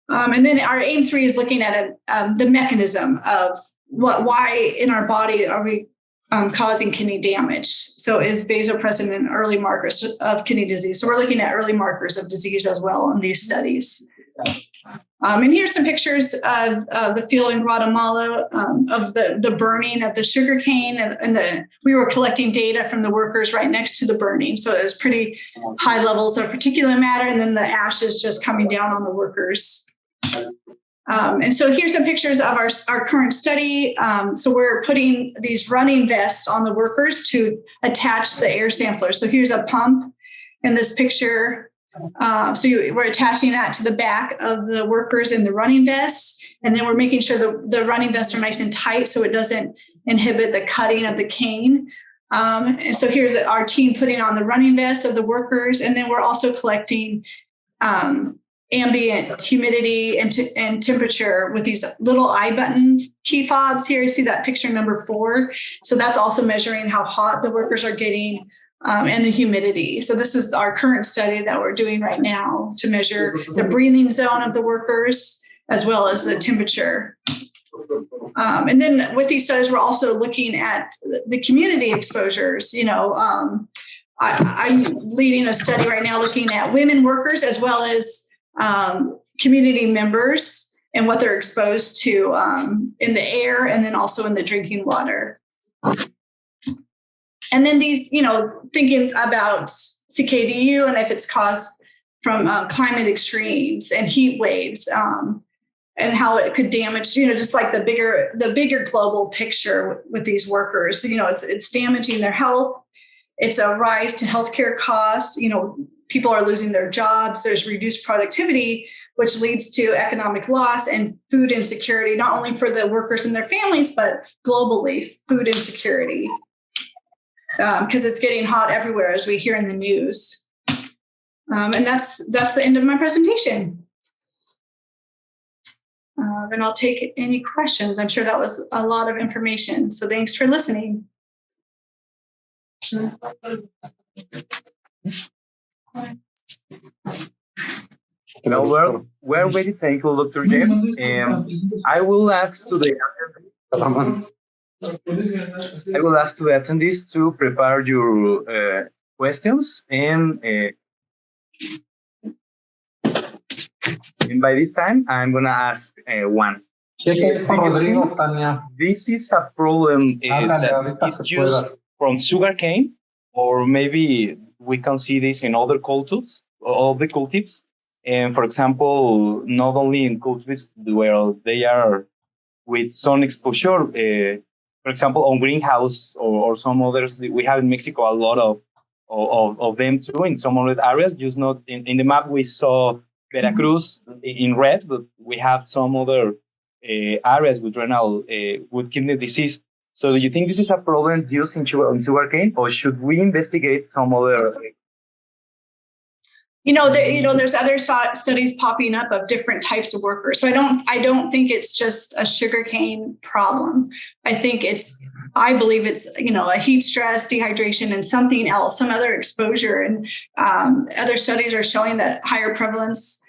And then our AIM-3 is looking at the mechanism of why in our body are we causing kidney damage. So is vasopressin an early markers of kidney disease? So we're looking at early markers of disease as well in these studies. And here's some pictures of the field in Guatemala of the burning of the sugarcane, and we were collecting data from the workers right next to the burning. So it was pretty high levels of particulate matter, and then the ash is just coming down on the workers. And so here's some pictures of our current study. So we're putting these running vests on the workers to attach the air sampler. So here's a pump in this picture. We're attaching that to the back of the workers in the running vests. And then we're making sure the running vests are nice and tight so it doesn't inhibit the cutting of the cane. And so here's our team putting on the running vest of the workers. And then we're also collecting ambient humidity and temperature with these little eye button key fobs here. You see that picture number 4. So that's also measuring how hot the workers are getting and the humidity. So this is our current study that we're doing right now to measure the breathing zone of the workers as well as the temperature. And then with these studies, we're also looking at the community exposures, I'm leading a study right now looking at women workers as well as community members and what they're exposed to in the air and then also in the drinking water. And then these, thinking about Ckdu and if it's caused from climate extremes and heat waves and how it could damage, just like the bigger global picture with these workers. It's damaging their health. It's a rise to healthcare costs. People are losing their jobs. There's reduced productivity, which leads to economic loss and food insecurity, not only for the workers and their families, but globally, food insecurity. Because it's getting hot everywhere, as we hear in the news. And that's the end of my presentation. And I'll take any questions. I'm sure that was a lot of information. So thanks for listening. Well, we're very thankful, Dr. James. I will ask to the attendees to prepare your questions, and by this time, I'm going to ask one. This is a problem that is used from sugarcane, or maybe we can see this in other cultures, all the cultives. And for example, not only in cultives where they are with sun exposure, for example, on greenhouse or some others, we have in Mexico a lot of them too in some other areas. Just not in the map we saw Veracruz in red, but we have some other areas with renal, with kidney disease. So do you think this is a problem used in sugarcane, or should we investigate some other? There's other studies popping up of different types of workers. So I don't think it's just a sugarcane problem. I believe it's a heat stress, dehydration, and something else, some other exposure. And other studies are showing that higher prevalence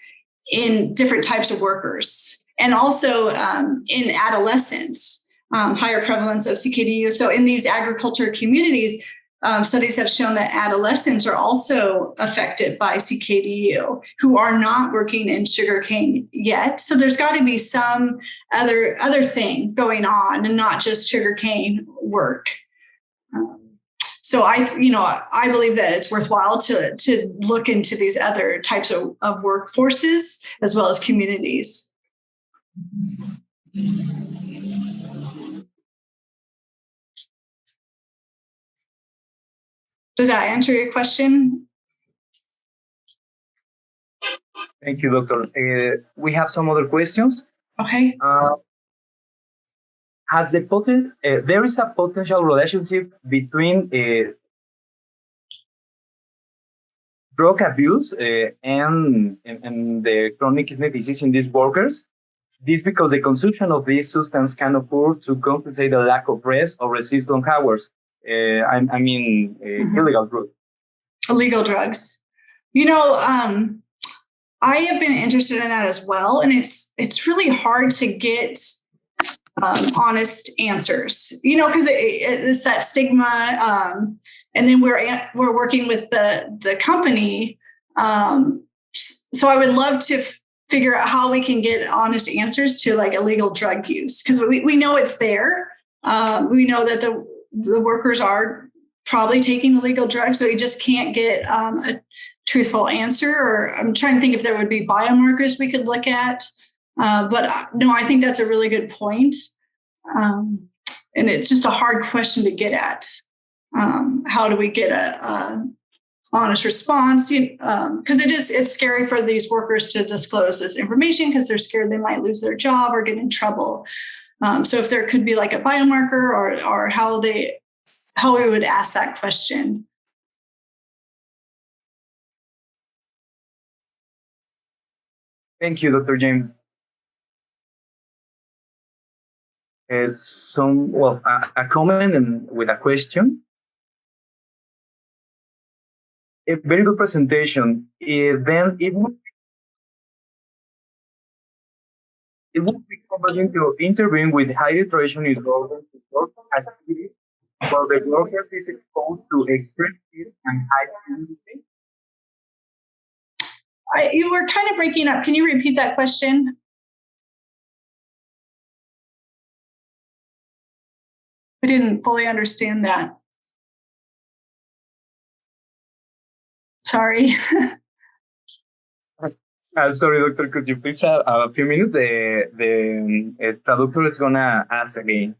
in different types of workers, and also in adolescents. Higher prevalence of Ckdu. So in these agriculture communities, studies have shown that adolescents are also affected by Ckdu who are not working in sugarcane yet. So there's got to be some other thing going on and not just sugarcane work. So I believe that it's worthwhile to look into these other types of workforces as well as communities. Does that answer your question? Thank you, Doctor. We have some other questions. Okay. There is a potential relationship between drug abuse and the chronic kidney disease in these workers? This because the consumption of this substance can occur to compensate the lack of rest or resist long hours. Illegal drugs. Illegal drugs. I have been interested in that as well, and it's really hard to get honest answers. Because it's that stigma, and then we're working with the company. So I would love to figure out how we can get honest answers to like illegal drug use, because we know it's there. We know that the workers are probably taking illegal drugs, so we just can't get a truthful answer. Or I'm trying to think if there would be biomarkers we could look at. But no, I think that's a really good point. And it's just a hard question to get at. How do we get a honest response? Because it's scary for these workers to disclose this information because they're scared they might lose their job or get in trouble. So if there could be like a biomarker or how we would ask that question. Thank you, Dr. James. It's a comment and with a question. A very good presentation. Then it would be convenient to intervene with high iteration in activities Well, the workers is exposed to extreme heat and high humidity. You were kind of breaking up. Can you repeat that question? I didn't fully understand that. Sorry. Sorry, doctor, could you please have a few minutes? The traductor is gonna ask again.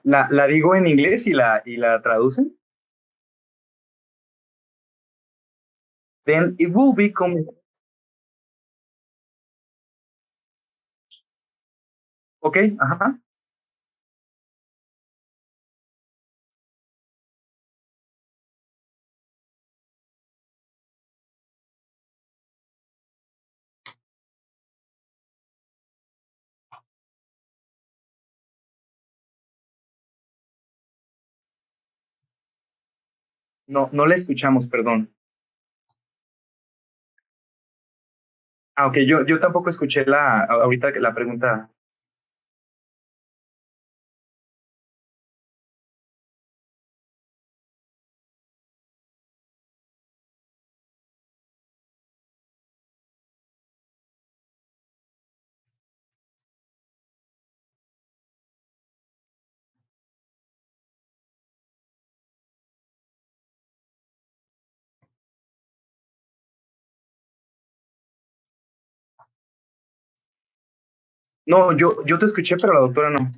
La digo en inglés y la traducen. Then it will be Okay, ajá. No la escuchamos, perdón. Ok, yo tampoco escuché ahorita la pregunta. No, yo te escuché, pero la doctora no.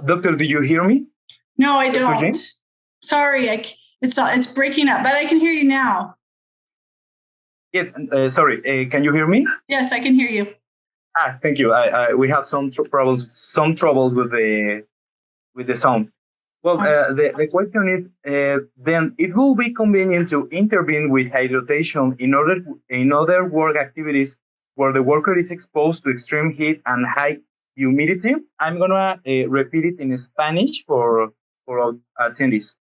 Doctor, do you hear me? No, I don't. Sorry, it's breaking up, but I can hear you now. Yes, sorry. Can you hear me? Yes, I can hear you. Thank you. We have some troubles with the sound. Well, the question is, then it will be convenient to intervene with hydration in other work activities where the worker is exposed to extreme heat and high humidity. I'm gonna repeat it in Spanish for attendees.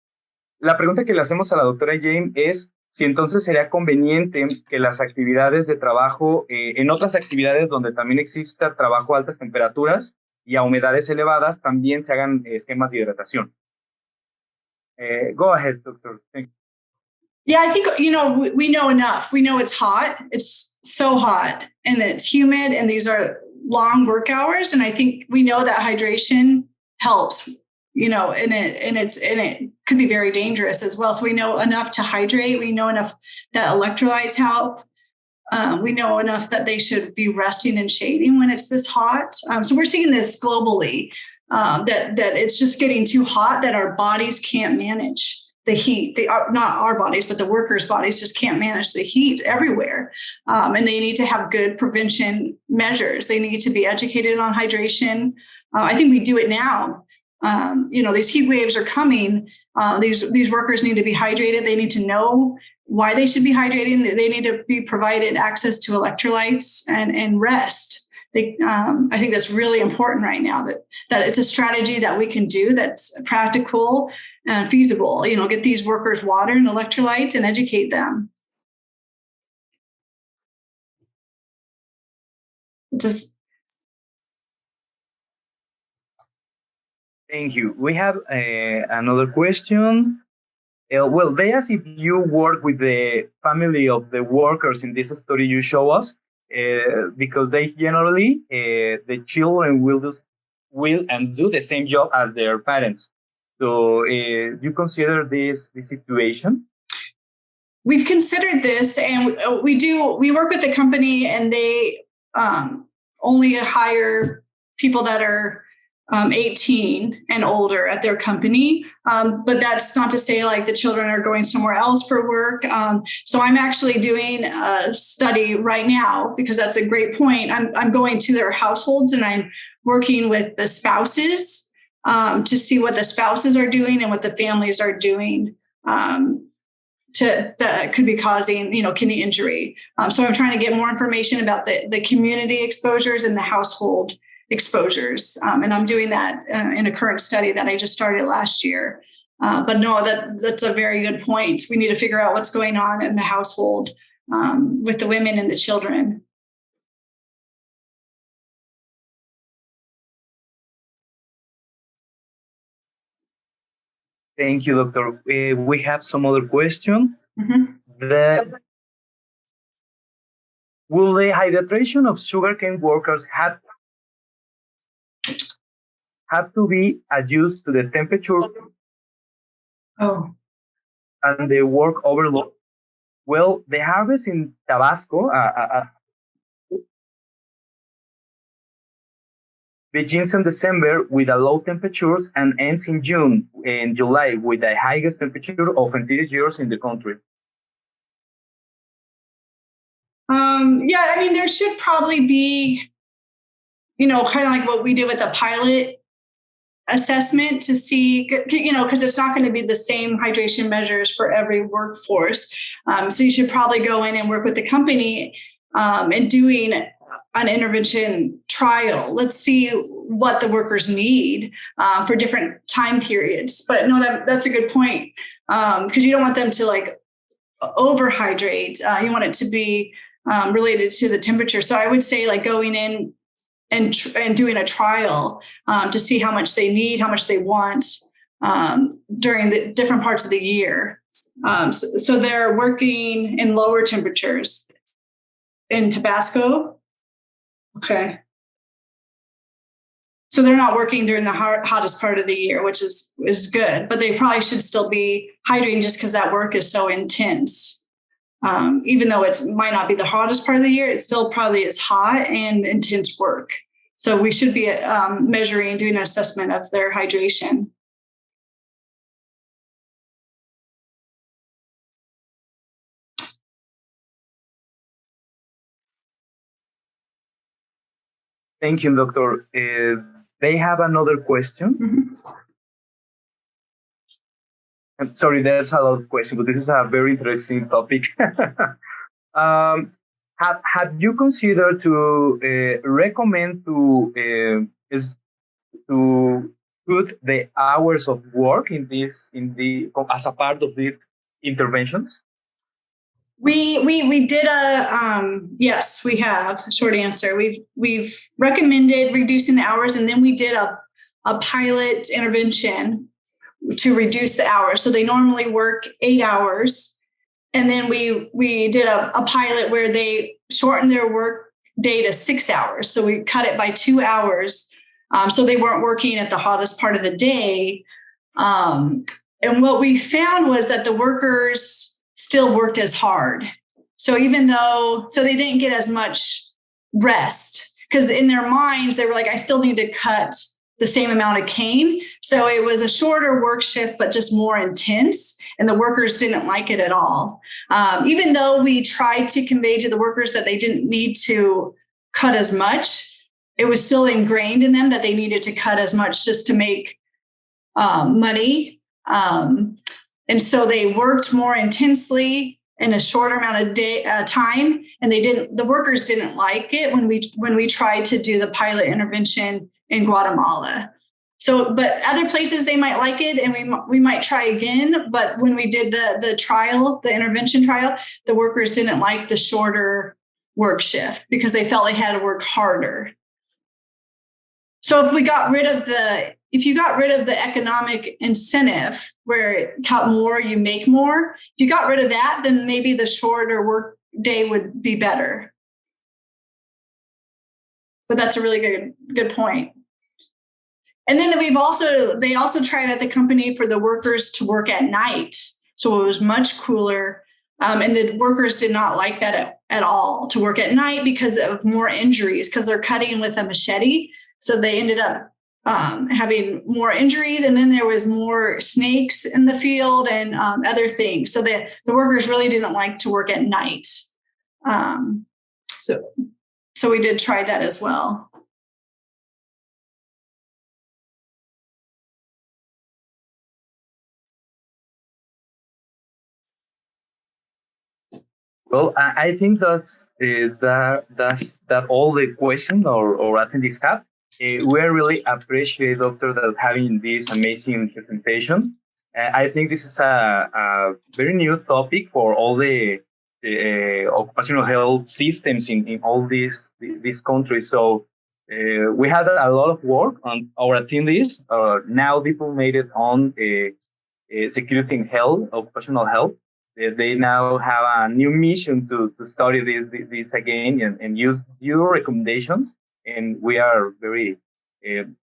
La pregunta que le hacemos a la doctora Jane es si entonces sería conveniente que las actividades de trabajo, en otras actividades donde también exista trabajo a altas temperaturas y a humedades elevadas, también se hagan esquemas de hidratación. Go ahead, doctor. Thank you. Yeah, I think, we know enough. We know it's hot. It's so hot and it's humid and these are long work hours. And I think we know that hydration helps, and it could be very dangerous as well. So we know enough to hydrate. We know enough that electrolytes help. We know enough that they should be resting and shading when it's this hot. So we're seeing this globally, that it's just getting too hot that our bodies can't manage the heat. They are not our bodies, but the workers' bodies just can't manage the heat everywhere. And they need to have good prevention measures. They need to be educated on hydration. I think we do it now. These heat waves are coming. These workers need to be hydrated. They need to know why they should be hydrating. They need to be provided access to electrolytes and rest. I think that's really important right now, that it's a strategy that we can do that's practical and feasible. Get these workers water and electrolytes and educate them. Thank you. We have another question. Well, they ask if you work with the family of the workers in this story you show us, because they generally, the children will do the same job as their parents. So you consider this situation? We've considered this, and we work with the company, and they only hire people that are 18 and older at their company. But that's not to say like the children are going somewhere else for work. So I'm actually doing a study right now, because that's a great point. I'm going to their households and I'm working with the spouses to see what the spouses are doing and what the families are doing that could be causing, kidney injury. So I'm trying to get more information about the community exposures and the household exposures. And I'm doing that in a current study that I just started last year. But no, that's a very good point. We need to figure out what's going on in the household with the women and the children. Thank you, Doctor. We have some other question. Will the hydration of sugarcane workers have to be adjusted to the temperature and the work overload? Well, the harvest in Tabasco begins in December with a low temperatures and ends in June and July with the highest temperature of entire years in the country. Yeah, I mean, there should probably be, kind of like what we did with the pilot assessment to see, because it's not going to be the same hydration measures for every workforce. So you should probably go in and work with the company and doing an intervention trial. Let's see what the workers need for different time periods. But no, that's a good point, because you don't want them to like overhydrate. You want it to be related to the temperature. So I would say like going in and doing a trial to see how much they need, how much they want during the different parts of the year. So they're working in lower temperatures in Tabasco. Okay. So they're not working during the hottest part of the year, which is good, but they probably should still be hydrating just because that work is so intense. Even though it might not be the hottest part of the year, it still probably is hot and intense work. So we should be measuring, doing an assessment of their hydration. Thank you, Doctor. They have another question. I'm sorry, there's a lot of questions, but this is a very interesting topic. Have you considered to recommend to put the hours of work as a part of the interventions? We did yes, we have. Short answer. We've recommended reducing the hours, and then we did a pilot intervention to reduce the hours. So they normally work 8 hours. And then we did a pilot where they shortened their work day to 6 hours. So we cut it by 2 hours. So they weren't working at the hottest part of the day. And what we found was that the workers still worked as hard. So they didn't get as much rest, because in their minds, they were like, I still need to cut the same amount of cane. So it was a shorter work shift, but just more intense. And the workers didn't like it at all. Even though we tried to convey to the workers that they didn't need to cut as much, it was still ingrained in them that they needed to cut as much just to make money. And so they worked more intensely in a shorter amount of time. And the workers didn't like it when we tried to do the pilot intervention in Guatemala. So, but other places they might like it, and we might try again. But when we did the trial, the intervention trial, the workers didn't like the shorter work shift because they felt they had to work harder. So if you got rid of the economic incentive where cut more, you make more, if you got rid of that, then maybe the shorter work day would be better. But that's a really good point. And then they also tried at the company for the workers to work at night. So it was much cooler. And the workers did not like that at all, to work at night because of more injuries, because they're cutting with a machete. So they ended up having more injuries. And then there was more snakes in the field and other things. So the workers really didn't like to work at night. So we did try that as well. Well, I think that's all the questions or attendees have. We really appreciate, Doctor, that having this amazing presentation. I think this is a very new topic for all the occupational health systems in all these countries. So we had a lot of work on our attendees now diplomated on security in health, occupational health. They now have a new mission to study this again and use your recommendations. And we are very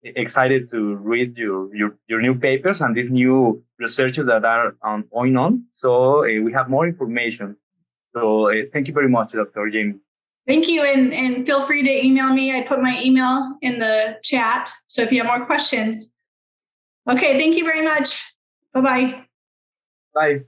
excited to read your new papers and these new researches that are going on. So we have more information. So thank you very much, Dr. Jamie. Thank you. And feel free to email me. I put my email in the chat. So if you have more questions. Okay, thank you very much. Bye-bye. Bye.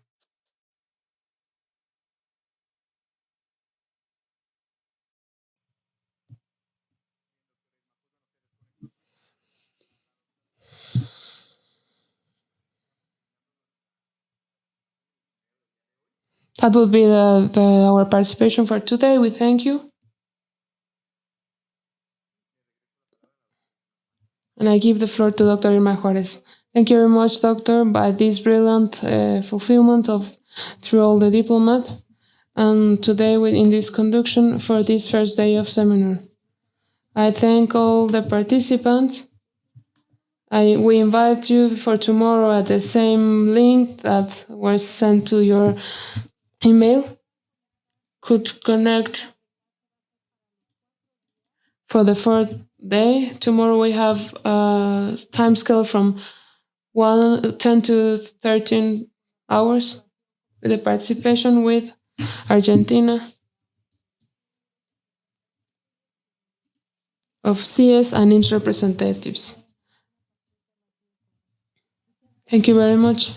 That would be our participation for today. We thank you. And I give the floor to Dr. Irma Juarez. Thank you very much, Doctor, by this brilliant fulfillment through all the diplomats. And today in this conduction for this first day of seminar. I thank all the participants. We invite you for tomorrow at the same link that was sent to your email. Could connect for the fourth day. Tomorrow we have a time scale from 10 to 13 hours with the participation with Argentina of CS and IMSS representatives. Thank you very much.